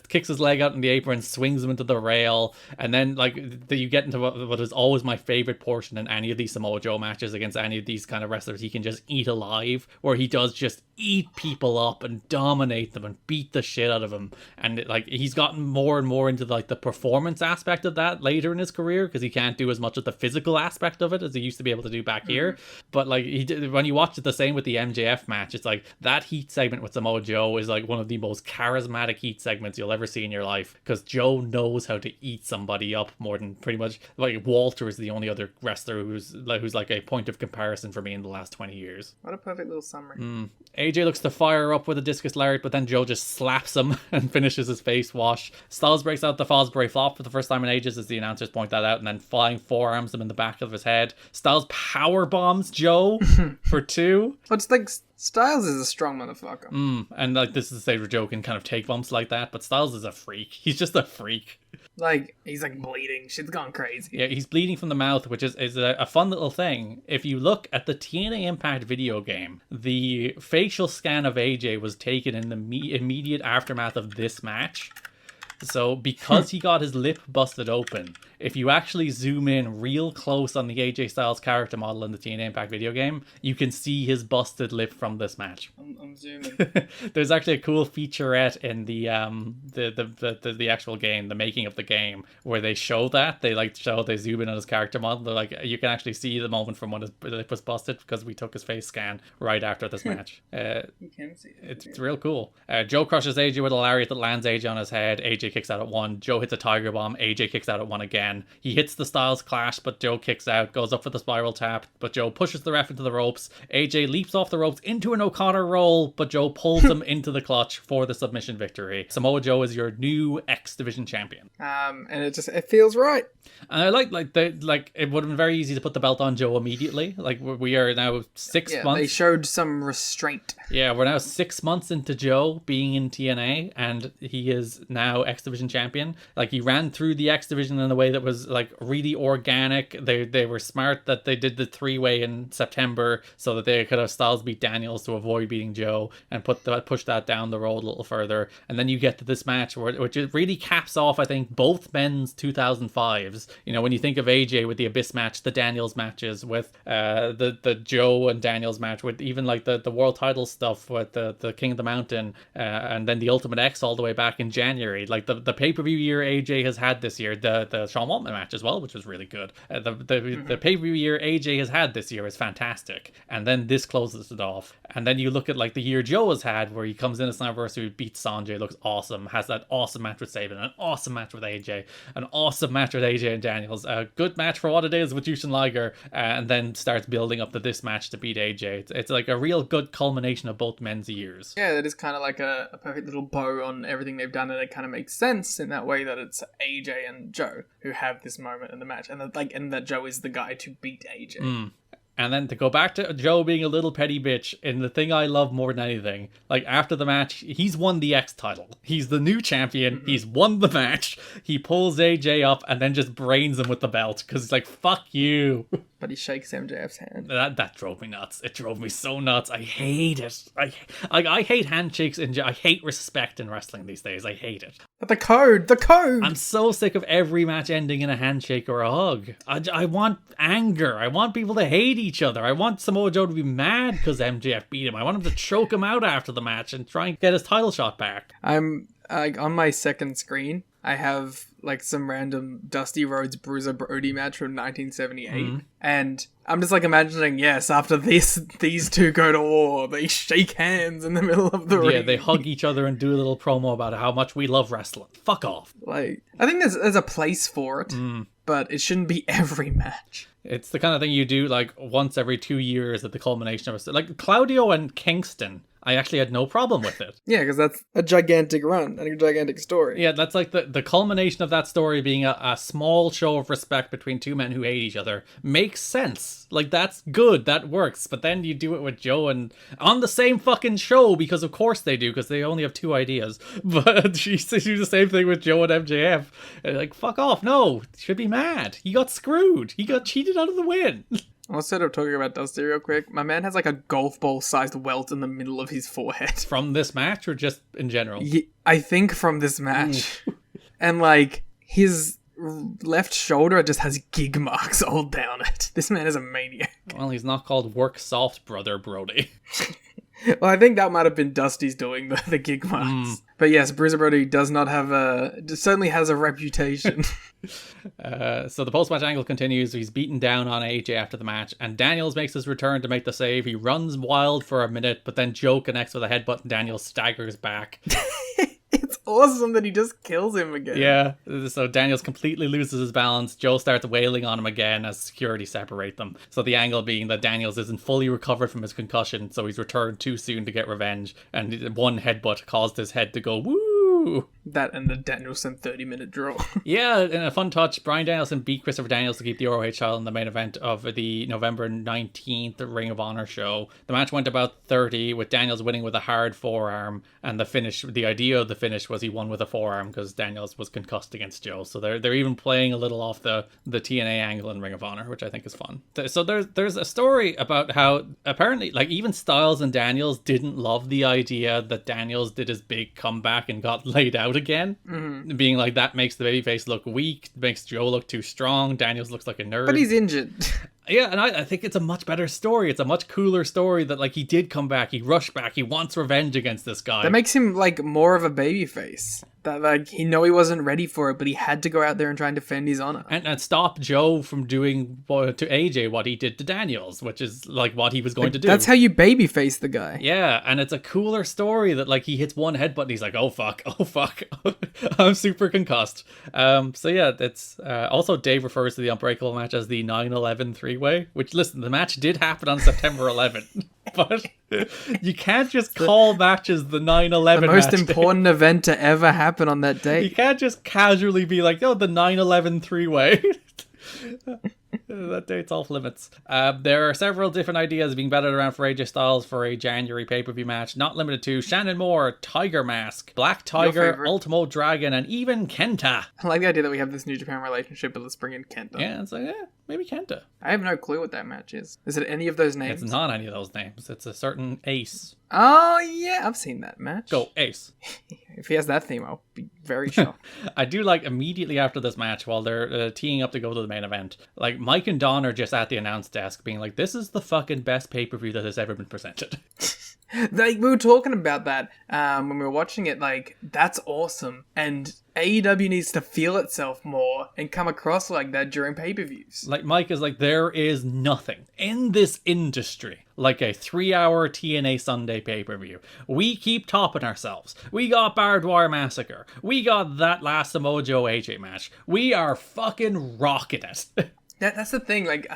Kicks his leg out in the apron, swings him into the rail, and then like you get into what is always my favorite portion in any of these Samoa Joe matches against any of these kind of wrestlers he can just eat alive, where he does just eat people up and dominate them and beat the shit out of them. And like he's gotten more and more into like the performance aspect of that later in his career, because he can't do as much of the physical aspect of it as he used to be able to do back here. But like he did, when you watch it the same with the MJF match, it's like that heat segment with Samoa Joe is like one of the most charismatic heat segments you'll ever see in your life, because Joe knows how to eat somebody up more than pretty much like Walter is the only other wrestler who's like a point of comparison for me in the last 20 years. What a perfect little summary. AJ looks to fire up with a discus lariat, but then Joe just slaps him and finishes his face wash. Styles breaks out the Fosbury flop for the first time in ages, as the announcers point that out, and then flying forearms him in the back of his head. Styles power bombs Joe for 2. But it's like Styles is a strong motherfucker. And like this is the stage where Joe can kind of take bumps like that, but Styles is a freak. He's just a freak. Like, he's like bleeding. Shit's gone crazy. Yeah, he's bleeding from the mouth, which is a fun little thing. If you look at the TNA Impact video game, the facial scan of AJ was taken in the immediate aftermath of this match. So because he got his lip busted open, if you actually zoom in real close on the AJ Styles character model in the TNA Impact video game, you can see his busted lip from this match. I'm zooming. There's actually a cool featurette in the actual game, the making of the game, where they show that. They zoom in on his character model. They're like, you can actually see the moment from when his lip was busted, because we took his face scan right after this match. You can see it. It's real cool. Joe crushes AJ with a lariat that lands AJ on his head. AJ kicks out at 1. Joe hits a Tiger Bomb. AJ kicks out at 1 again. He hits the Styles Clash, but Joe kicks out. Goes up for the spiral tap, but Joe pushes the ref into the ropes. AJ leaps off the ropes into an O'Connor roll, but Joe pulls him into the clutch for the submission victory. Samoa Joe is your new X Division champion. And it feels right. And I like it would have been very easy to put the belt on Joe immediately. Like we are now 6 months. They showed some restraint. Yeah, we're now 6 months into Joe being in TNA, and he is now X Division champion. Like he ran through the X Division in a way that was like really organic. They were smart that they did the 3-way in September so that they could have Styles beat Daniels to avoid beating Joe, and push that down the road a little further. And then you get to this match which it really caps off, I think, both men's 2005s. You know, when you think of AJ with the Abyss match, the Daniels matches, with the Joe and Daniels match, with even like the world title stuff with the King of the Mountain, and then the Ultimate X all the way back in January. Like the pay-per-view year AJ has had this year, the Sean Waltman match as well, which was really good. The pay-per-view year AJ has had this year is fantastic, and then this closes it off. And then you look at like the year Joe has had, where he comes in at Slammiversary, beats Sanjay, looks awesome, has that awesome match with Sabin, an awesome match with AJ, an awesome match with AJ and Daniels, a good match for what it is with Jushin Liger, and then starts building up to this match to beat AJ. It's like a real good culmination of both men's years. Yeah, that is kind of like a perfect little bow on everything they've done, and it kind of makes sense in that way that it's AJ and Joe who have this moment in the match, and that Joe is the guy to beat AJ. And then to go back to Joe being a little petty bitch, and the thing I love more than anything, like after the match, he's won the X title. He's the new champion. He's won the match. He pulls AJ up and then just brains him with the belt, because it's like, fuck you. But he shakes MJF's hand. That drove me nuts. It drove me so nuts. I hate it. I hate handshakes, and I hate respect in wrestling these days. I hate it. But the code! I'm so sick of every match ending in a handshake or a hug. I want anger. I want people to hate each other. I want Samoa Joe to be mad because MJF beat him. I want him to choke him out after the match and try and get his title shot back. I'm on my second screen. I have like some random Dusty Rhodes Bruiser Brody match from 1978, and I'm just like imagining, yes, after these two go to war, they shake hands in the middle of the ring. Yeah, they hug each other and do a little promo about how much we love wrestling. Fuck off. Like, I think there's a place for it, but it shouldn't be every match. It's the kind of thing you do like once every 2 years at the culmination of a... Like Claudio and Kingston, I actually had no problem with it. Yeah, because that's a gigantic run and a gigantic story. Yeah, that's like the culmination of that story being a small show of respect between two men who hate each other. Makes sense. Like, that's good. That works. But then you do it with Joe and on the same fucking show, because of course they do, because they only have two ideas. But you do the same thing with Joe and MJF. And like, fuck off. No, you should be mad. He got screwed. He got cheated out of the win. Instead of talking about Dusty real quick, my man has like a golf ball sized welt in the middle of his forehead. From this match or just in general? I think from this match. And like his left shoulder just has gig marks all down it. This man is a maniac. Well, he's not called Work Soft Brother Brody. Well, I think that might have been Dusty's doing the gig marks. But yes, Bruiser Brody does not have certainly has a reputation. So the post-match angle continues. He's beaten down on AJ after the match, and Daniels makes his return to make the save. He runs wild for a minute, but then Joe connects with a headbutt and Daniels staggers back. It's awesome that he just kills him again. Yeah, so Daniels completely loses his balance. Joe starts wailing on him again as security separate them. So the angle being that Daniels isn't fully recovered from his concussion, so he's returned too soon to get revenge, and one headbutt caused his head to go woo. That and the Danielson 30-minute draw. Yeah, in a fun touch, Bryan Danielson beat Christopher Daniels to keep the ROH title in the main event of the November 19th Ring of Honor show. The match went about 30, with Daniels winning with a hard forearm, and the idea of the finish was he won with a forearm because Daniels was concussed against Joe. So they're even playing a little off the TNA angle in Ring of Honor, which I think is fun. So there's a story about how apparently like even Styles and Daniels didn't love the idea that Daniels did his big comeback and got laid out again, being like that makes the babyface look weak, makes Joe look too strong, Daniels looks like a nerd. But he's injured. Yeah, and I think it's a much better story. It's a much cooler story that like he did come back, he rushed back, he wants revenge against this guy. That makes him like more of a babyface. That like he wasn't ready for it, but he had to go out there and try and defend his honor and stop Joe from doing to AJ what he did to Daniels, which is like what he was going to do. That's how you babyface the guy. Yeah, and it's a cooler story that like he hits one headbutt and he's like, oh fuck, I'm super concussed. So yeah, it's also Dave refers to the Unbreakable match as the 9/11 three-way, which listen, the match did happen on September 11th, but you can't just call matches the 9/11 the most match important event to ever happen on that day. You can't just casually be like, oh, the 9/11 three-way. That date's off limits. There are several different ideas being batted around for AJ Styles for a January pay-per-view match, not limited to Shannon Moore, Tiger Mask, Black Tiger, Ultimo Dragon, and even Kenta. I like the idea that we have this New Japan relationship, but let's bring in Kenta. Yeah, it's like, maybe Kenta. I have no clue what that match is. Is it any of those names? It's not any of those names. It's a certain Ace. Oh, yeah, I've seen that match. Go, Ace. If he has that theme, I'll be very shocked. I do like immediately after this match, while they're teeing up to go to the main event, like Mike and Don are just at the announce desk being like, this is the fucking best pay-per-view that has ever been presented. Like, we were talking about that when we were watching it, like, that's awesome. And AEW needs to feel itself more and come across like that during pay-per-views. Like, Mike is like, there is nothing in this industry like a 3-hour TNA Sunday pay-per-view. We keep topping ourselves. We got Barbed Wire Massacre. We got that last Samoa Joe AJ match. We are fucking rocking it. That's the thing, like,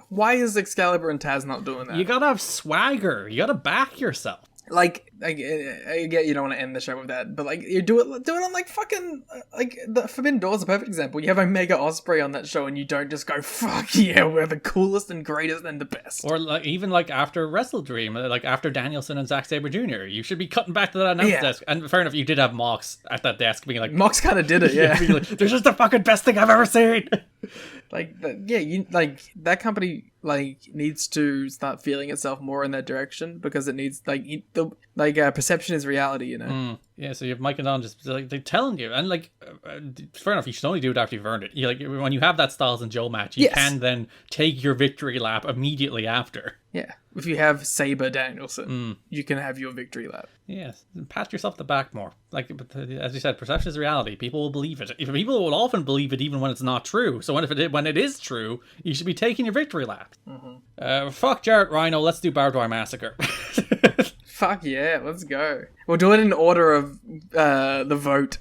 why is Excalibur and Taz not doing that? You gotta have swagger. You gotta back yourself. Like, I get you don't want to end the show with that, but like, you do it on like fucking, like, the Forbidden Door is a perfect example. You have Omega Ospreay on that show and you don't just go, fuck yeah, we're the coolest and greatest and the best. Or like, even like after Wrestle Dream, like after Danielson and Zack Sabre Jr., you should be cutting back to that announce desk. And fair enough, you did have Mox at that desk being like... Mox kind of did it, yeah. Like, this is the fucking best thing I've ever seen! Like, you like, that company... like needs to start feeling itself more in that direction because it needs perception is reality, you know. Yeah, so you have Mike and Don just like they're telling you, and like fair enough, you should only do it after you've earned it. You like when you have that Styles and Joe match, you can then take your victory lap immediately after. Yeah, if you have Saber Danielson, you can have your victory lap. Yes, pat yourself on the back more. Like, as you said, perception is reality. People will believe it. People will often believe it even when it's not true. So when it is true, you should be taking your victory lap. Fuck Jarrett Rhino. Let's do Barbed Wire Massacre. Fuck yeah, let's go. We'll do it in order of the vote.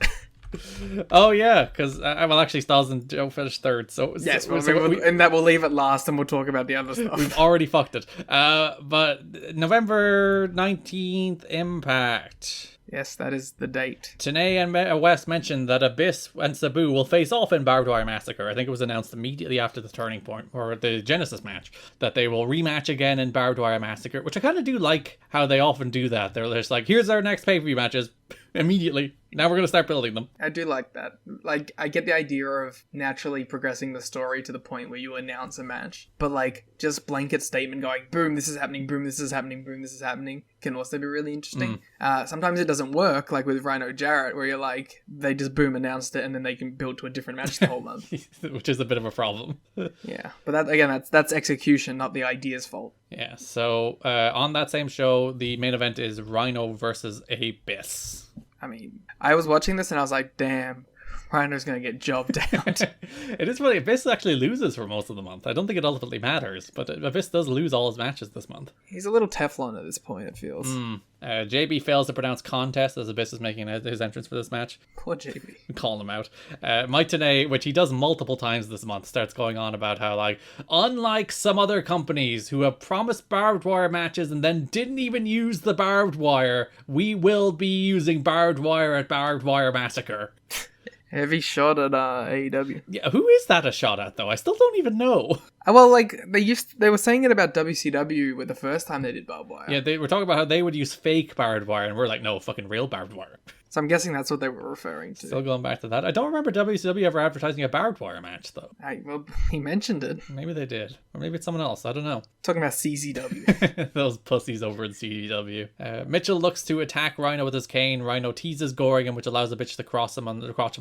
Oh yeah, because actually Styles and Joe finished third, so yes, and that we'll leave it last, and we'll talk about the other stuff. We've already fucked it. But November 19th, Impact. Yes, that is the date. TNA and West mentioned that Abyss and Sabu will face off in Barbed Wire Massacre. I think it was announced immediately after the Turning Point, or the Genesis match, that they will rematch again in Barbed Wire Massacre, which I kind of do like how they often do that. They're just like, here's our next pay-per-view matches, immediately. Now we're going to start building them. I do like that. Like, I get the idea of naturally progressing the story to the point where you announce a match, but like, just blanket statement going, boom, this is happening, boom, this is happening, boom, this is happening, can also be really interesting. Sometimes it doesn't work, like with Rhino Jarrett, where you're like, they just boom announced it and then they can build to a different match the whole month. Which is a bit of a problem. Yeah, but that again, that's execution, not the idea's fault. Yeah, so on that same show, the main event is Rhino versus Abyss. I mean, I was watching this and I was like, damn, Rhino's going to get jobbed out. It is funny. Abyss actually loses for most of the month. I don't think it ultimately matters, but Abyss does lose all his matches this month. He's a little Teflon at this point, it feels. JB fails to pronounce contest as Abyss is making his entrance for this match. Poor JB. Calling him out. Mike Tenay, which he does multiple times this month, starts going on about how, like, unlike some other companies who have promised barbed wire matches and then didn't even use the barbed wire, we will be using barbed wire at Barbed Wire Massacre. Heavy shot at AEW. Yeah, who is that a shot at, though? I still don't even know. Well, like, they were saying it about WCW with the first time they did barbed wire. Yeah, they were talking about how they would use fake barbed wire, and we're like, no, fucking real barbed wire. So I'm guessing that's what they were referring to. Still going back to that. I don't remember WCW ever advertising a barbed wire match, though. Well, he mentioned it. Maybe they did. Or maybe it's someone else. I don't know. Talking about CZW. Those pussies over in CZW. Mitchell looks to attack Rhino with his cane. Rhino teases Gorrigan, which allows the bitch to crotch him on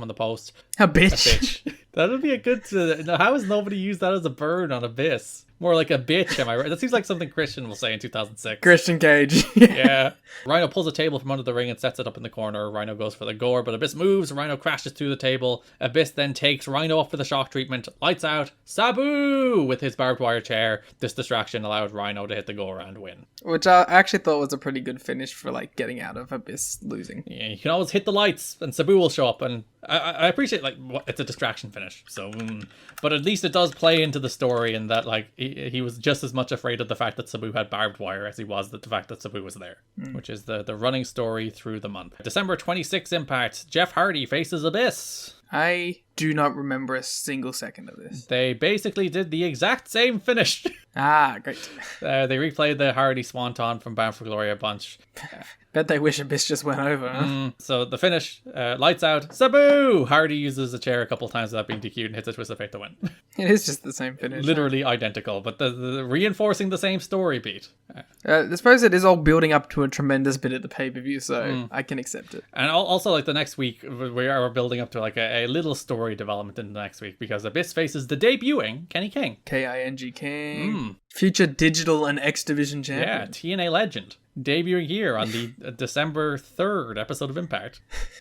the post. A bitch? That would be a good... how has nobody used that as a burn on Abyss? More like a bitch, am I right? That seems like something Christian will say in 2006. Christian Cage. Yeah. Rhino pulls a table from under the ring and sets it up in the corner. Rhino goes for the gore, but Abyss moves. Rhino crashes through the table. Abyss then takes Rhino up for the shock treatment. Lights out. Sabu with his barbed wire chair. This distraction allowed Rhino to hit the gore and win. Which I actually thought was a pretty good finish for, like, getting out of Abyss losing. Yeah, you can always hit the lights and Sabu will show up, and I appreciate, like, it's a distraction finish, so but at least it does play into the story in that, like, he was just as much afraid of the fact that Sabu had barbed wire as he was the fact that Sabu was there, which is the running story through the month. December 26th Impact, Jeff Hardy faces Abyss. I do not remember a single second of this. They basically did the exact same finish. Great. They replayed the Hardy Swanton from Bound for Glory a bunch. Bet they wish Abyss just went over, huh? So the finish, lights out, Sabu! Hardy uses a chair a couple times without being DQ'd and hits a twist of fate to win. It is just the same finish. Literally identical, but the reinforcing the same story beat. I suppose it is all building up to a tremendous bit at the pay-per-view, so I can accept it. And also, like, the next week, we are building up to, like, a little story development in the next week, because Abyss faces the debuting Kenny King. K-I-N-G King. Future Digital and X Division champion. Yeah, TNA legend. Debuting here on the December 3rd episode of Impact.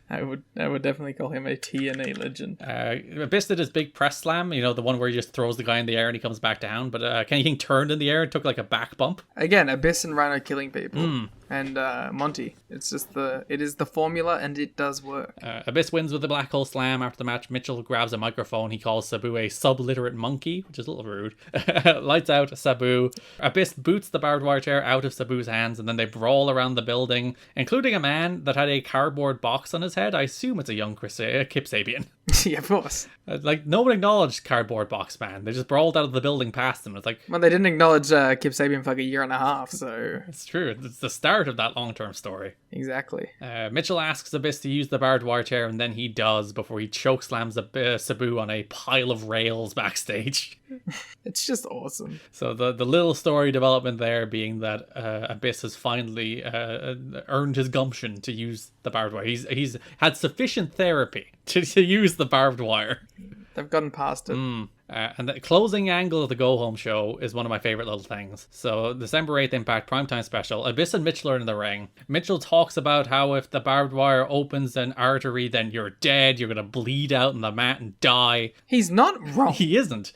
I would definitely call him a TNA legend. Abyss did his big press slam, you know, the one where he just throws the guy in the air and he comes back down, but Kenny King turned in the air and took, like, a back bump. Again, Abyss and Rhino killing people. And Monty. It's just it is the formula, and it does work. Abyss wins with the black hole slam. After the match, Mitchell grabs a microphone. He calls Sabu a subliterate monkey, which is a little rude. Lights out, Sabu. Abyss boots the barbed wire chair out of Sabu's hands, and then they brawl around the building, including a man that had a cardboard box on his head. I assume it's a young Kip Sabian. Yeah, of course. Like, no one acknowledged Cardboard Box Man. They just brawled out of the building past him. It's like... Well, they didn't acknowledge Kip Sabian for like a year and a half, so... It's true. It's the start of that long-term story. Exactly. Mitchell asks Abyss to use the barbed wire chair, and then he does before he chokeslams Sabu on a pile of rails backstage. It's just awesome. So the little story development there being that Abyss has finally earned his gumption to use the barbed wire. He's had sufficient therapy to use the barbed wire. They've gotten past it. And the closing angle of the Go Home show is one of my favorite little things. So December 8th Impact Primetime Special. Abyss and Mitchell are in the ring. Mitchell talks about how if the barbed wire opens an artery, then you're dead. You're going to bleed out on the mat and die. He's not wrong. He isn't.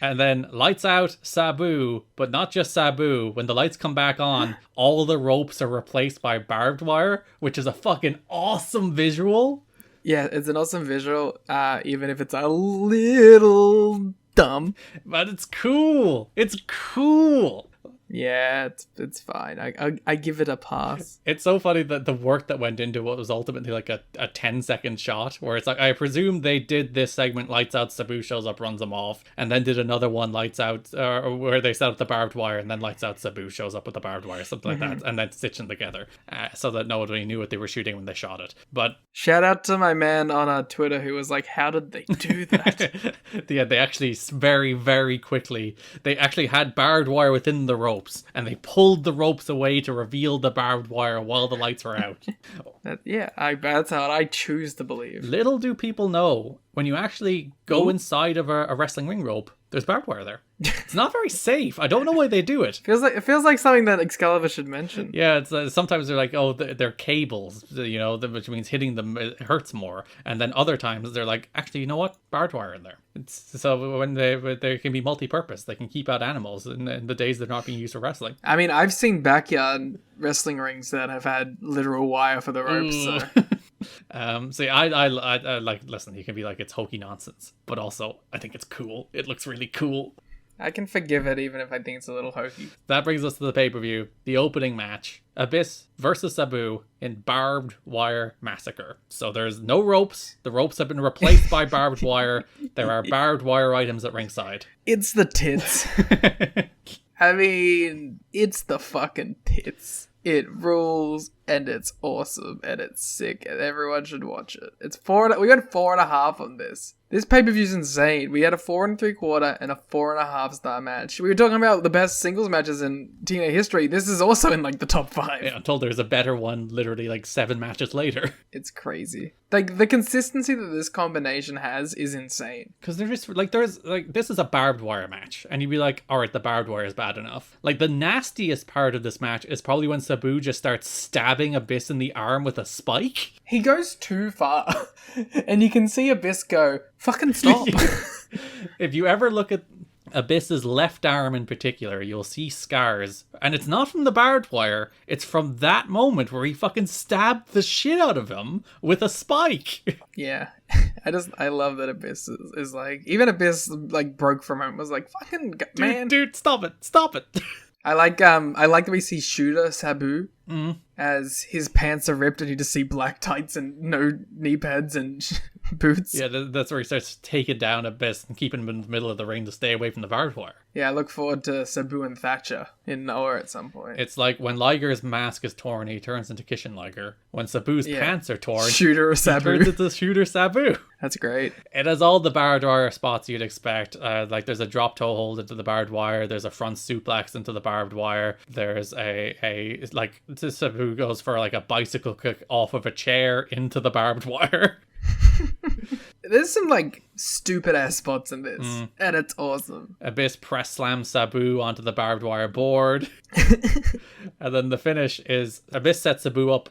And then lights out Sabu, but not just Sabu. When the lights come back on, all the ropes are replaced by barbed wire, which is a fucking awesome visual. Yeah, it's an awesome visual, even if it's a little dumb. But it's cool. It's cool. Yeah, it's fine. I give it a pass. It's so funny that the work that went into what was ultimately like a 10-second shot, where it's like, I presume they did this segment, lights out, Sabu shows up, runs them off, and then did another one, lights out, where they set up the barbed wire, and then lights out, Sabu shows up with the barbed wire, something like that, and then stitch them together, so that nobody knew what they were shooting when they shot it. But shout out to my man on Twitter who was like, how did they do that? Yeah, they actually very, very quickly, they actually had barbed wire within the ropes, and they pulled the ropes away to reveal the barbed wire while the lights were out. That's how I choose to believe. Little do people know, when you actually go inside of a wrestling ring rope, there's barbed wire there. It's not very safe. I don't know why they do it. It feels like something that Excalibur should mention. Yeah, it's sometimes they're like, oh, they're cables, which means hitting them it hurts more. And then other times they're like, actually, you know what? Barbed wire in there. So when they can be multi-purpose, they can keep out animals in the days they're not being used for wrestling. I mean, I've seen backyard wrestling rings that have had literal wire for the ropes. So. See, I like, listen, you can be like, it's hokey nonsense, but also I think it's cool. It looks really cool. I can forgive it even if I think it's a little hokey. That brings us to the pay-per-view, the opening match. Abyss versus Sabu in Barbed Wire Massacre. So there's no ropes. The ropes have been replaced by barbed wire. There are barbed wire items at ringside. It's the tits. I mean, it's the fucking tits. It rules, and it's awesome, and it's sick, and everyone should watch it. We got 4.5 on this. This pay-per-view's insane. We had a 4 3/4 and a 4.5 star match. We were talking about the best singles matches in TNA history. This is also in like the top 5. Yeah, I'm told there's a better one literally like 7 matches later. It's crazy. Like, the consistency that this combination has is insane. Because there's this is a barbed wire match, and you'd be like, alright, the barbed wire is bad enough. Like, the nastiest part of this match is probably when Sabu just starts stabbing Abyss in the arm with a spike. He goes too far, and you can see Abyss go, fucking stop. If you ever look at Abyss's left arm in particular, you'll see scars. And it's not from the barbed wire, it's from that moment where he fucking stabbed the shit out of him with a spike. Yeah. I love that Abyss is like, even Abyss like broke from him, was like, fucking man. Dude, stop it. I like that we see Shooter Sabu as his pants are ripped and you just see black tights and no knee pads and boots. Yeah, that's where he starts taking down Abyss and keeping him in the middle of the ring to stay away from the barbed wire. Yeah, I look forward to Sabu and Thatcher in Noah at some point. It's like when Liger's mask is torn, he turns into Kishin Liger. When Sabu's pants are torn, Shooter Sabu. He turns into Shooter Sabu. That's great. It has all the barbed wire spots you'd expect. Like there's a drop toe hold into the barbed wire. There's a front suplex into the barbed wire. There's a like Sabu goes for like a bicycle kick off of a chair into the barbed wire. There's some like stupid ass spots in this, and it's awesome. Abyss press slams Sabu onto the barbed wire board. And then the finish is Abyss sets Sabu up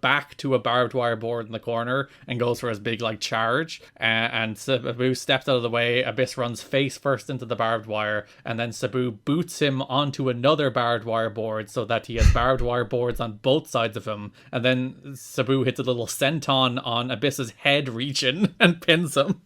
back to a barbed wire board in the corner and goes for his big like charge. And Sabu steps out of the way. Abyss runs face first into the barbed wire, and then Sabu boots him onto another barbed wire board so that he has barbed wire boards on both sides of him. And then Sabu hits a little senton on Abyss's head region and pins him.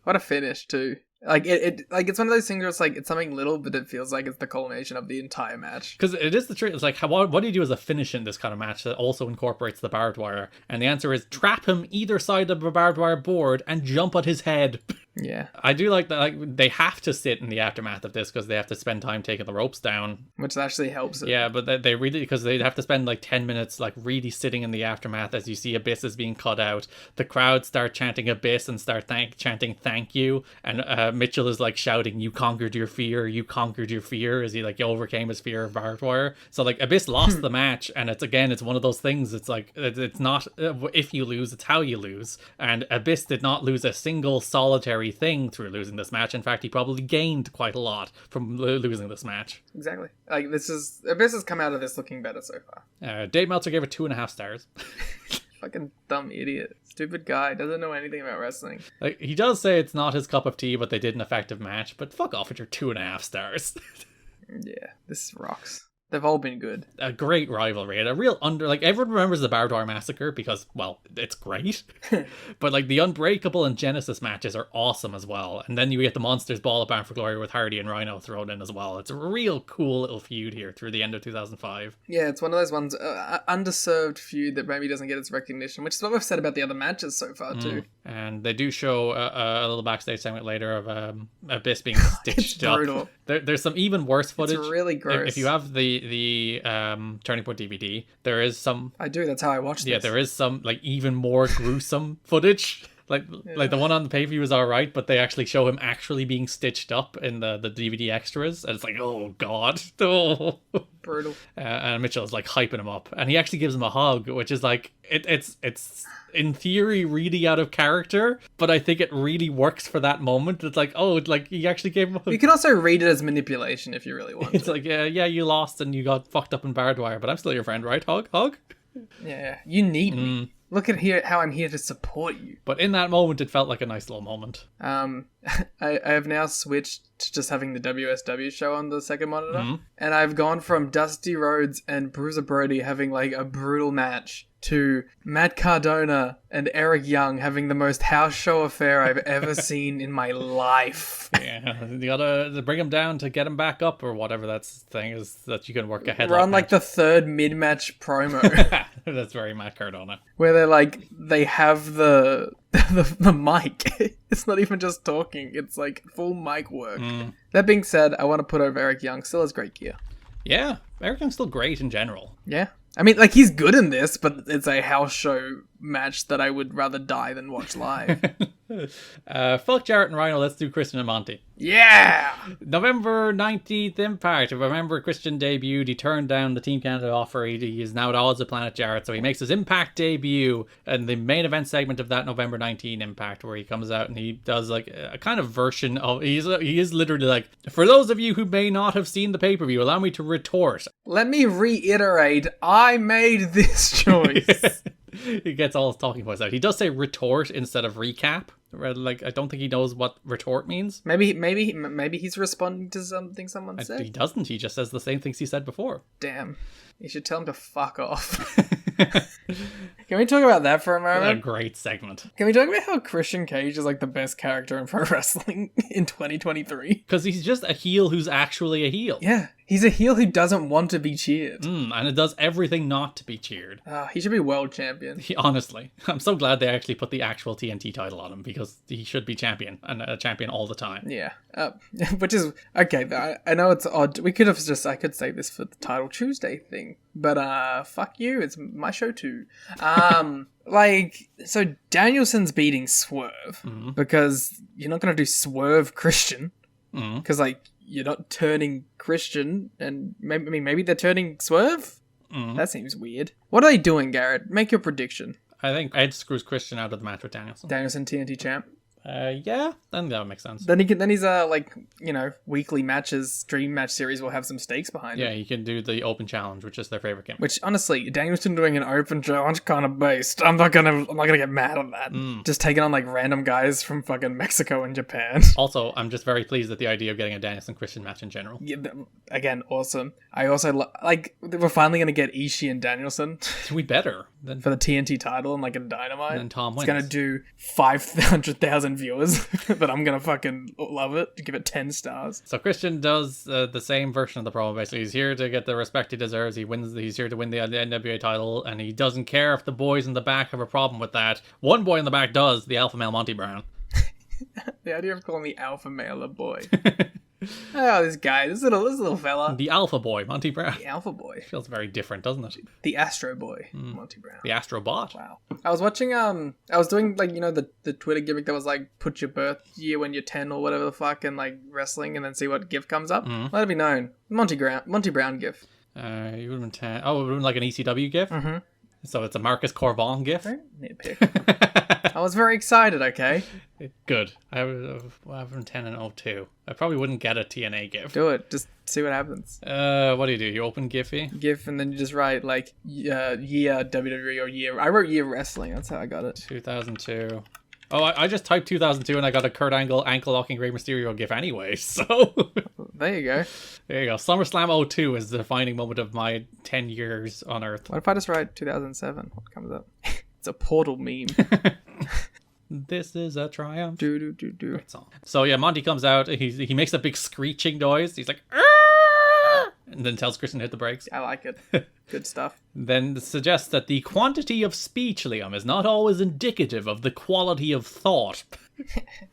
What a finish too. Like it's one of those things where it's like it's something little, but it feels like it's the culmination of the entire match. Because it is the truth. It's like, what do you do as a finish in this kind of match that also incorporates the barbed wire? And the answer is trap him either side of the barbed wire board and jump at his head. Yeah, I do like that. Like, they have to sit in the aftermath of this because they have to spend time taking the ropes down, which actually helps it. Yeah, but they really, because they have to spend like 10 minutes like really sitting in the aftermath as you see Abyss is being cut out. The crowd start chanting Abyss and start chanting thank you, and Mitchell is like shouting, "You conquered your fear, you conquered your fear," as he like overcame his fear of barbed wire. So like Abyss lost the match, and it's one of those things. It's like it's not if you lose, it's how you lose, and Abyss did not lose a single solitary thing through losing this match. In fact, he probably gained quite a lot from losing this match. Exactly. Like Abyss has come out of this looking better so far. Dave Meltzer gave it 2.5 stars. Fucking dumb idiot. Stupid guy. Doesn't know anything about wrestling. Like, he does say it's not his cup of tea, but they did an effective match. But fuck off with your 2.5 stars. Yeah, this rocks. They've all been good. A great rivalry. And a real everyone remembers the Barbed Wire Massacre because, well, it's great. But like the Unbreakable and Genesis matches are awesome as well. And then you get the Monsters Ball at Bound for Glory with Hardy and Rhino thrown in as well. It's a real cool little feud here through the end of 2005. Yeah, it's one of those ones, underserved feud that maybe doesn't get its recognition, which is what we've said about the other matches so far too. And they do show a little backstage segment later of Abyss being stitched up. Brutal. There's some even worse footage. It's really gross. If you have the Turning Point DVD, there is some. I do. That's how I watched this. Yeah, there is some like even more gruesome footage. Like the one on the pay-per-view is alright, but they actually show him actually being stitched up in the DVD extras, and it's like, oh god, oh. Brutal. And Mitchell is like hyping him up, and he actually gives him a hug, which is like it's in theory really out of character, but I think it really works for that moment. It's like, oh, like he actually gave him a hug. You can also read it as manipulation if you really want. It's like, yeah, you lost and you got fucked up in barbed wire, but I'm still your friend, right? Hug. Yeah, you need me. Look at here how I'm here to support you. But in that moment, it felt like a nice little moment. I have now switched to just having the WSW show on the second monitor, and I've gone from Dusty Rhodes and Bruiser Brody having like a brutal match to Matt Cardona and Eric Young having the most house show affair I've ever seen in my life. Yeah, you gotta bring him down to get him back up, or whatever that thing is that you can work ahead. We're on like the third mid-match promo. That's very Matt Cardona. Where they have the mic. It's not even just talking. It's like full mic work. That being said, I want to put over Eric Young. Still has great gear. Yeah, Eric Young's still great in general. Yeah. I mean, like, he's good in this, but it's a house show match that I would rather die than watch live. Fuck Jarrett and Rhino, let's do Christian and Monty. Yeah! November 19th Impact. Remember, Christian debuted. He turned down the Team Canada offer. He is now at odds with Planet Jarrett, so he makes his Impact debut in the main event segment of that November 19 Impact, where he comes out and he does like a kind of version of... He is literally like, for those of you who may not have seen the pay-per-view, allow me to retort. Let me reiterate, I made this choice. He gets all his talking points out. He does say retort instead of recap. Like, I don't think he knows what retort means. Maybe he's responding to something someone said. He doesn't. He just says the same things he said before. Damn. You should tell him to fuck off. Can we talk about that for a moment? A great segment. Can we talk about how Christian Cage is like the best character in pro wrestling in 2023? Because he's just a heel who's actually a heel. Yeah. He's a heel who doesn't want to be cheered. And it does everything not to be cheered. He should be world champion. Honestly. I'm so glad they actually put the actual TNT title on him, because he should be champion, and a champion all the time. Yeah. Which is... Okay, I know it's odd. I could say this for the Title Tuesday thing. But, fuck you. It's my show too. So Danielson's beating Swerve. Because you're not going to do Swerve Christian. Because, you're not turning Christian, and maybe they're turning Swerve? That seems weird. What are they doing, Garrett? Make your prediction. I think Ed screws Christian out of the match with Danielson. Danielson TNT champ? Yeah, then that would make sense. Then he's weekly matches, dream match series will have some stakes behind it. Yeah, you can do the open challenge, which is their favorite game. Which, honestly, Danielson doing an open challenge kind of based. I'm not gonna get mad at that. Just taking on random guys from fucking Mexico and Japan. Also, I'm just very pleased at the idea of getting a Danielson Christian match in general. Yeah, again, awesome. I also we're finally gonna get Ishii and Danielson. We better for the TNT title and a Dynamite. And then Tom wins. It's gonna do 500,000 viewers, but I'm gonna fucking love it. Give it 10 stars. So Christian does the same version of the promo. Basically, he's here to get the respect he deserves. He's here to win the NWA title, and he doesn't care if the boys in the back have a problem with that. One boy in the back does, the alpha male Monty Brown. The idea of calling the alpha male a boy. Oh, this little fella. The alpha boy, Monty Brown. The alpha boy. Feels very different, doesn't it? The Astro Boy, Monty Brown. The Astro Bot. Wow. I was watching, I was doing, like, you know, the Twitter gimmick that was, like, put your birth year when you're 10 or whatever the fuck, and, like, wrestling, and then see what GIF comes up. Let it be known. Monty Brown GIF. You would have been 10. Oh, it would have been like an ECW GIF? Mm-hmm. So it's a Marcus Corvon GIF? Don't nitpick. I was very excited, okay? Good. I have been 10 and 02. I probably wouldn't get a TNA GIF. Do it. Just see what happens. What do? You open Giphy? GIF, and then you just write, like, year WWE or year. I wrote year wrestling. That's how I got it. 2002. Oh, I just typed 2002 and I got a Kurt Angle ankle locking Rey Mysterio GIF anyway, so... There you go. There you go. SummerSlam 02 is the defining moment of my 10 years on Earth. What if I just write 2007? What comes up? It's a Portal meme. This is a triumph. Do. Great song. So yeah, Monty comes out. He makes a big screeching noise. He's like, "Arr!" And then tells Christian to hit the brakes. I like it. Good stuff. Then suggests that the quantity of speech, Liam, is not always indicative of the quality of thought.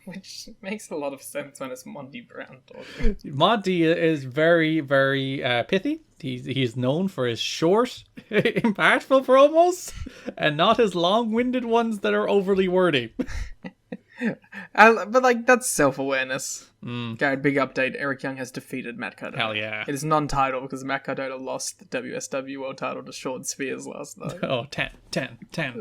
Which makes a lot of sense when it's Monty Brown talking. Monty is very, very pithy. He's known for his short, impactful promos, and not his long-winded ones that are overly wordy. But, like, that's self-awareness. Garrett, big update. Eric Young has defeated Matt Cardona. Hell yeah. It is non-title because Matt Cardona lost the WSW World title to Sean Spears last night. Oh, 10. That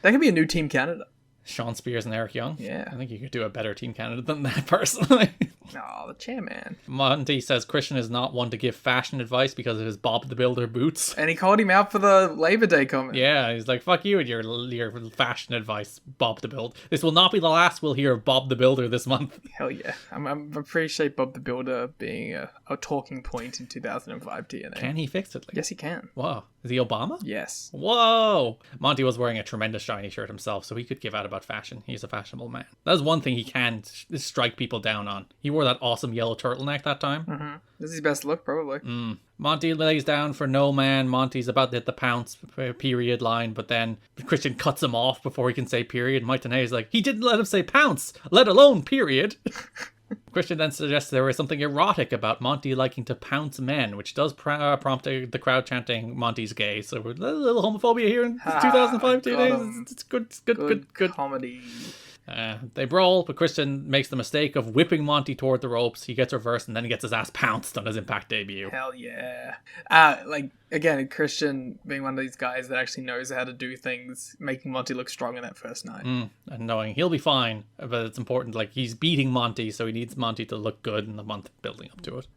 could be a new Team Canada. Sean Spears and Eric Young? Yeah. I think you could do a better Team Canada than that, personally. Oh, the chairman. Monty says Christian is not one to give fashion advice because of his Bob the Builder boots. And he called him out for the Labor Day comment. Yeah, he's like, fuck you and your fashion advice, Bob the Builder. This will not be the last we'll hear of Bob the Builder this month. Hell yeah. I appreciate Bob the Builder being a talking point in 2005 TNA. Can he fix it? Like? Yes, he can. Whoa. Is he Obama? Yes. Whoa. Monty was wearing a tremendous shiny shirt himself, so he could give out about fashion. He's a fashionable man. That's one thing he can strike people down on. He wore that awesome yellow turtleneck that time. Mm-hmm. This is his best look, probably. Monty lays down for no man. Monty's about to hit the pounce period line, but then Christian cuts him off before he can say period. Mike Tenay's like, he didn't let him say pounce, let alone period. Christian then suggests there was something erotic about Monty liking to pounce men, which does prompt the crowd chanting Monty's gay. So we're a little homophobia here in 2005 TNA. It's good comedy. They brawl, but Christian makes the mistake of whipping Monty toward the ropes. He gets reversed and then he gets his ass pounced on his Impact debut. Hell yeah. Again, Christian being one of these guys that actually knows how to do things, making Monty look strong in that first night. And knowing he'll be fine, but it's important. Like, he's beating Monty, so he needs Monty to look good in the month building up to it.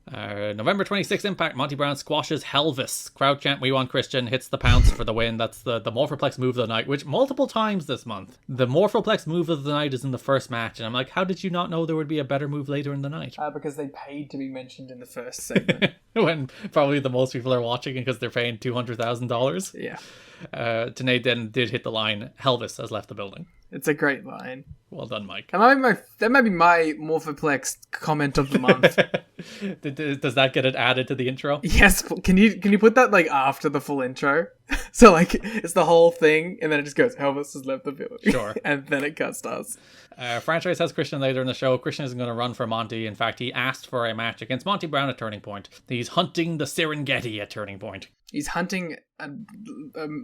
November 26th Impact, Monty Brown squashes Helvis. Crowd chant, we want Christian, hits the pounce for the win. That's the Morphoplex move of the night, which multiple times this month. The Morphoplex move of the night is in the first match, and I'm like, how did you not know there would be a better move later in the night? Because they paid to be mentioned in the first segment. When probably the most people are watching it because they're paying $200,000. Yeah. Tenay then did hit the line, Helvis has left the building. It's a great line. Well done, Mike. That might be my Morphoplex comment of the month. Does that get it added to the intro? Yes. Can you put that like after the full intro? So like it's the whole thing, and then it just goes, Elvis has left the building. Sure. And then it cuts to us. Franchise has Christian later in the show. Christian isn't going to run for Monty. In fact, he asked for a match against Monty Brown at Turning Point. He's hunting the Serengeti at Turning Point. He's hunting a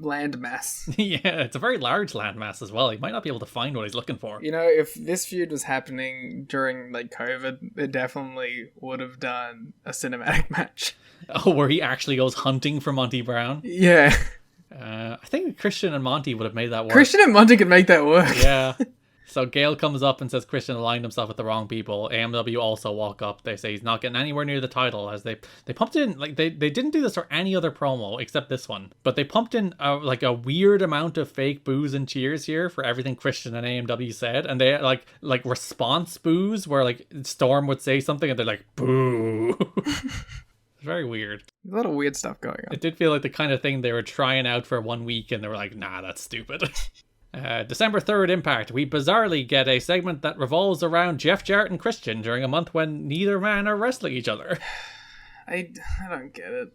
land mass. Yeah, it's a very large land mass as well. He might not be able to find what he's looking for. You know, if this feud was happening during like COVID, it definitely would have done a cinematic match. Oh, where he actually goes hunting for Monty Brown? Yeah. I think Christian and Monty would have made that work. Christian and Monty could make that work. Yeah. So Gail comes up and says Christian aligned himself with the wrong people. AMW also walk up. They say he's not getting anywhere near the title as they pumped in, like they didn't do this for any other promo except this one. But they pumped in like a weird amount of fake boos and cheers here for everything Christian and AMW said. And they like response boos where like Storm would say something and they're like, boo. It's very weird. A lot of weird stuff going on. It did feel like the kind of thing they were trying out for 1 week and they were like, nah, that's stupid. December 3rd Impact, we bizarrely get a segment that revolves around Jeff Jarrett and Christian during a month when neither man are wrestling each other. I don't get it.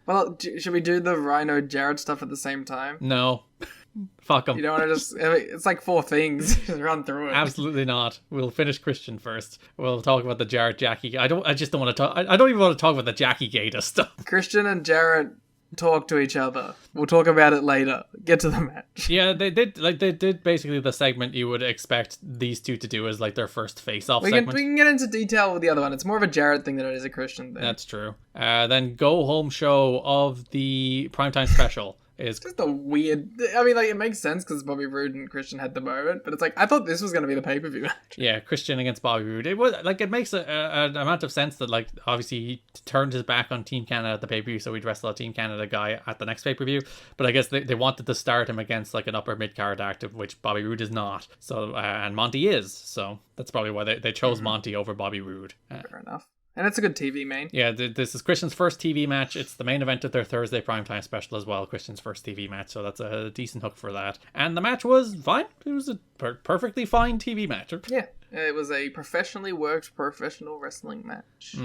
Well, should we do the Rhino Jarrett stuff at the same time? No. Fuck them. You don't want to just... It's like 4 things. Just run through it. Absolutely not. We'll finish Christian first. We'll talk about the Jarrett Jackie. I just don't want to talk... I don't even want to talk about the Jackie Gata stuff. Christian and Jarrett talk to each other. We'll talk about it later. Get to the match. Yeah, they did basically the segment you would expect these two to do as like their first face-off segment. We can get into detail with the other one. It's more of a Jarrett thing than it is a Christian thing. That's true. Then go home show of the primetime special is just a weird... I mean, like, it makes sense because Bobby Roode and Christian had the moment, but it's like, I thought this was going to be the pay-per-view match. Yeah, Christian against Bobby Roode. It was like, it makes an amount of sense that, like, obviously he turned his back on Team Canada at the pay-per-view, so he'd wrestle a Team Canada guy at the next pay-per-view. But I guess they wanted to start him against like an upper mid-card act, of which Bobby Roode is not. So and Monty is. So that's probably why they chose Monty over Bobby Roode. Fair enough. And it's a good TV main. Yeah, this is Christian's first TV match. It's the main event of their Thursday primetime special as well. Christian's first TV match, so that's a decent hook for that. And the match was fine. It was a perfectly fine TV match. Yeah, it was a professionally worked professional wrestling match.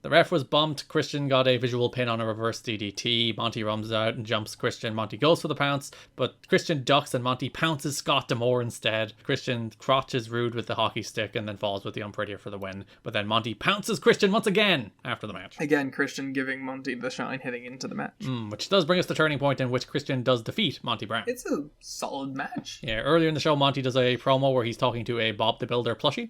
The ref was bumped. Christian got a visual pin on a reverse DDT. Monty runs out and jumps Christian. Monty goes for the pounce, but Christian ducks and Monty pounces Scott D'Amore instead. Christian crotches Rude with the hockey stick and then falls with the Unprettier for the win. But then Monty pounces Christian once again after the match. Again, Christian giving Monty the shine heading into the match. Which does bring us to the turning point in which Christian does defeat Monty Brown. It's a solid match. Yeah, earlier in the show, Monty does a promo where he's talking to a Bob the Builder plushie.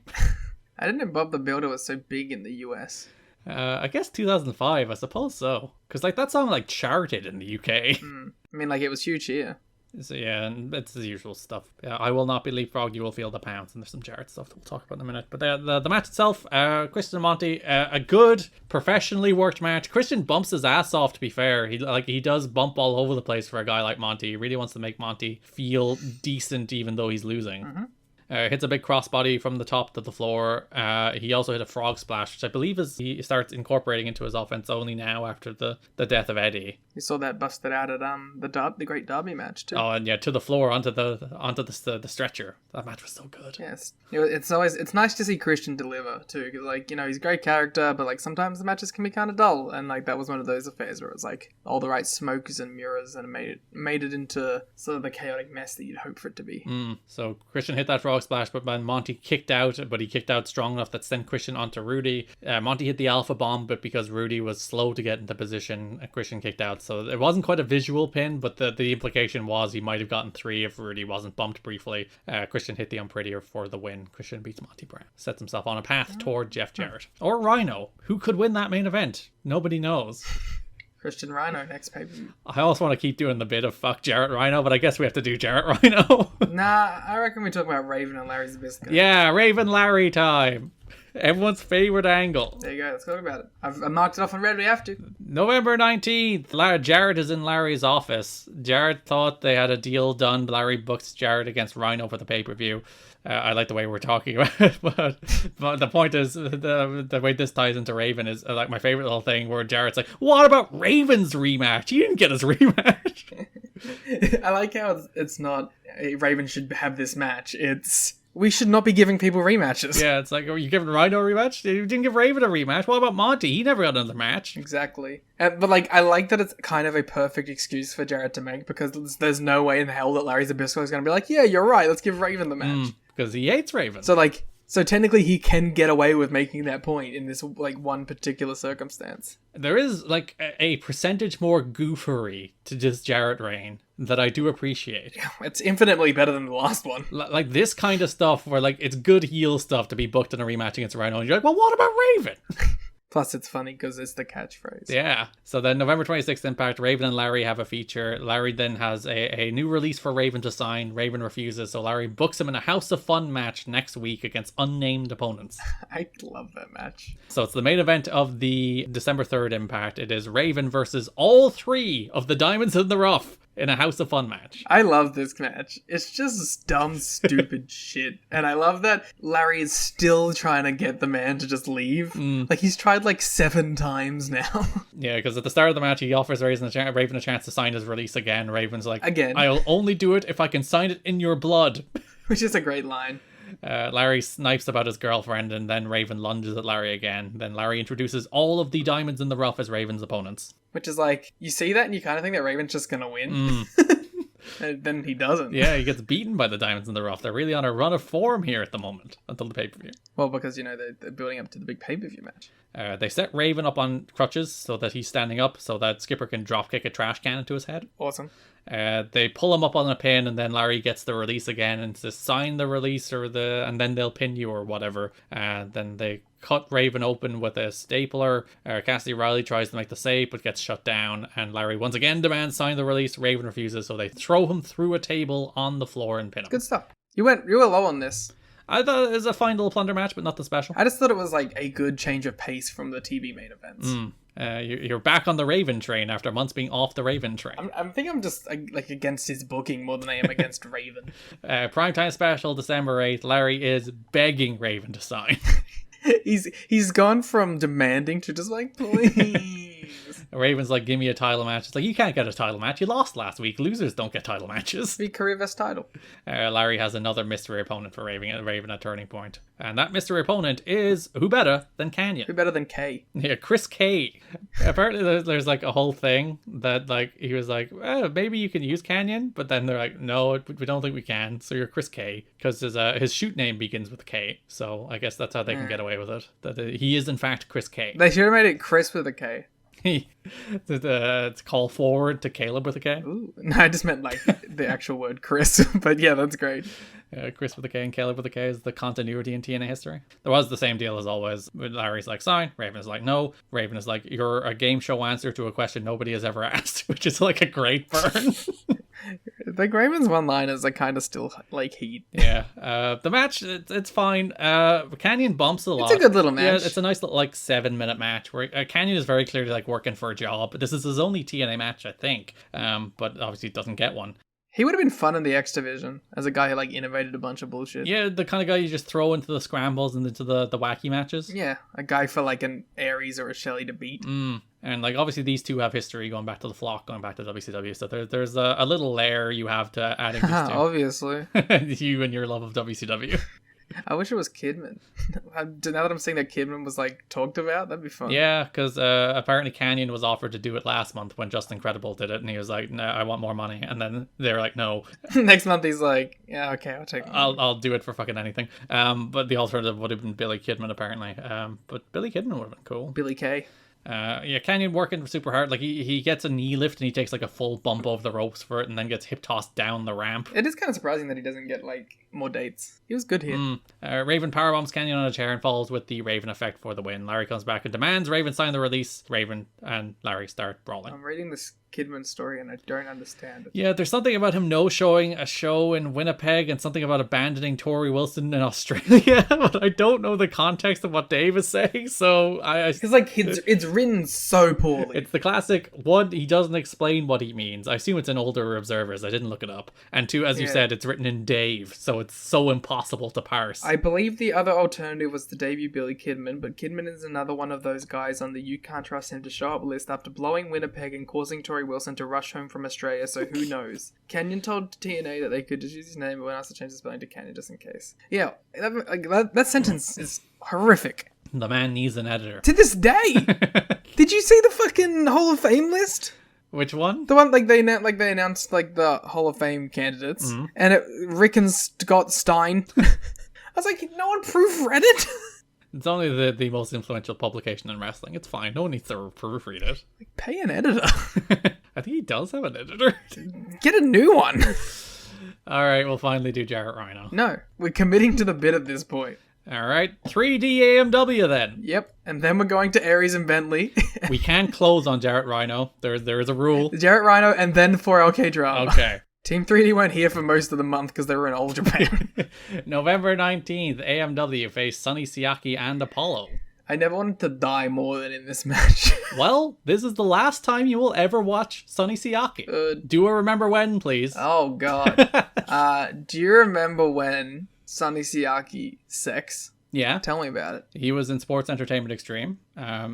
I didn't know Bob the Builder was so big in the US. I guess 2005, I suppose so. Because like that song like charted in the UK. I mean, like, it was huge here. So yeah, and it's the usual stuff. I will not be leapfrog, you will feel the pounce, and there's some Jarrett stuff that we'll talk about in a minute. But the match itself, Christian and Monty, a good, professionally worked match. Christian bumps his ass off, to be fair. He does bump all over the place for a guy like Monty. He really wants to make Monty feel decent even though he's losing. Hits a big crossbody from the top to the floor. He also hit a frog splash, which I believe he starts incorporating into his offense only now after the death of Eddie. You saw that busted out at the Great Derby match too. Oh, and yeah, to the floor onto the stretcher. That match was so good. Yes, it's nice to see Christian deliver too, because like, you know, he's a great character, but like sometimes the matches can be kind of dull, and like that was one of those affairs where it was like all the right smokes and mirrors, and it made it into sort of the chaotic mess that you'd hope for it to be. So Christian hit that frog splash, but then Monty kicked out, but he kicked out strong enough that sent Christian onto Rudy. Monty hit the alpha bomb, but because Rudy was slow to get into position, Christian kicked out. So it wasn't quite a visual pin, but the implication was he might have gotten 3 if Rudy wasn't bumped briefly. Christian hit the Unprettier for the win. Christian beats Monty Brown. Sets himself on a path toward Jeff Jarrett. Or Rhino. Who could win that main event? Nobody knows. Christian Rhino next pay-per-view. I also want to keep doing the bit of fuck Jarrett Rhino, but I guess we have to do Jarrett Rhino. Nah, I reckon we talk about Raven and Larry Zbyszko. Yeah, Raven Larry time. Everyone's favorite angle. There you go, let's talk about it. I've marked it off on red, we have to. November 19th, Jarrett is in Larry's office. Jarrett thought they had a deal done. Larry books Jarrett against Rhino for the pay-per-view. I like the way we're talking about it, but the point is, the way this ties into Raven is like my favorite little thing where Jarrett's like, what about Raven's rematch? He didn't get his rematch. I like how it's not, Raven should have this match. It's, we should not be giving people rematches. Yeah, it's like, are you giving Rhino a rematch? You didn't give Raven a rematch. What about Monty? He never got another match. Exactly. But like, I like that it's kind of a perfect excuse for Jarrett to make, because there's no way in hell that Larry Zbyszko is going to be like, yeah, you're right, let's give Raven the match. Because he hates Raven. So technically he can get away with making that point in this like one particular circumstance. There is like a percentage more goofery to this Jarrett reign that I do appreciate. It's infinitely better than the last one. Like this kind of stuff where like it's good heel stuff to be booked in a rematch against Rhino, and you're like, well, what about Raven? Plus, it's funny because it's the catchphrase. Yeah. So then November 26th Impact, Raven and Larry have a feature. Larry then has a new release for Raven to sign. Raven refuses, so Larry books him in a House of Fun match next week against unnamed opponents. I love that match. So it's the main event of the December 3rd Impact. It is Raven versus all 3 of the Diamonds in the Rough. in a House of Fun match. I love this match. It's just dumb, stupid shit. And I love that Larry is still trying to get the man to just leave. Like, he's tried like 7 times now. Yeah, because at the start of the match, he offers Raven a chance to sign his release again. Raven's like, Again. I'll only do it if I can sign it in your blood. Which is a great line. Larry snipes about his girlfriend, and then Raven lunges at Larry again. Then Larry introduces all of the diamonds in the rough as Raven's opponents. Which is like, you see that and you kind of think that Raven's just going to win. And then he doesn't. Yeah, he gets beaten by the diamonds in the rough. They're really on a run of form here at the moment, until the pay-per-view. Well, because, they're building up to the big pay-per-view match. They set Raven up on crutches so that he's standing up, so that Skipper can dropkick a trash can into his head. Awesome. They pull him up on a pin, and then Larry gets the release again and says, sign the release and then they'll pin you or whatever. Then they cut Raven open with a stapler. Cassidy Riley tries to make the save, but gets shut down. And Larry once again demands sign the release. Raven refuses, so they throw him through a table on the floor and pin him. Good stuff. You were low on this. I thought it was a fine little plunder match, but nothing special. I just thought it was like a good change of pace from the TV main events. You're back on the Raven train after months being off the Raven train. I think I'm just like against his booking more than I am against Raven. Primetime special, December 8th. Larry is begging Raven to sign. He's gone from demanding to just like, please. Raven's like, give me a title match. It's like, you can't get a title match. You lost last week. Losers don't get title matches. Be career best title. Larry has another mystery opponent for Raven at Turning Point. And that mystery opponent is who better than Canyon? Who better than K? Yeah, Chris K. Apparently there's like a whole thing that like he was like, maybe you can use Canyon, but then they're like, no, we don't think we can. So you're Chris K, because his shoot name begins with K. So I guess that's how they can get away with it. That he is in fact Chris K. They should have made it Chris with a K. It's call forward to Caleb with a K. Ooh. No, I just meant like the actual word Chris. But yeah, that's great. Chris with a K and Caleb with a K is the continuity in TNA history. There was the same deal as always. Larry's like, sign. Raven is like, no. Raven is like, you're a game show answer to a question nobody has ever asked, which is like a great burn. The Raven's one-liners are kind of still like heat. Yeah. The match, it's fine. Canyon bumps a lot. It's a good little match. Yeah, it's a nice little like 7-minute match where Canyon is very clearly like working for a job. This is his only TNA match, I think. But obviously doesn't get one. He would have been fun in the X Division as a guy who like innovated a bunch of bullshit. Yeah, the kind of guy you just throw into the scrambles and into the wacky matches. Yeah, a guy for like an Aries or a Shelley to beat. And like obviously these two have history going back to the Flock, going back to WCW. So there's a little layer you have to add in these two. Obviously. You and your love of WCW. I wish it was Kidman. Now that I'm seeing that Kidman was like talked about, that'd be fun. Yeah, because apparently Canyon was offered to do it last month when Justin Credible did it, and he was like, "No, I want more money." And then they were like, "No." Next month he's like, "Yeah, okay, I'll take. I'll do it for fucking anything." But the alternative would have been Billy Kidman apparently. But Billy Kidman would have been cool. Billy Kay. Yeah, Canyon working super hard. Like he gets a knee lift and he takes like a full bump over the ropes for it, and then gets hip tossed down the ramp. It is kind of surprising that he doesn't get like more dates. He was good here. Raven powerbombs Canyon on a chair and falls with the Raven effect for the win. Larry comes back and demands Raven sign the release. Raven and Larry start brawling. I'm reading this Kidman story and I don't understand it. Yeah, there's something about him no-showing a show in Winnipeg and something about abandoning Tori Wilson in Australia, but I don't know the context of what Dave is saying, so Because like it's written so poorly. It's the classic, one, he doesn't explain what he means. I assume it's in older observers, I didn't look it up. And two, as you said, it's written in Dave, so it's so impossible to parse. I believe the other alternative was to debut Billy Kidman, but Kidman is another one of those guys on the you can't trust him to show up list after blowing Winnipeg and causing Tori Wilson to rush home from Australia, so who knows. Canyon told TNA that they could just use his name, but went asked to change the spelling to Canyon just in case. Yeah, that sentence is horrific. The man needs an editor. To this day! Did you see the fucking Hall of Fame list? Which one? The one like they announced like the Hall of Fame candidates, and Rick and Scott Stein. I was like, no one proofread it. It's only the most influential publication in wrestling. It's fine. No one needs to proofread it. Pay an editor. I think he does have an editor. Get a new one. All right, we'll finally do Jarrett Rhino. No, we're committing to the bit at this point. All right, 3D AMW then. Yep, and then we're going to Aries and Bentley. We can't close on Jarrett Rhino. There is a rule. Jarrett Rhino and then 4LK Drama. Okay. Team 3D weren't here for most of the month because they were in Old Japan. November 19th, AMW faced Sonny Siaki and Apollo. I never wanted to die more than in this match. Well, this is the last time you will ever watch Sonny Siaki. Good. Do a remember when, please. Oh, God. Do you remember when Sonny Siaki sex? Yeah. Tell me about it. He was in Sports Entertainment Extreme.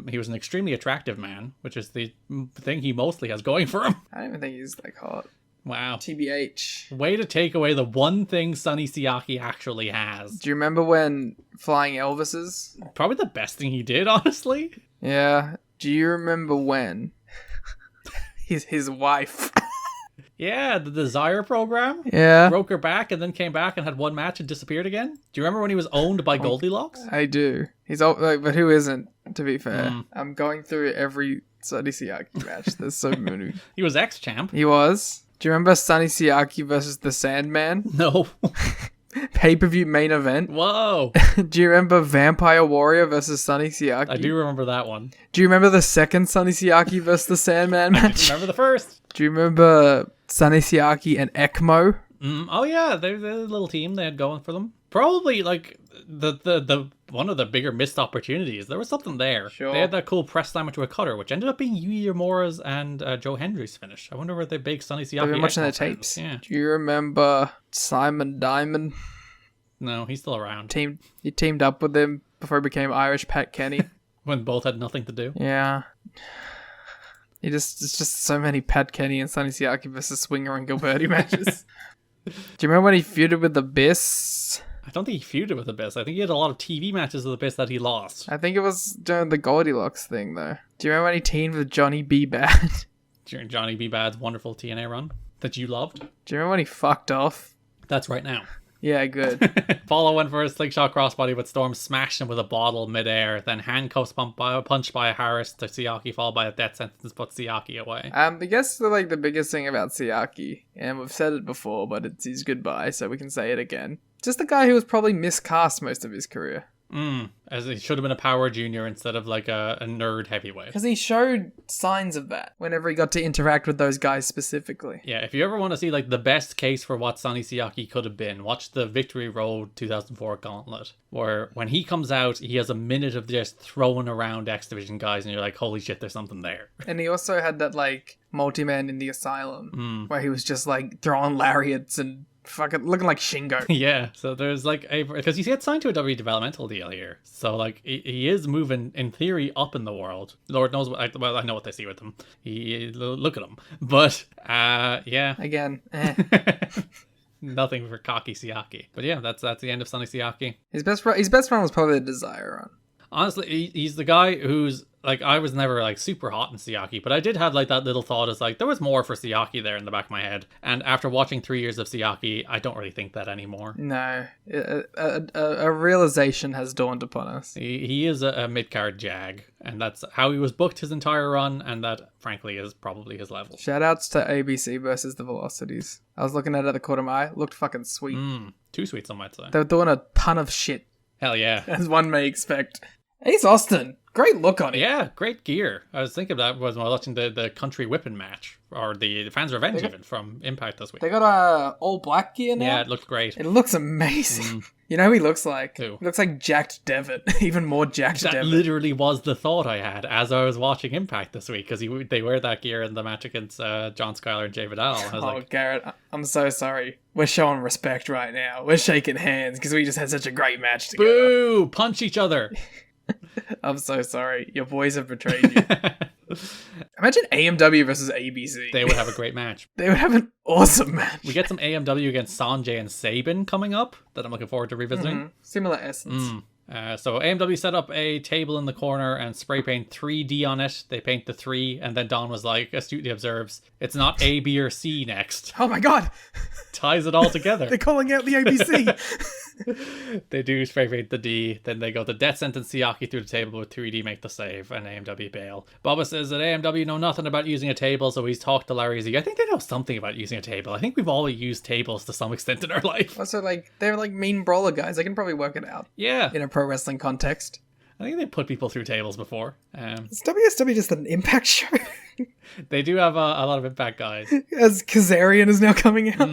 He was an extremely attractive man, which is the thing he mostly has going for him. I don't even think he's like hot. Wow. TBH. Way to take away the one thing Sonny Siaki actually has. Do you remember when Flying Elvises? Probably the best thing he did, honestly. Yeah. Do you remember when his wife? Yeah, the Desire program. Yeah. Broke her back and then came back and had one match and disappeared again. Do you remember when he was owned by Goldilocks? I do. He's all, like, but who isn't? To be fair, I'm going through every Sonny Siaki match. There's so many. He was ex-champ. He was. Do you remember Sonny Siaki versus the Sandman? No. Pay-per-view main event. Whoa. Do you remember Vampire Warrior versus Sonny Siaki? I do remember that one. Do you remember the second Sonny Siaki versus the Sandman match? Remember the first? Do you remember Sonny Siaki and ECMO? Oh yeah, they're a little team they had going for them. Probably like the one of the bigger missed opportunities. There was something there. Sure. They had that cool press slam into a cutter, which ended up being Yuya Uemura's and Joe Hendry's finish. I wonder where they big Sonny Siaki. I've been watching their ECMO fans. tapes. Yeah. Do you remember Simon Diamond? No, he's still around. You teamed up with him before he became Irish Pat Kenny. When both had nothing to do. Yeah. It's just so many Pat Kenny and Sonny Siaki versus Swinger and Gilberti matches. Do you remember when he feuded with Abyss? I don't think he feuded with Abyss. I think he had a lot of TV matches with Abyss that he lost. I think it was during the Goldilocks thing, though. Do you remember when he teamed with Johnny B. Bad? During Johnny B. Bad's wonderful TNA run that you loved. Do you remember when he fucked off? That's right now. Yeah, good. Paulo went for a slingshot crossbody, but Storm smashed him with a bottle midair. Then handcuffs punched by a Harris to Siaki, followed by a death sentence, put Siaki away. I guess the biggest thing about Siaki, and we've said it before, but it's his goodbye, so we can say it again. Just a guy who was probably miscast most of his career. As he should have been a power junior instead of like a nerd heavyweight. Because he showed signs of that whenever he got to interact with those guys specifically. Yeah, if you ever want to see like the best case for what Sonny Siaki could have been, watch the Victory Road 2004 Gauntlet, where when he comes out, he has a minute of just throwing around X Division guys, and you're like, holy shit, there's something there. And he also had that like multi-man in the asylum, where he was just like throwing lariats and fucking looking like Shingo. Yeah, so there's like because he had signed to a W developmental deal here, so like he is moving in theory up in the world. Lord knows what. Well, I know what they see with him. Look at him, but yeah. Again, Nothing for cocky Siaki. But yeah, that's the end of Sonny Siaki. his best friend was probably the Desire run. Honestly, he's the guy who's like, I was never like super hot in Siaki, but I did have like that little thought as like there was more for Siaki there in the back of my head. And after watching 3 years of Siaki, I don't really think that anymore. No, a realization has dawned upon us. He is a mid-card jag, and that's how he was booked his entire run, and that frankly is probably his level. Shoutouts to ABC versus the Velocities. I was looking at it at the corner of my eye. Looked fucking sweet. Too sweet, some might say. They were doing a ton of shit, Hell yeah. as one may expect. Ace Austin, great look on it. Yeah, great gear. I was thinking of that was when I was watching the country whipping match, or the Fans Revenge even, from Impact this week. They got all black gear now. Yeah, it looked great. It looks amazing. You know who he looks like? Who? He looks like jacked Devitt. Even more jacked That Devitt. literally was the thought I had as I was watching Impact this week, because they wear that gear in the match against John Skyler and Jay Vidal. I was like, Garrett, I'm so sorry. We're showing respect right now. We're shaking hands because we just had such a great match together. boo! Punch each other! I'm so sorry. Your boys have betrayed you. Imagine AMW versus ABC. They would have a great match. They would have an awesome match. We get some AMW against Sanjay and Sabin coming up that I'm looking forward to revisiting. Similar essence. So AMW set up a table in the corner and spray paint 3D on it. They paint the 3, and then Don was like, astutely observes, it's not A, B, or C next. Oh my god! Ties it all together. They're calling out the ABC. They do spray paint the D, then they go to death sentence Siaki through the table with 3D make the save, and AMW bail. Bubba says that AMW know nothing about using a table, so he's talked to Larry Z. I think they know something about using a table. I think we've all used tables to some extent in our life. Also, they're like mean brawler guys. They can probably work it out. Yeah. In a pro wrestling context. I think they put people through tables before. Is WSW just an Impact show? They do have a lot of Impact guys. As Kazarian is now coming out.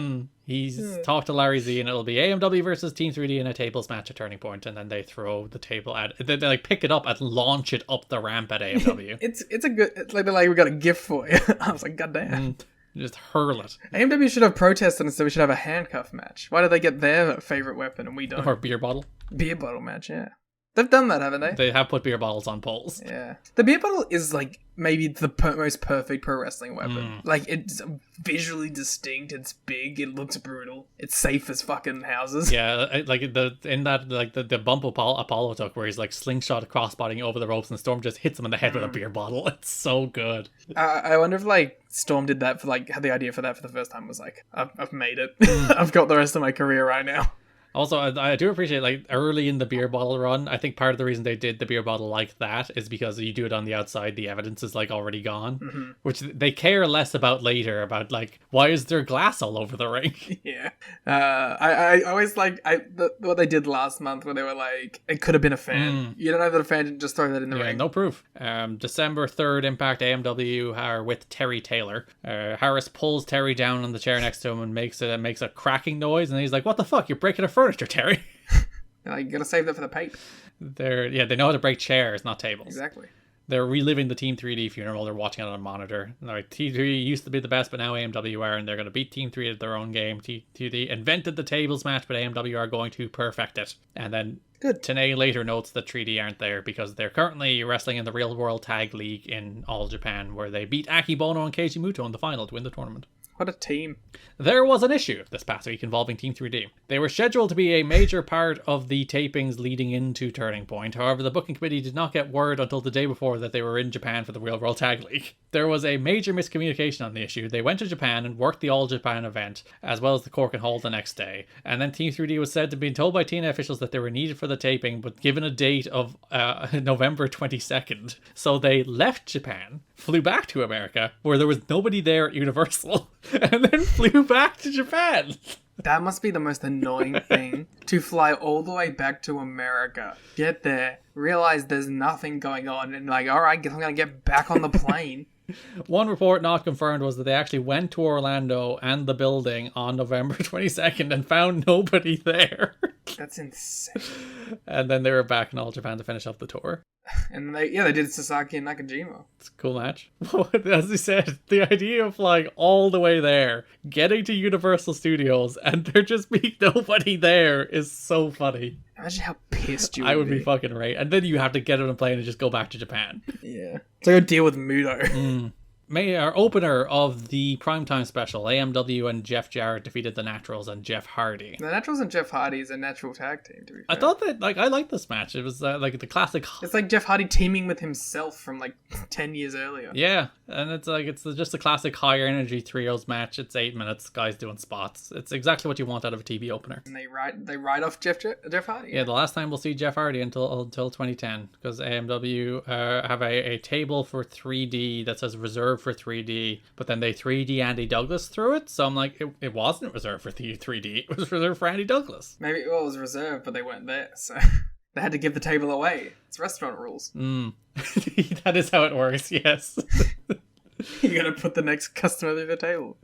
He's talked to Larry Z, and it'll be AMW versus Team 3D in a tables match at Turning Point, and then they throw the table at they like pick it up and launch it up the ramp at AMW. It's a good. It's like they're like, we got a gift for you. I was like, God damn. Just hurl it. AMW should have protested and said we should have a handcuff match. Why did they get their favorite weapon and we don't? Or beer bottle. Beer bottle match, yeah. They've done that, haven't they? They have put beer bottles on poles. Yeah. The beer bottle is like maybe the most perfect pro wrestling weapon. Like, it's visually distinct, it's big, it looks brutal, it's safe as fucking houses. Yeah, like the bump Apollo took where he's like slingshot crossboding over the ropes and Storm just hits him in the head with a beer bottle. It's so good. I wonder if like Storm did that for like, had the idea for that for the first time, was like, I've made it. I've got the rest of my career right now. Also, I do appreciate, like, early in the beer bottle run, I think part of the reason they did the beer bottle like that is because you do it on the outside, the evidence is, like, already gone. Which they care less about later, about, like, why is there glass all over the ring? Yeah. I always like what they did last month where they were like, it could have been a fan. You don't know that a fan didn't just throw that in the ring. No proof. December 3rd, Impact AMW are with Terry Taylor. Harris pulls Terry down on the chair next to him and makes a cracking noise, and he's like, what the fuck, you're breaking a furniture, Terry. Like, you gotta save that for the pape. They know how to break chairs, not tables. Exactly. They're reliving the Team 3D funeral. They're watching it on a monitor. Like, Team 3D used to be the best, but now AMW are, and they're going to beat Team 3 at their own game. Team 3D invented the tables match, but AMW are going to perfect it. And then TNA later notes that 3D aren't there because they're currently wrestling in the Real World Tag League in All Japan, where they beat Akibono and Keiji Muto in the final to win the tournament. What a team. There was an issue this past week involving Team 3D. They were scheduled to be a major part of the tapings leading into Turning Point. However, the booking committee did not get word until the day before that they were in Japan for the Real World Tag League. There was a major miscommunication on the issue. They went to Japan and worked the All Japan event, as well as the Cork and Hall the next day. And then Team 3D was said to be told by TNA officials that they were needed for the taping, but given a date of November 22nd. So they left Japan, flew back to America, where there was nobody there at Universal, and then flew back to Japan. That must be the most annoying thing, to fly all the way back to America, get there, realize there's nothing going on, and like, alright, guess I'm gonna get back on the plane. One report not confirmed was that they actually went to Orlando and the building on November 22nd and found nobody there. That's insane. And then they were back in All Japan to finish up the tour. And they did Sasaki and Nakajima. It's a cool match. As you said, the idea of flying all the way there, getting to Universal Studios, and there just being nobody there is so funny. Imagine how pissed you would be. I would be fucking right. And then you have to get on a plane and just go back to Japan. Yeah. So go deal with Muto. Our opener of the primetime special, AMW and Jeff Jarrett defeated the Naturals and Jeff Hardy. The Naturals and Jeff Hardy is a natural tag team, to be fair. I thought that, like, I liked this match. It was like the classic. It's like Jeff Hardy teaming with himself from like 10 years earlier. Yeah, and it's like it's just a classic higher energy trios match. It's 8 minutes, guys doing spots. It's exactly what you want out of a TV opener. And they write off Jeff Hardy. Yeah, the last time we'll see Jeff Hardy until 2010, because AMW have a table for 3D that says reserved for 3D, but then they 3D Andy Douglas through it, so I'm like, it wasn't reserved for 3D, it was reserved for Andy Douglas. Maybe it was reserved, but they weren't there, so they had to give the table away. It's restaurant rules. That is how it works, yes. You gotta put the next customer through the table.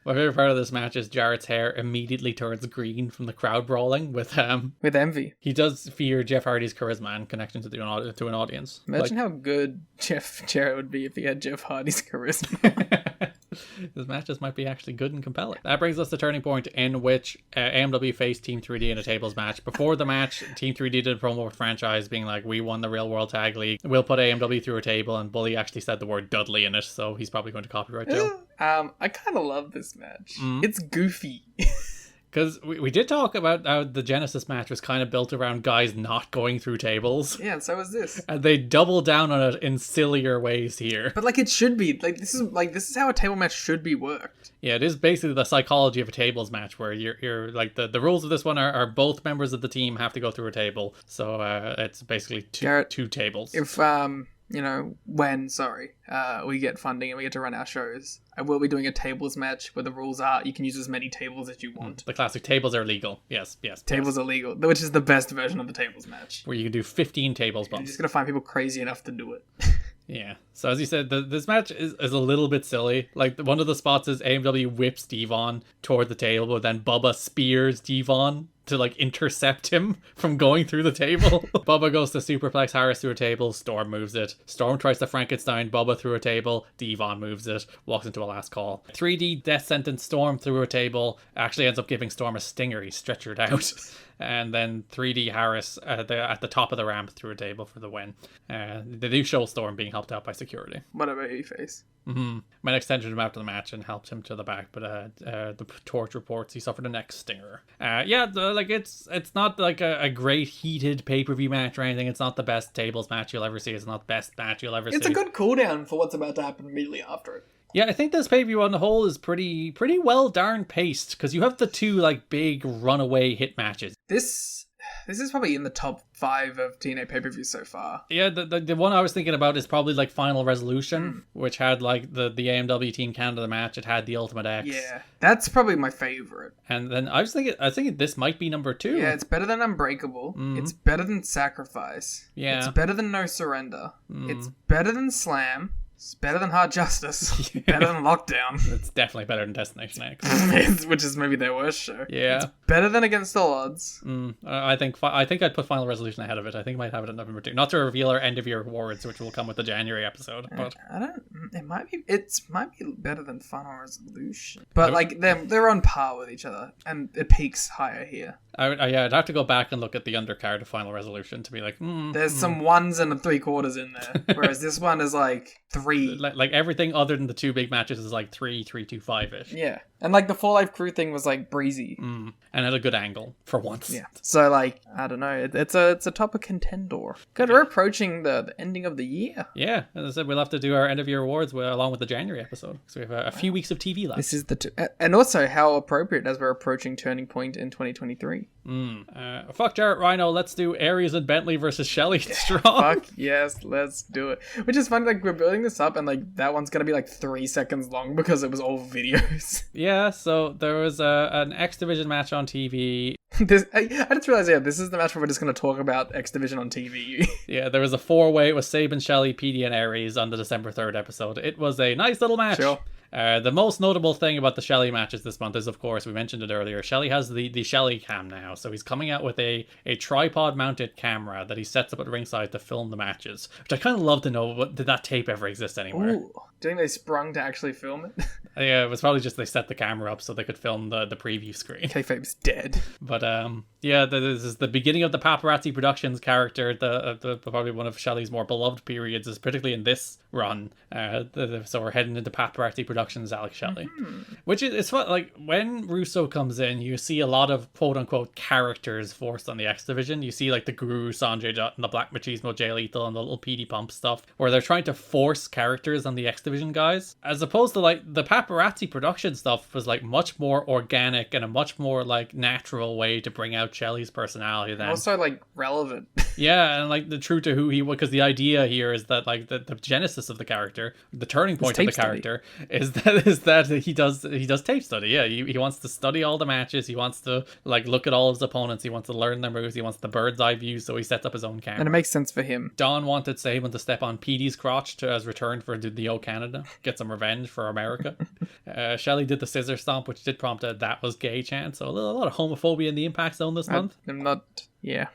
My favorite part of this match is Jarrett's hair immediately turns green from the crowd brawling with envy. He does fear Jeff Hardy's charisma and connection to an audience. Imagine how good Jeff Jarrett would be if he had Jeff Hardy's charisma. This match just might be actually good and compelling. That brings us to Turning Point, in which AMW faced Team 3D in a tables match. Before the match, Team 3D did a promo with franchise being like, we won the Real World Tag League, we'll put AMW through a table, and Bully actually said the word Dudley in it, so he's probably going to copyright Joe. I kind of love this match. It's goofy. Because we did talk about how the Genesis match was kind of built around guys not going through tables. Yeah, and so is this. And they double down on it in sillier ways here. But like it should be. This is how a table match should be worked. Yeah, it is basically the psychology of a tables match where you're like the rules of this one are both members of the team have to go through a table. So it's basically two tables. If when we get funding and we get to run our shows, I will be doing a tables match where the rules are you can use as many tables as you want. The classic tables are legal. Yes. Tables are legal, which is the best version of the tables match. Where you can do 15 tables bumps. You're just going to find people crazy enough to do it. Yeah. So as you said, this match is a little bit silly. Like one of the spots is AMW whips Devon toward the table, but then Bubba spears Devon to like intercept him from going through the table. Bubba goes to superplex Harris through a table. Storm moves it. Storm tries to Frankenstein Bubba through a table. Devon moves it. Walks into a last call. 3D death sentence Storm through a table. Actually ends up giving Storm a stinger. He's stretchered out. And then 3D Harris at the top of the ramp through a table for the win. They do show Storm being helped out by security. Whatever he face. Mm-hmm. Men extended him after the match and helped him to the back, but the Torch reports he suffered a neck stinger. It's not like a great heated pay-per-view match or anything. It's not the best tables match you'll ever see. It's not the best match you'll ever see. It's a good cooldown for what's about to happen immediately after it. Yeah, I think this pay-per-view on the whole is pretty well darn paced, because you have the two like big runaway hit matches. This is probably in the top 5 of TNA pay-per-views so far. Yeah, the one I was thinking about is probably like Final Resolution, which had like the AMW Team Canada match. It had the Ultimate X. Yeah, that's probably my favorite. And then I was thinking this might be number 2. Yeah, it's better than Unbreakable. It's better than Sacrifice. Yeah. It's better than No Surrender. It's better than Slam. It's better than Hard Justice. Better than Lockdown. It's definitely better than Destination X. Which is maybe their worst show. Yeah. It's better than Against All Odds. I think I'd put Final Resolution ahead of it. I think I might have it at number 2. Not to reveal our end of year awards, which will come with the January episode. But It might be better than Final Resolution. But like they're on par with each other, and it peaks higher here. I'd have to go back and look at the undercard of Final Resolution to be like, there's some 1s and 3/4 in there, whereas this one is like 3. Like everything other than the 2 big matches is like 3-2-5-ish. Yeah, and like the 4 Life Crew thing was like breezy and had a good angle for once. Yeah, so like I don't know, it's a top of contender. Good, we're approaching the ending of the year. Yeah, as I said, we'll have to do our end of year awards along with the January episode, so we have a few weeks of TV left. This is and also how appropriate as we're approaching turning point in 2023. Fuck Jarrett Rhino, let's do Aries and Bentley versus Shelley Strong. Fuck yes, let's do it. Which is funny, like we're building this up and like that one's gonna be like 3 seconds long because it was all videos. Yeah, so there was an X Division match on TV. I just realized, this is the match where we're just going to talk about X Division on TV. Yeah, there was a 4-way with Sabin, Shelley, PD, and Aries on the December 3rd episode. It was a nice little match. Sure. The most notable thing about the Shelley matches this month is, of course, we mentioned it earlier, Shelley has the Shelley cam now, so he's coming out with a tripod-mounted camera that he sets up at ringside to film the matches, which I kind of love to know, did that tape ever exist anywhere? Ooh, do you think they sprung to actually film it? Yeah, it was probably just they set the camera up so they could film the preview screen. Kayfabe's dead. But yeah, this is the beginning of the Paparazzi Productions character. The probably one of Shelley's more beloved periods is particularly in this run. So we're heading into Paparazzi Productions, Alex Shelley, which is it's fun. Like when Russo comes in, you see a lot of quote unquote characters forced on the X Division. You see like the Guru, Sanjay Dutt, and the Black Machismo, Jay Lethal, and the little PD Pump stuff, where they're trying to force characters on the X Division guys, as opposed to like the Paparazzi Production stuff was like much more organic and a much more like natural way to bring out Shelley's personality than Also like relevant. Yeah, and like the true to who he was, because the idea here is that like the genesis of the character, the turning point of the character is that he does tape study. Yeah, he wants to study all the matches. He wants to like look at all his opponents. He wants to learn their moves. He wants the bird's eye view, so he sets up his own camera. And it makes sense for him. Don wanted Saban to step on PD's crotch as return for the O Canada, get some revenge for America. Shelley did the scissor stomp, which did prompt a "that was gay" chant. So a lot of homophobia in the Impact Zone this month. I'm not. Yeah.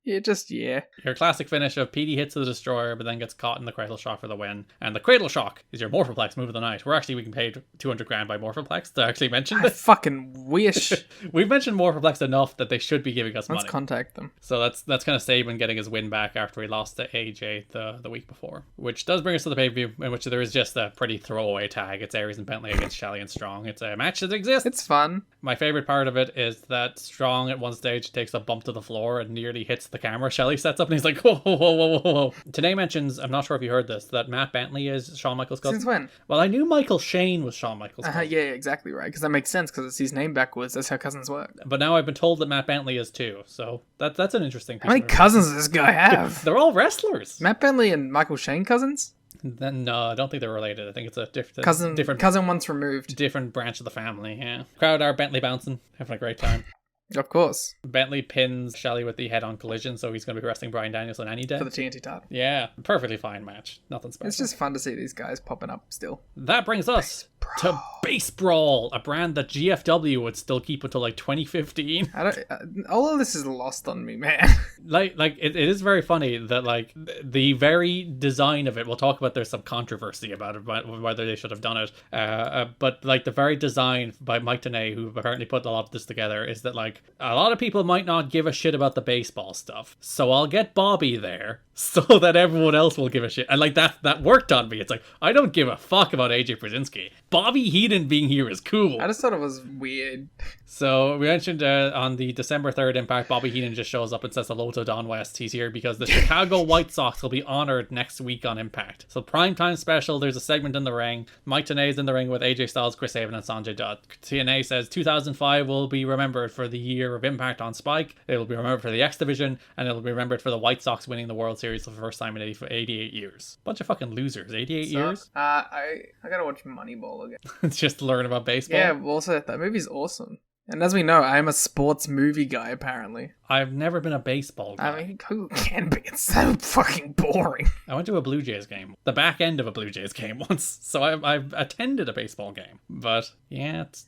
Yeah. Your classic finish of PD hits the Destroyer, but then gets caught in the Cradle Shock for the win. And the Cradle Shock is your Morphoplex move of the night. We can pay 200 grand by Morphoplex to actually mention I this. fucking wish. We've mentioned Morphoplex enough that they should be giving us money. Let's contact them. So that's kind of Saban getting his win back after he lost to AJ the week before. Which does bring us to the pay-per-view, in which there is just a pretty throwaway tag. It's Aries and Bentley against Shelley and Strong. It's a match that exists. It's fun. My favorite part of it is that Strong at one stage takes a bump to the floor and nearly hits the camera. Shelley sets up and he's like, whoa. Today mentions, I'm not sure if you heard this, that Matt Bentley is Shawn Michaels' cousin. Since when? Well, I knew Michael Shane was Shawn Michaels' cousin. Yeah, exactly right. Because that makes sense, because it's his name backwards. That's how cousins work. But now I've been told that Matt Bentley is too. So that's an interesting piece. How many cousins does this guy have? They're all wrestlers. Matt Bentley and Michael Shane cousins? Then no, I don't think they're related. I think it's a different cousin once removed. Different branch of the family. Yeah. Crowd are Bentley bouncing, having a great time. Of course. Bentley pins Shelley with the head-on collision, so he's going to be wrestling Bryan Danielson any day. For the TNT title. Yeah, perfectly fine match. Nothing special. It's just fun to see these guys popping up still. That brings us to Basebrawl, a brand that GFW would still keep until like 2015. All of this is lost on me, man. It is very funny that like the very design of it, we'll talk about, there's some controversy about it, whether they should have done it, but like the very design by Mike Tenay, who apparently put a lot of this together, is that like a lot of people might not give a shit about the baseball stuff, so I'll get Bobby there so that everyone else will give a shit. And like that worked on me. It's like, I don't give a fuck about AJ Brzezinski. Bobby Heenan being here is cool. I just thought it was weird. So we mentioned on the December 3rd Impact, Bobby Heenan just shows up and says hello to Don West. He's here because the Chicago White Sox will be honored next week on Impact. So primetime special, there's a segment in the ring. Mike Tenay is in the ring with AJ Styles, Chris Sabin, and Sanjay Dutt. TNA says 2005 will be remembered for the year of Impact on Spike. It will be remembered for the X Division, and it will be remembered for the White Sox winning the World Series for the first time in 88 years. Bunch of fucking losers. 88 years? I gotta watch Moneyball again. Just to learn about baseball. Yeah, also that movie's awesome. And as we know, I'm a sports movie guy, apparently. I've never been a baseball guy. I mean, who can be? It's so fucking boring. I went to a Blue Jays game. The back end of a Blue Jays game once. So I've attended a baseball game. But yeah, it's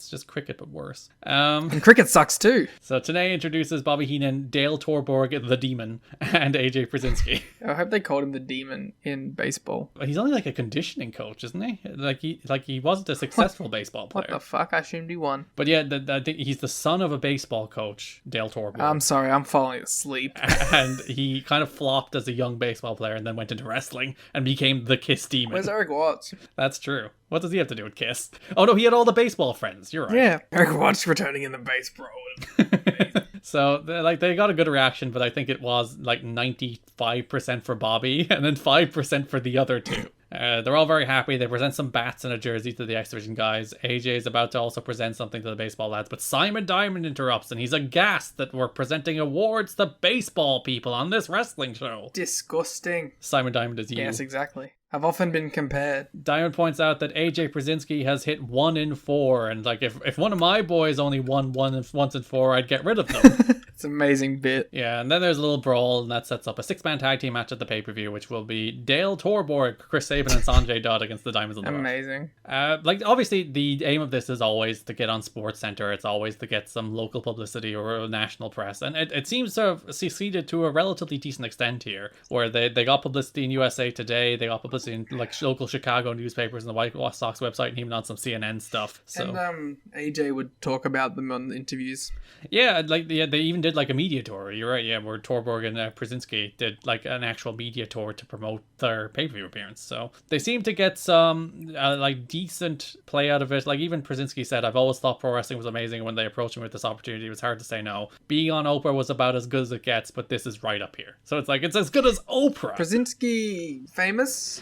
just cricket, but worse. And cricket sucks too. So Tenay introduces Bobby Heenan, Dale Torborg, the Demon, and AJ Brzezinski. I hope they called him the Demon in baseball. He's only like a conditioning coach, isn't he? He wasn't a successful baseball player. What the fuck? I assumed he won. But yeah, I think he's the son of a baseball coach, Dale Torborg. I'm sorry, I'm falling asleep. And he kind of flopped as a young baseball player and then went into wrestling and became the Kiss Demon. Where's Eric Watts? That's true. What does he have to do with Kiss? Oh no, he had all the baseball friends. You're right. Yeah, Eric Watts returning in the Basebrawl. So they got a good reaction, but I think it was like 95% for Bobby and then 5% for the other two. They're all very happy. They present some bats and a jersey to the X Division guys. AJ is about to also present something to the baseball lads, but Simon Diamond interrupts and he's aghast that we're presenting awards to baseball people on this wrestling show. Disgusting. Simon Diamond is you. Yes, exactly. I've often been compared. Diamond points out that AJ Brzezinski has hit 1 in 4, and like if one of my boys only won once in 4, I'd get rid of them. It's an amazing bit. Yeah, and then there's a little brawl, and that sets up a 6-man tag team match at the pay-per-view, which will be Dale Torborg, Chris Sabin, and Sanjay Dutt against the Diamonds on the Rock. Amazing. Obviously, the aim of this is always to get on SportsCenter. It's always to get some local publicity or national press, and it seems to have succeeded to a relatively decent extent here, where they got publicity in USA Today, they got publicity in like local Chicago newspapers and the White Sox website, and even on some CNN stuff. So. And AJ would talk about them on the interviews. Yeah, they even did like a media tour. You're right, yeah, where Torborg and Brzezinski did like an actual media tour to promote their pay-per-view appearance. So they seem to get some like decent play out of it. Like even Brzezinski said, I've always thought pro wrestling was amazing. When they approached me with this opportunity, it was hard to say no. Being on Oprah was about as good as it gets, but this is right up here. So it's like, it's as good as Oprah. Brzezinski famous?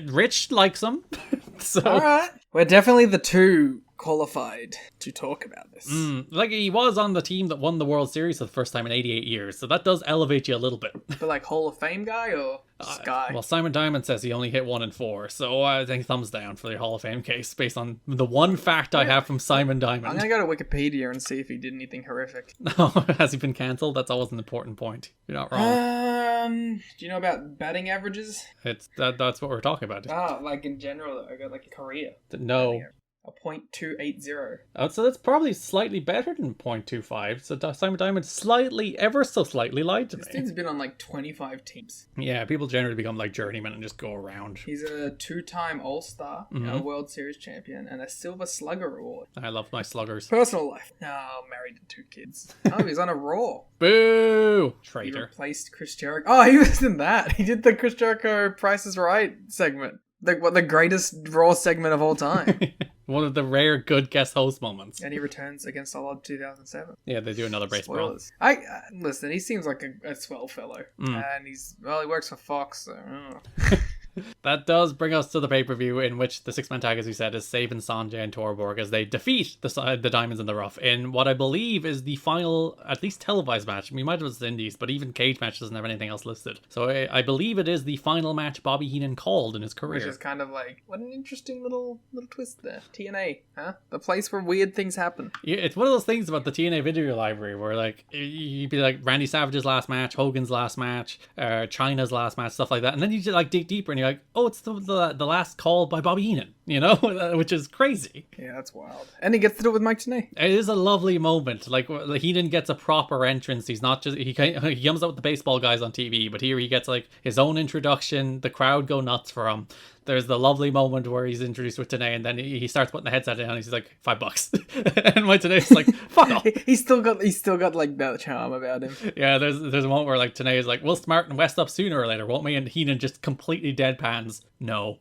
Rich likes him. So alright. We're definitely the two qualified to talk about this. Like he was on the team that won the World Series for the first time in 88 years, so that does elevate you a little bit. But like Hall of Fame guy or Sky? Well, Simon Diamond says he only hit 1 in 4, so I think thumbs down for the Hall of Fame case based on the one fact I have from Simon Diamond. I'm gonna go to Wikipedia and see if he did anything horrific. Has he been cancelled? That's always an important point. You're not wrong. Do you know about batting averages? That's what we're talking about. Like in general, I got like a career. No. A .280. Oh, so that's probably slightly better than 0.25. So Simon Diamond ever so slightly lied to me. This dude's been on like 25 teams. Yeah, people generally become like journeymen and just go around. He's a 2-time All-Star, a World Series champion, and a Silver Slugger Award. I love my sluggers. Personal life. Married to 2 kids. He's on a Raw. Boo! He Traitor. replaced Chris Jericho. Oh, he was in that. He did the Chris Jericho Price is Right segment. The greatest Raw segment of all time. One of the rare good guest host moments. And he returns against All Out 2007. Yeah, they do another Basebrawl. Listen, he seems like a swell fellow. And he works for Fox, so... That does bring us to the pay-per-view in which the six-man tag, as we said, is Saban, Sanjay, and Torborg as they defeat the Diamonds in the Rough in what I believe is the final, at least televised match. We might have it Indies, but even Cage Match doesn't have anything else listed. So I believe it is the final match Bobby Heenan called in his career. Which is kind of like, what an interesting little twist there. TNA, huh? The place where weird things happen. Yeah, it's one of those things about the TNA video library where like you'd be like Randy Savage's last match, Hogan's last match, Chyna's last match, stuff like that, and then you just like dig deeper and you're like, oh, it's the last call by Bobby Heenan, you know, which is crazy. Yeah, that's wild. And he gets to do it with Mike Tenay. It is a lovely moment. Like Heenan gets a proper entrance. He's not just he comes out with the baseball guys on TV, but here he gets like his own introduction. The crowd go nuts for him. There's the lovely moment where he's introduced with Tenay, and then he starts putting the headset in, and he's like, $5. And my Tenay's like, fuck off. He's still got like that charm about him. Yeah, there's a moment where like Tenay is like, we'll smart and West up sooner or later, won't we? And Heenan just completely deadpans, no.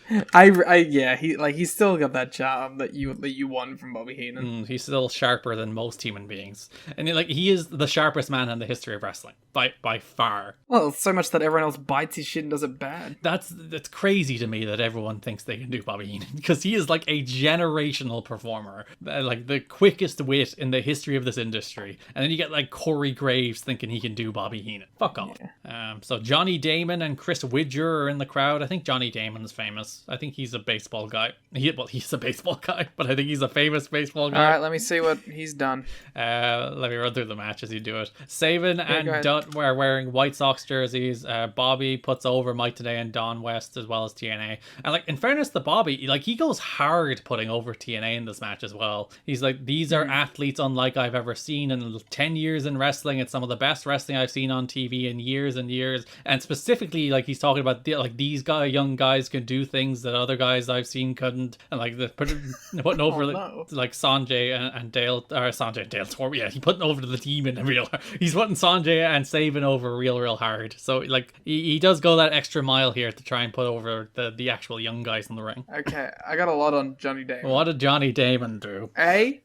He's still got that charm that you won from Bobby Heenan. He's still sharper than most human beings, and he is the sharpest man in the history of wrestling by far. Well, so much that everyone else bites his shit and does it bad. That's crazy to me that everyone thinks they can do Bobby Heenan, because he is like a generational performer, like the quickest wit in the history of this industry. And then you get like Corey Graves thinking he can do Bobby Heenan. Fuck off. Yeah. So Johnny Damon and Chris Widger are in the crowd. I think Johnny Damon is famous. I think he's a baseball guy. He's a baseball guy, but I think he's a famous baseball guy. All right, let me see what he's done. Let me run through the match as you do it. Saban and Dutt were wearing White Sox jerseys. Bobby puts over Mike Tenay and Don West as well as TNA. And like, in fairness to Bobby, like, he goes hard putting over TNA in this match as well. He's like, these are athletes unlike I've ever seen in 10 years in wrestling. It's some of the best wrestling I've seen on TV in years and years. And specifically, like, he's talking about these young guys can do things that other guys I've seen couldn't. And like putting over like Sanjay and Dale, or Sanjay and Dale Torborg. Yeah, he's putting over the team in he's putting Sanjay and Saban over real hard. So like he does go that extra mile here to try and put over the actual young guys in the ring. Okay, I got a lot on Johnny Damon. What did Johnny Damon do?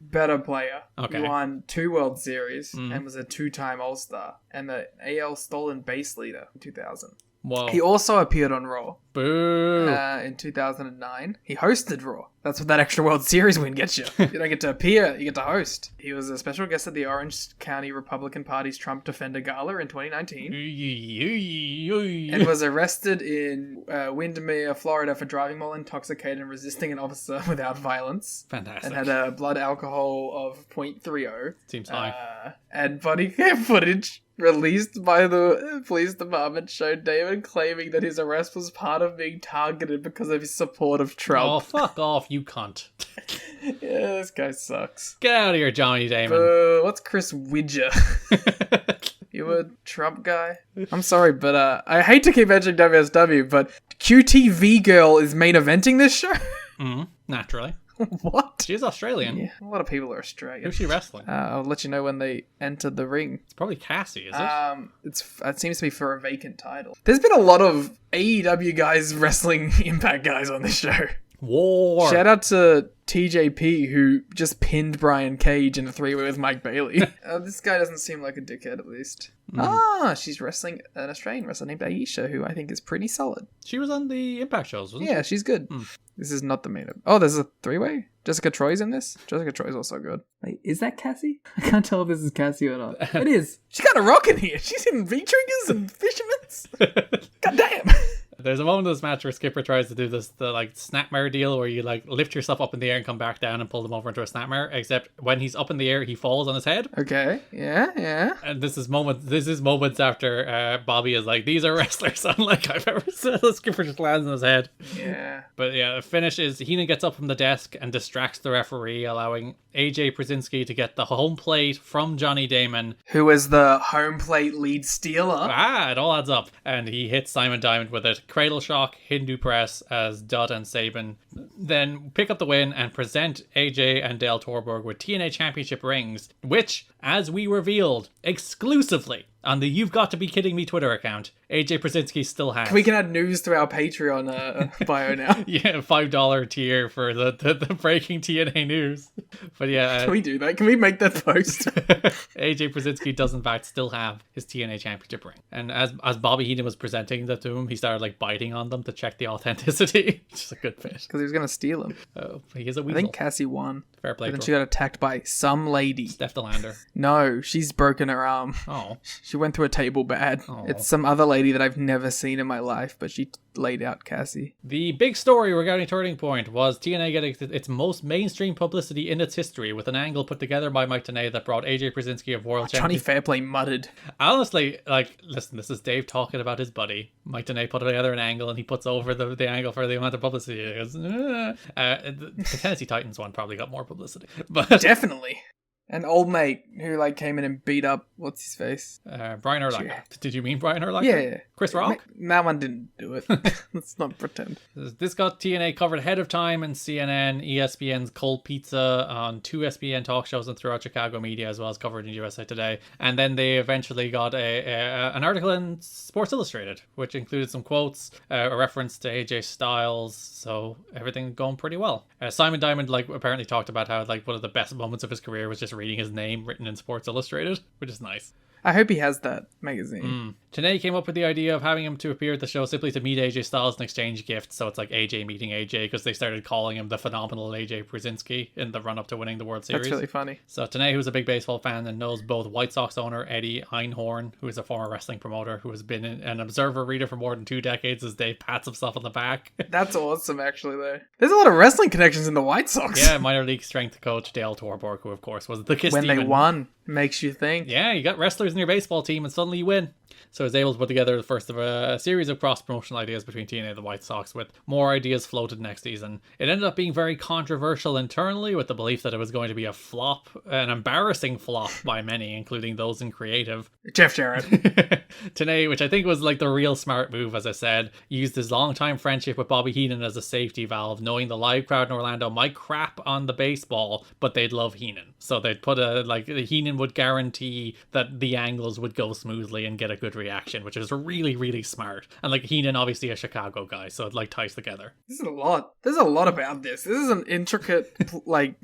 Better player. Okay. He won 2 World Series and was a 2-time All-Star and the AL Stolen Base Leader in 2000. Whoa. He also appeared on Raw. Boo. In 2009. He hosted Raw. That's what that extra World Series win gets you. You don't get to appear, you get to host. He was a special guest at the Orange County Republican Party's Trump Defender Gala in 2019. And was arrested in Windermere, Florida for driving while intoxicated and resisting an officer without violence. Fantastic. And had a blood alcohol of 0.30. Seems high. And body cam footage released by the police department showed Damon claiming that his arrest was part of being targeted because of his support of Trump. Oh, fuck off, you cunt. Yeah, this guy sucks. Get out of here, Johnny Damon. What's Chris Widger? You a Trump guy? I'm sorry, but I hate to keep mentioning WSW, but QTV Girl is main eventing this show? Naturally. What? She's Australian. Yeah, a lot of people are Australian. Who's she wrestling? I'll let you know when they enter the ring. It's probably Cassie, is it? It seems to be for a vacant title. There's been a lot of AEW guys wrestling Impact guys on this show. War. Shout out to TJP, who just pinned Brian Cage in a 3-way with Mike Bailey. This guy doesn't seem like a dickhead, at least. She's wrestling an Australian wrestler named Aisha, who I think is pretty solid. She was on the Impact shows, wasn't she? Yeah, she's good. This is not the main event. Oh, there's a 3-way? Jessica Troy's in this? Jessica Troy's also good. Wait, is that Cassie? I can't tell if this is Cassie or not. It is. She's kind of rocking here. She's in V-triggers and fisherman's. God damn. There's a moment in this match where Skipper tries to do the snapmare deal where you like lift yourself up in the air and come back down and pull them over into a snapmare, except when he's up in the air he falls on his head. Okay. Yeah. And this is moments after Bobby is like, these are wrestlers unlike I've ever seen. Skipper just lands on his head. Yeah. But yeah, the finish is Heenan gets up from the desk and distracts the referee, allowing AJ Przinsky to get the home plate from Johnny Damon, who is the home plate lead stealer. It all adds up. And he hits Simon Diamond with it. Cradle shock, Hindu press as Dutt and Saban then pick up the win and present AJ and Dale Torborg with TNA Championship rings, which, as we revealed exclusively On the You've Got to Be Kidding Me Twitter account, AJ Brzezinski still has. We can add news to our Patreon bio now. Yeah, $5 tier for the breaking TNA news. But yeah. Can we do that? Can we make that post? AJ Brzezinski does in fact still have his TNA Championship ring. And as Bobby Heenan was presenting that to him, he started like biting on them to check the authenticity. Which is a good fit. Because he was going to steal them. Oh, he is a I weasel. think Cassie won. Fair play. But then she got attacked by some lady. Steph Delander. No, she's broken her arm. Oh. She went through a table bad. Oh. It's some other lady that I've never seen in my life, but she laid out Cassie. The big story regarding Turning Point was TNA getting its most mainstream publicity in its history with an angle put together by Mike Tenay that brought AJ Brzezinski of World Johnny Championship. Fairplay muttered. Honestly, like, listen, this is Dave talking about his buddy. Mike Tenay put together an angle and he puts over the angle for the amount of publicity. He goes, the Tennessee Titans one probably got more publicity. But Definitely. An old mate who like came in and beat up what's his face? Brian Urlacher. Yeah. Did you mean Brian Urlacher? Yeah. Chris Rock? That one didn't do it. Let's not pretend. This got TNA covered ahead of time in CNN, ESPN's Cold Pizza, on 2 ESPN talk shows and throughout Chicago media, as well as covered in USA Today. And then they eventually got an article in Sports Illustrated, which included some quotes, a reference to AJ Styles, so everything going pretty well. Simon Diamond apparently talked about how one of the best moments of his career was just reading his name written in Sports Illustrated, which is nice. I hope he has that magazine. Tenay came up with the idea of having him to appear at the show simply to meet AJ Styles and exchange gifts. So it's like AJ meeting AJ because they started calling him the phenomenal AJ Brzezinski in the run-up to winning the World Series. That's really funny. So Tenay, who's a big baseball fan and knows both White Sox owner Eddie Einhorn, who is a former wrestling promoter who has been an observer reader for more than 2 decades, as Dave pats himself on the back. That's awesome, actually, though. There's a lot of wrestling connections in the White Sox. Yeah, minor league strength coach Dale Torborg, who of course was the Kiss When they Demon. won, makes you think. Yeah, you got wrestlers in your baseball team and suddenly you win. So I was able to put together the first of a series of cross-promotional ideas between TNA and the White Sox, with more ideas floated next season. It ended up being very controversial internally, with the belief that it was going to be a flop, an embarrassing flop by many, including those in creative. Jeff Jarrett. Tenay, which I think was the real smart move, as I said, used his long-time friendship with Bobby Heenan as a safety valve, knowing the live crowd in Orlando might crap on the baseball, but they'd love Heenan. So they'd put Heenan would guarantee that the angles would go smoothly and get a good reaction, which is really, really smart. And Heenan, obviously a Chicago guy, so it ties together. This is a lot. There's a lot about this. This is an intricate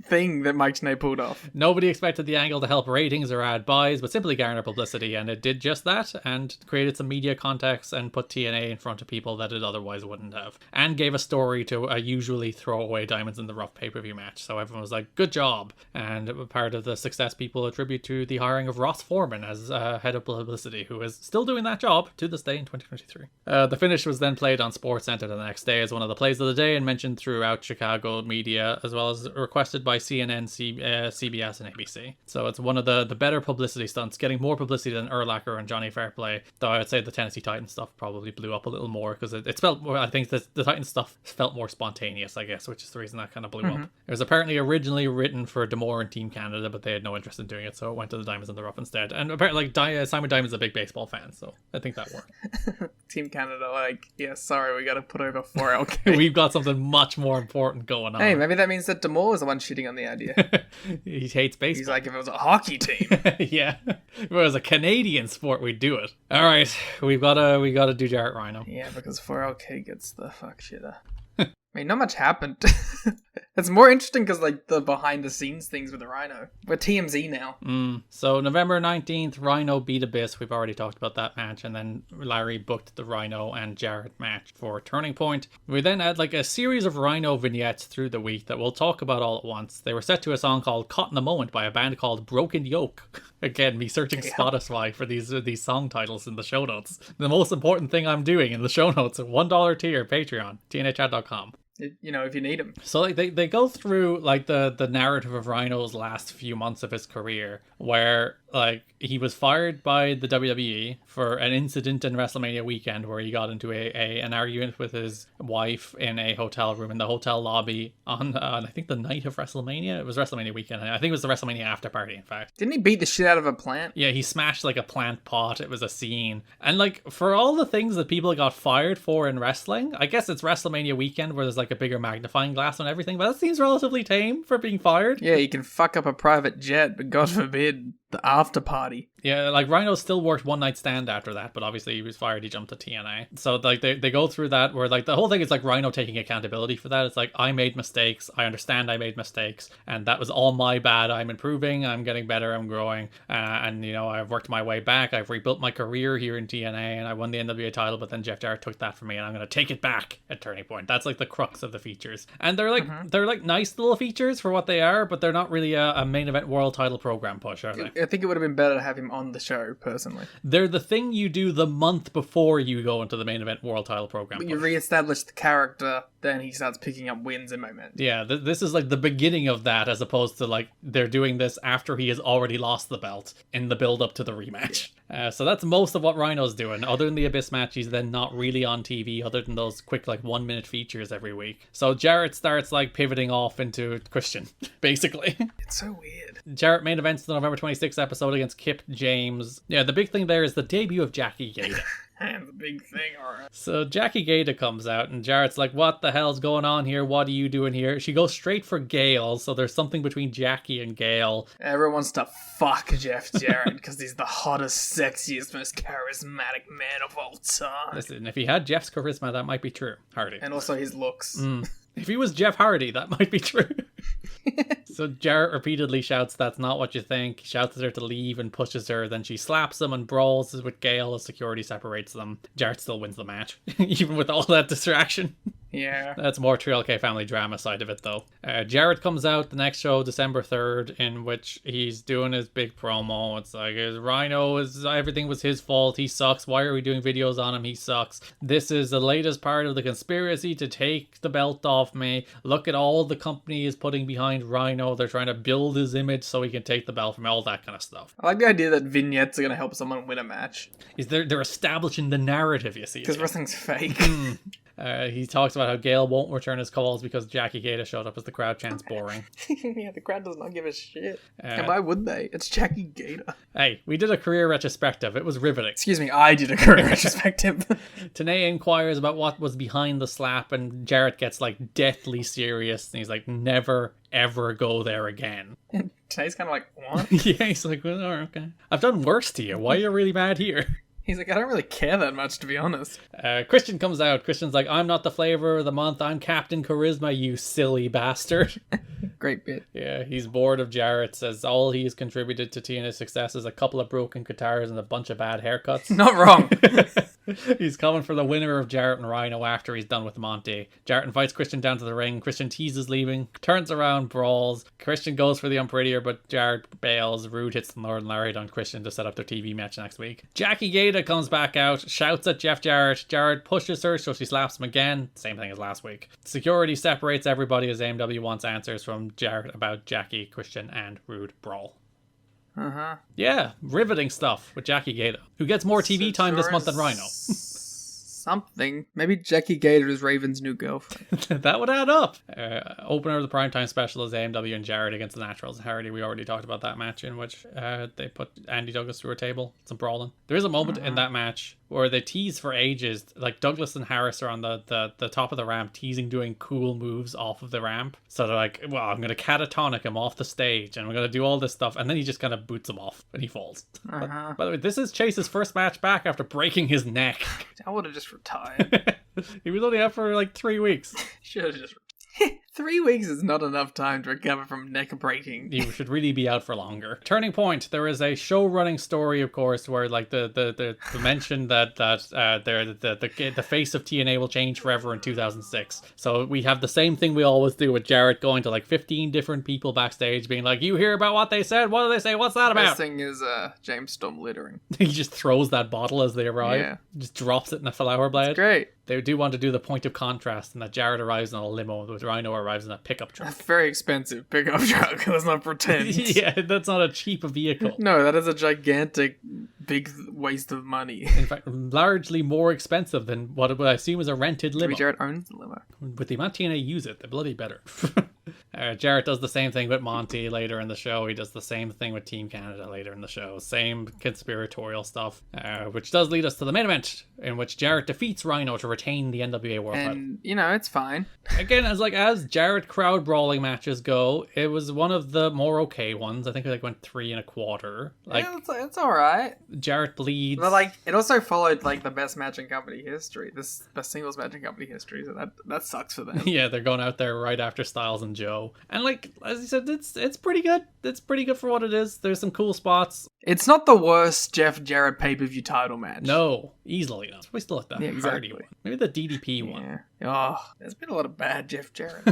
thing that Mike Tenay pulled off. Nobody expected the angle to help ratings or add buys, but simply garner publicity, and it did just that, and created some media context and put TNA in front of people that it otherwise wouldn't have, and gave a story to a usually throwaway Diamonds in the Rough pay-per-view match. So everyone was like, good job. And part of the success people attribute to the hiring of Ross Foreman as head of publicity, who is still doing that job to this day in 2023. The finish was then played on SportsCenter the next day as one of the plays of the day and mentioned throughout Chicago media, as well as requested by CNN, CBS, and ABC. So it's one of the better publicity stunts, getting more publicity than Urlacher and Johnny Fairplay, though I would say the Tennessee Titans stuff probably blew up a little more because it felt more, I think the Titans stuff felt more spontaneous, I guess, which is the reason that kind of blew up. It was apparently originally written for D'Amore and Team Canada, but they had no interest in doing it, so it went to the Diamonds in the Rough instead. And apparently Simon Diamond's a big baseball fan, so I think that worked. Team Canada, yeah, sorry, we gotta put over 4LK. We've got something much more important going on. Hey, maybe that means that D'Amore was the one shitting on the idea. He hates baseball. He's like, if it was a hockey team. Yeah. If it was a Canadian sport, we'd do it. All right, we gotta do Jarrett Rhino. Yeah, because 4LK gets the fuck shitter. I mean, not much happened. It's more interesting because, the behind-the-scenes things with the Rhino. We're TMZ now. So, November 19th, Rhino beat Abyss. We've already talked about that match. And then Larry booked the Rhino and Jarrett match for Turning Point. We then had, a series of Rhino vignettes through the week that we'll talk about all at once. They were set to a song called Caught in the Moment by a band called Broken Yoke. Again, me searching Spotify for these song titles in the show notes. The most important thing I'm doing in the show notes, $1 tier, Patreon, tnachat.com. If you need him. So they go through the narrative of Rhino's last few months of his career, where he was fired by the WWE for an incident in WrestleMania weekend where he got into an argument with his wife in a hotel room in the hotel lobby on I think the night of WrestleMania. It was WrestleMania weekend. I think it was the WrestleMania after party, in fact. Didn't he beat the shit out of a plant? Yeah, he smashed a plant pot. It was a scene. And for all the things that people got fired for in wrestling, I guess it's WrestleMania weekend where there's a bigger magnifying glass on everything, but that seems relatively tame for being fired. Yeah, you can fuck up a private jet, but God forbid the after party. Yeah, like Rhino still worked one night stand after that, but obviously he was fired, he jumped to TNA. So like they go through that where like the whole thing is like Rhino taking accountability for that. It's like, I made mistakes, I understand I made mistakes, and that was all my bad. I'm improving, I'm getting better, I'm growing, and you know, I've worked my way back, I've rebuilt my career here in TNA, and I won the NWA title, but then Jeff Jarrett took that from me, and I'm gonna take it back at Turning Point. That's like the crux of the features. And they're like nice little features for what they are, but they're not really a main event world title program push, are they? I think it would have been better to have him on the show, personally. They're the thing you do the month before you go into the main event world title program. But you re-establish the character, then he starts picking up wins and momentum. Yeah, this is like the beginning of that, as opposed to like they're doing this after he has already lost the belt in the build up to the rematch. So that's most of what Rhino's doing. Other than the Abyss match, he's then not really on TV, other than those quick like 1 minute features every week. So Jarrett starts like pivoting off into Christian, basically. It's so weird. Jarrett main events the November 26th episode against Kip James. Yeah, the big thing there is the debut of Jackie Gaeta. And the big thing, alright. So Jackie Gaeta comes out and Jarrett's like, what the hell's going on here? What are you doing here? She goes straight for Gail, so there's something between Jackie and Gail. Everyone wants to fuck Jeff Jarrett because he's the hottest, sexiest, most charismatic man of all time. Listen, if he had Jeff's charisma, that might be true. Hardy. And also his looks. If he was Jeff Hardy, that might be true. So Jarrett repeatedly shouts, that's not what you think. He shouts at her to leave and pushes her. Then she slaps him and brawls with Gail as security separates them. Jarrett still wins the match, even with all that distraction. Yeah. That's more Trill K family drama side of it, though. Jarrett comes out the next show, December 3rd, in which he's doing his big promo. It's like, everything was his fault. He sucks. Why are we doing videos on him? He sucks. This is the latest part of the conspiracy to take the belt off me. Look at all the company is putting behind Rhino. They're trying to build his image so he can take the belt from all that kind of stuff. I like the idea that vignettes are going to help someone win a match. They're establishing the narrative, you see. Because wrestling's fake. He talks about how Gail won't return his calls because Jackie Gaeta showed up as the crowd chants boring. Yeah, the crowd does not give a shit. And why would they? It's Jackie Gaeta. Hey, we did a career retrospective. It was riveting. Excuse me, I did a career retrospective. Tenay inquires about what was behind the slap, and Jarrett gets like deathly serious, and he's like, never ever go there again. And Tenay's kind of like, what? Yeah, he's like, well, okay. I've done worse to you. Why are you really mad here? He's like, I don't really care that much, to be honest. Christian comes out. Christian's like, I'm not the flavor of the month. I'm Captain Charisma, you silly bastard. Great bit. Yeah, he's bored of Jarrett. Says all he's contributed to TNA's success is a couple of broken guitars and a bunch of bad haircuts. Not wrong. He's coming for the winner of Jarrett and Rhino after he's done with Monty. Jarrett invites Christian down to the ring. Christian teases leaving, turns around, brawls. Christian goes for the unprettier, but Jarrett bails. Rude hits the Northern Lariat on Christian to set up their TV match next week. Jackie Gaeta comes back out, shouts at Jeff Jarrett. Jarrett pushes her, so she slaps him again. Same thing as last week. Security separates everybody as AMW wants answers from Jarrett about Jackie, Christian, and Rude brawl. Yeah, riveting stuff with Jackie Gaeta, who gets more TV time this month than Rhino. Something. Maybe Jackie Gaeta is Raven's new girlfriend. That would add up. Opener of the primetime special is AMW and Jarrett against the Naturals. Hardy, we already talked about that match in which they put Andy Douglas through a table. Some brawling. There is a moment in that match where they tease for ages. Like Douglas and Harris are on the top of the ramp teasing doing cool moves off of the ramp. So they're like, well, I'm going to catatonic him off the stage and we're going to do all this stuff. And then he just kind of boots him off and he falls. By the way, this is Chase's first match back after breaking his neck. I would have just retired. He was only out for like 3 weeks. Should have just 3 weeks is not enough time to recover from neck breaking. You should really be out for longer. Turning Point. There is a show running story, of course, where like the mention that the face of TNA will change forever in 2006. So we have the same thing we always do with Jarrett going to like 15 different people backstage, being like, "You hear about what they said? What do they say? What's that about?" Best thing is James Storm littering. He just throws that bottle as they arrive. Yeah. Just drops it in a flower blade. It's great. They do want to do the point of contrast, and that Jarrett arrives in a limo with Rhino arrives in a pickup truck. That's a very expensive pickup truck. Let's not pretend. Yeah, that's not a cheap vehicle. No, that is a gigantic, big waste of money. In fact, largely more expensive than what I assume is a rented limo. Maybe Jarrett owns the limo. With the amount TNA use it, they're bloody better. Jarrett does the same thing with Monty later in the show. He does the same thing with Team Canada later in the show. Same conspiratorial stuff, which does lead us to the main event, in which Jarrett defeats Rhino to retain the NWA World title. And, you know, it's fine. Again, as Jarrett crowd brawling matches go, it was one of the more okay ones. I think it went 3 1/4. It's alright. Jarrett bleeds. But, it also followed, the best match in company history. This best singles match in company history, so that sucks for them. Yeah, they're going out there right after Styles and Joe. And as you said, it's pretty good. It's pretty good for what it is. There's some cool spots. It's not the worst Jeff Jarrett pay-per-view title match. No, easily not. We still like that exactly. Hardy one. Maybe the DDP one. Yeah. Oh, there's been a lot of bad Jeff Jarrett.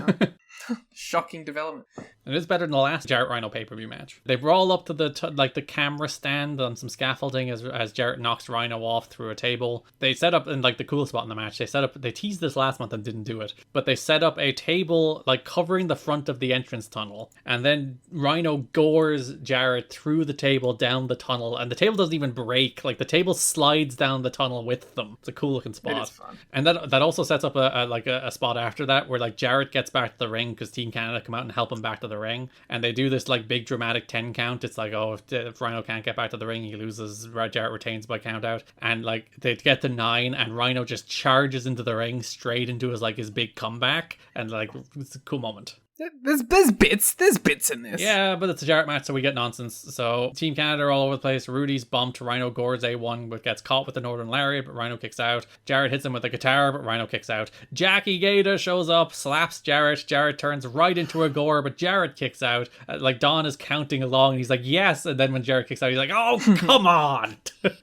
Huh? Shocking development. It is better than the last Jarrett Rhino pay-per-view match. They brawl up to the camera stand on some scaffolding as Jarrett knocks Rhino off through a table. They set up, in the cool spot in the match, they teased this last month and didn't do it, but they set up a table covering the front of the entrance tunnel, and then Rhino gores Jarrett through the table down the tunnel, and the table doesn't even break. The table slides down the tunnel with them. It's a cool looking spot. It is fun. And that also sets up a spot after that where Jarrett gets back to the ring because Team Canada come out and help him back to the ring, and they do this big dramatic 10 count. It's if Rhino can't get back to the ring, he loses. Jarrett retains by count out, and they get to 9, and Rhino just charges into the ring straight into his big comeback, and it's a cool moment. There's bits in this. Yeah, but it's a Jarrett match, so we get nonsense. So Team Canada are all over the place. Rudy's bumped. Rhino gores A1, but gets caught with the Northern Lariat, but Rhino kicks out. Jarrett hits him with a guitar, but Rhino kicks out. Jackie Gaeta shows up, slaps Jarrett. Jarrett turns right into a gore, but Jarrett kicks out. Don is counting along, and he's like, yes. And then when Jarrett kicks out, he's like, oh, come on.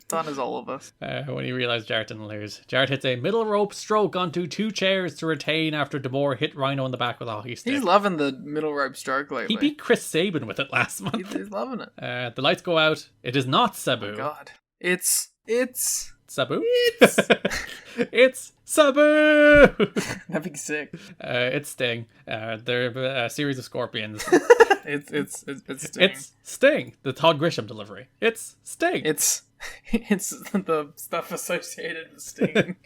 Don is all of us. When he realized Jarrett didn't lose. Jarrett hits a middle rope stroke onto 2 chairs to retain after DeBoer hit Rhino in the back with a hockey stick. He's loving the middle rope stroke lately. He beat Chris Sabin with it last month. He's loving it. The lights go out. It is not Sabu. Oh God. It's Sabu? It's Sabu! That'd be sick. It's Sting. They're a series of scorpions. It's Sting. It's Sting. The Todd Grisham delivery. It's Sting. It's the stuff associated with Sting.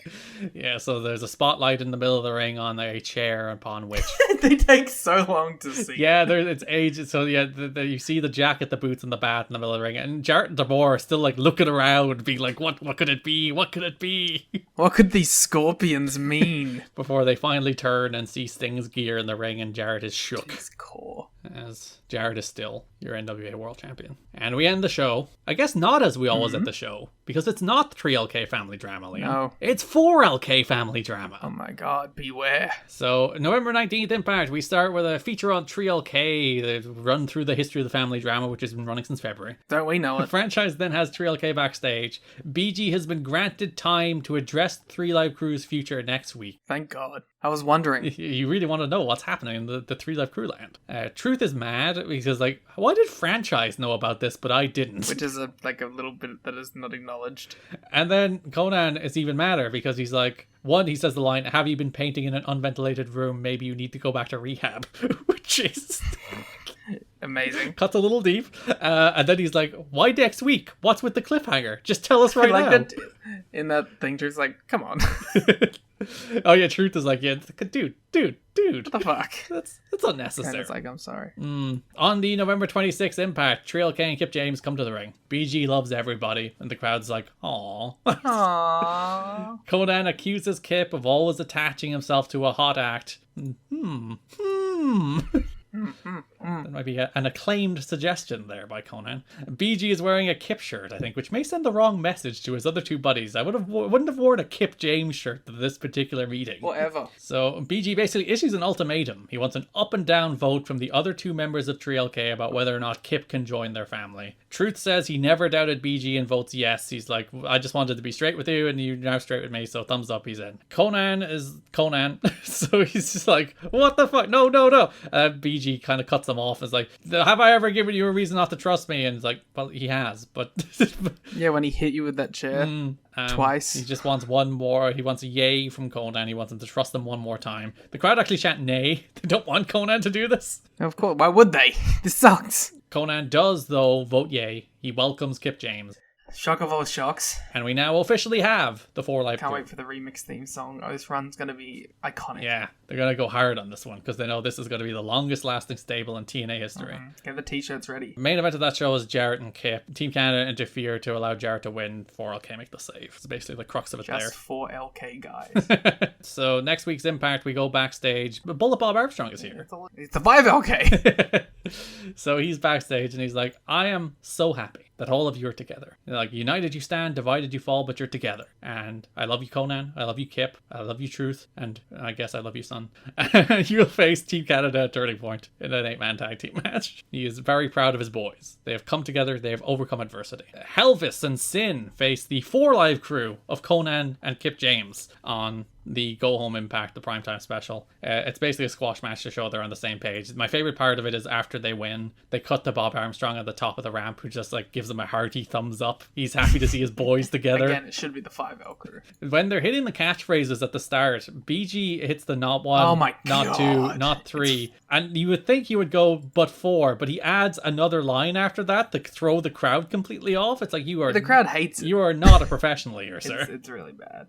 Yeah, so there's a spotlight in the middle of the ring on a chair upon which they take so long to see. Yeah, it's ages. So yeah, you see the jacket, the boots, and the bat in the middle of the ring, and Jarrett and DeBoer are still looking around, being like, "What could it be? What could it be? What could these scorpions mean?" Before they finally turn and see Sting's gear in the ring, and Jarrett is shook. His core. As Jarrett is still your NWA World Champion. And we end the show, I guess not as we always end the show, because it's not 3LK family drama, Liam. No. It's 4LK family drama. Oh my God, beware. So, November 19th Impact, we start with a feature on 3LK, they run through the history of the family drama, which has been running since February. Don't we know The it? franchise then has 3LK backstage. BG has been granted time to address 3 Live Crew's future next week. Thank God. I was wondering. You really want to know what's happening in the 3 Live Crew land. Truth is mad because, why did franchise know about this, but I didn't? Which is a little bit that is not acknowledged. And then Conan is even madder because he's like, one, he says the line, have you been painting in an unventilated room? Maybe you need to go back to rehab. Which is... amazing. Cuts a little deep. And then he's like, why next week? What's with the cliffhanger? Just tell us right now. That, in that thing, Drew's like, come on. Oh yeah, Truth is like, yeah, dude. What the fuck? That's unnecessary. And it's like, I'm sorry. On the November 26th Impact, Trail K and Kip James come to the ring. BG loves everybody, and the crowd's like, aww. Aww. Conan accuses Kip of always attaching himself to a hot act. That might be an acclaimed suggestion there by Conan. BG is wearing a Kip shirt, I think, which may send the wrong message to his other 2 buddies. I wouldn't have worn a Kip James shirt to this particular meeting. Whatever. So BG basically issues an ultimatum. He wants an up and down vote from the other 2 members of 3LK about whether or not Kip can join their family. Truth says he never doubted BG and votes yes. He's like, I just wanted to be straight with you and you're now straight with me, so thumbs up, he's in. Conan is Conan, so he's just like, what the fuck? No. BG kind of cuts them off. Is like, have I ever given you a reason not to trust me? And it's like, well, he has, but yeah, when he hit you with that chair twice. He just wants one more. He wants a yay from Conan. He wants him to trust him one more time. The crowd actually chant nay. They don't want Conan to do this. Of course, why would they? This sucks. Conan does, though, vote yay. He welcomes Kip James. Shock of all shocks. And we now officially have the 4 Life Can't Crew. wait for the remix theme song. Oh, this run's gonna be iconic. Yeah, they're going to go hard on this one because they know this is going to be the longest lasting stable in TNA history. Get the t-shirts ready. Main event of that show is Jarrett and Kip. Team Canada interfere to allow Jarrett to win. 4LK make the save. It's basically the crux of it Just 4 LK guys. there. So next week's Impact, we go backstage. But Bullet Bob Armstrong is here. It's the 5 LK. So he's backstage and he's like, I am so happy that all of you are together. They're like, united you stand, divided you fall, but you're together. And I love you, Conan. I love you, Kip. I love you, Truth. And I guess I love you, Son. You'll face Team Canada at Turning Point in an 8-man tag team match. He is very proud of his boys. They have come together. They have overcome adversity. Helvis and Sin face the 4 Live Crew of Conan and Kip James on the Go Home Impact, the primetime special. It's basically a squash match to show they're on the same page. My favorite part of it is after they win, they cut to Bob Armstrong at the top of the ramp, who just like gives them a hearty thumbs up. He's happy to see his boys together. Again, it should be the 5 L crew. When they're hitting the catchphrases at the start, BG hits the not 1, Oh my not God. 2, not 3, and you would think he would go but 4, but he adds another line after that to throw the crowd completely off. It's like, The crowd hates it. you are not a professional here, sir. It's really bad.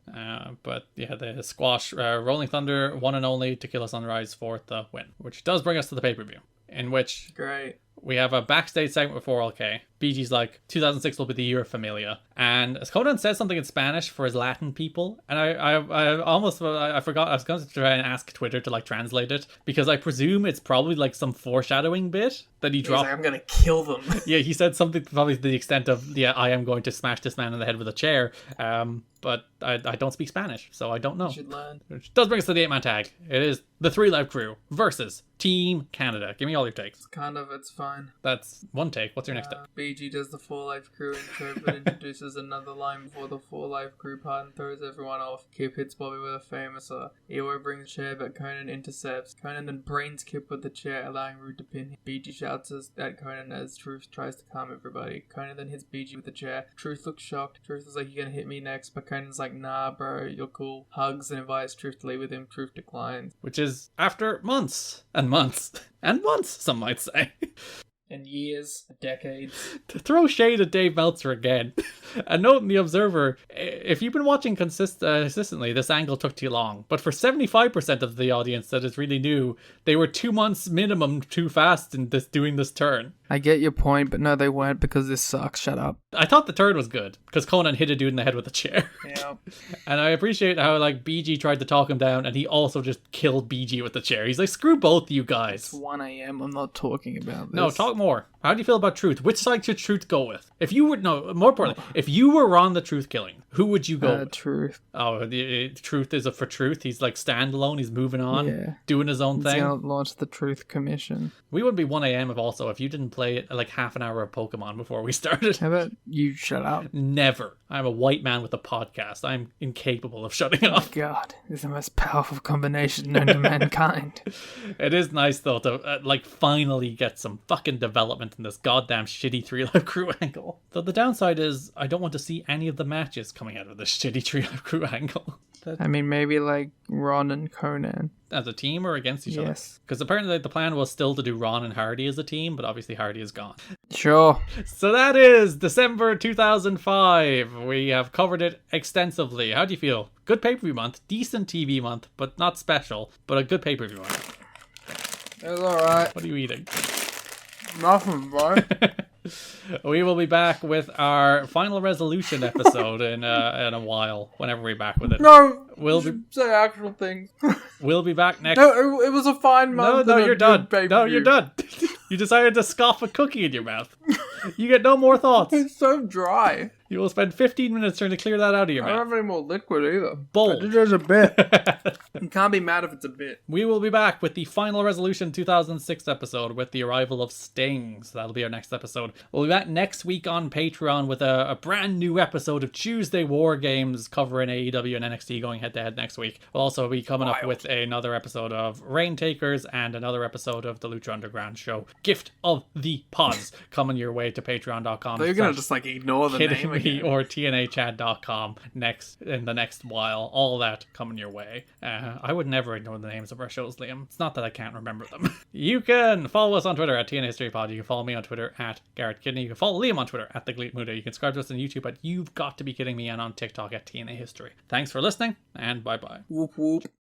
But yeah, the squash, Rolling Thunder, one and only Tequila Sunrise for the win, which does bring us to the pay-per-view, in which Great. we have a backstage segment with 4LK. BG's like, 2006 will be the year of Familia. And as Conan says something in Spanish for his Latin people, and I almost forgot, I was going to try and ask Twitter to like translate it, because I presume it's probably like some foreshadowing bit that he He's dropped. like, I'm gonna kill them. Yeah, he said something probably to the extent of, yeah, I am going to smash this man in the head with a chair. But I don't speak Spanish, so I don't know. You should learn. Which does bring us to the 8-man tag. It is the 3 Live Crew versus Team Canada. Give me all your takes. It's fine. That's one take. What's your next take? BG does the 4 Life Crew intro, but introduces another line before the 4 Life Crew part and throws everyone off. Kip hits Bobby with a famous Ewo brings chair, but Conan intercepts. Conan then brains Kip with the chair, allowing Rude to pin him. BG shouts at Conan as Truth tries to calm everybody. Conan then hits BG with the chair. Truth looks shocked. Truth is like, you're gonna hit me next, but Conan's like, nah bro, you're cool. Hugs and invites Truth to leave with him. Truth declines. Which is after months and months and months, some might say. And years, decades. To throw shade at Dave Meltzer again. A note in The Observer, if you've been watching consistently, this angle took too long. But for 75% of the audience that is really new, they were 2 months minimum too fast in doing this turn. I get your point, but no, they weren't because this sucks. Shut up. I thought the turn was good, because Conan hit a dude in the head with a chair. Yeah. And I appreciate how, like, BG tried to talk him down, and he also just killed BG with the chair. He's like, screw both you guys. It's 1 a.m. I'm not talking about this. No, talk more. How do you feel about Truth? Which side should Truth go with? If you would, no, more importantly, if you were on the Truth killing, who would you go with? Truth. Oh, the Truth is for Truth. He's like standalone. He's moving on, Yeah. doing his own He's thing. gonna launch the Truth Commission. We would be 1 a.m. if you didn't play like half an hour of Pokemon before we started. How about you shut up? Never. I'm a white man with a podcast. I'm incapable of shutting up. God, this is the most powerful combination known to mankind. It is nice though to like finally get some fucking development in this goddamn shitty 3 Live Crew angle. Though the downside is I don't want to see any of the matches coming out of this shitty 3 Live Crew angle. I mean, maybe like Ron and Conan. As a team or against each other? Yes. Because apparently the plan was still to do Ron and Hardy as a team, but obviously Hardy is gone. Sure. So that is December 2005. We have covered it extensively. How do you feel? Good pay-per-view month, decent TV month, but not special, but a good pay-per-view month. It was alright. What are you eating? Nothing, bro. We will be back with our final resolution episode in a while, whenever we're back with it. No, We'll be say actual things. we'll be back next. No, it was a fine month. No, and a you're good done. pay-per-view. No, you're done. You decided to scoff a cookie in your mouth. You get no more thoughts. It's so dry. You will spend 15 minutes trying to clear that out of your I don't mouth. have any more liquid either. Bold. It is a bit. You can't be mad if it's a bit. We will be back with the Final Resolution 2006 episode with the arrival of Sting. So that'll be our next episode. We'll be back next week on Patreon with a brand new episode of Tuesday War Games covering AEW and NXT going head to head next week. We'll also be coming up with another episode of Rain Takers and another episode of the Lucha Underground show. Gift of the Pods coming your way to patreon.com. So you're going to just like ignore the Kidding name me again. or TNAChat.com in the next while. All that coming your way. I would never ignore the names of our shows, Liam. It's not that I can't remember them. You can follow us on Twitter at TNA History Pod. You can follow me on Twitter at Garrett Kidney. You can follow Liam on Twitter at The Gleet Muda. You can subscribe to us on YouTube at You've Got to Be Kidding Me and on TikTok at TNA History. Thanks for listening, and bye-bye. Whoop whoop.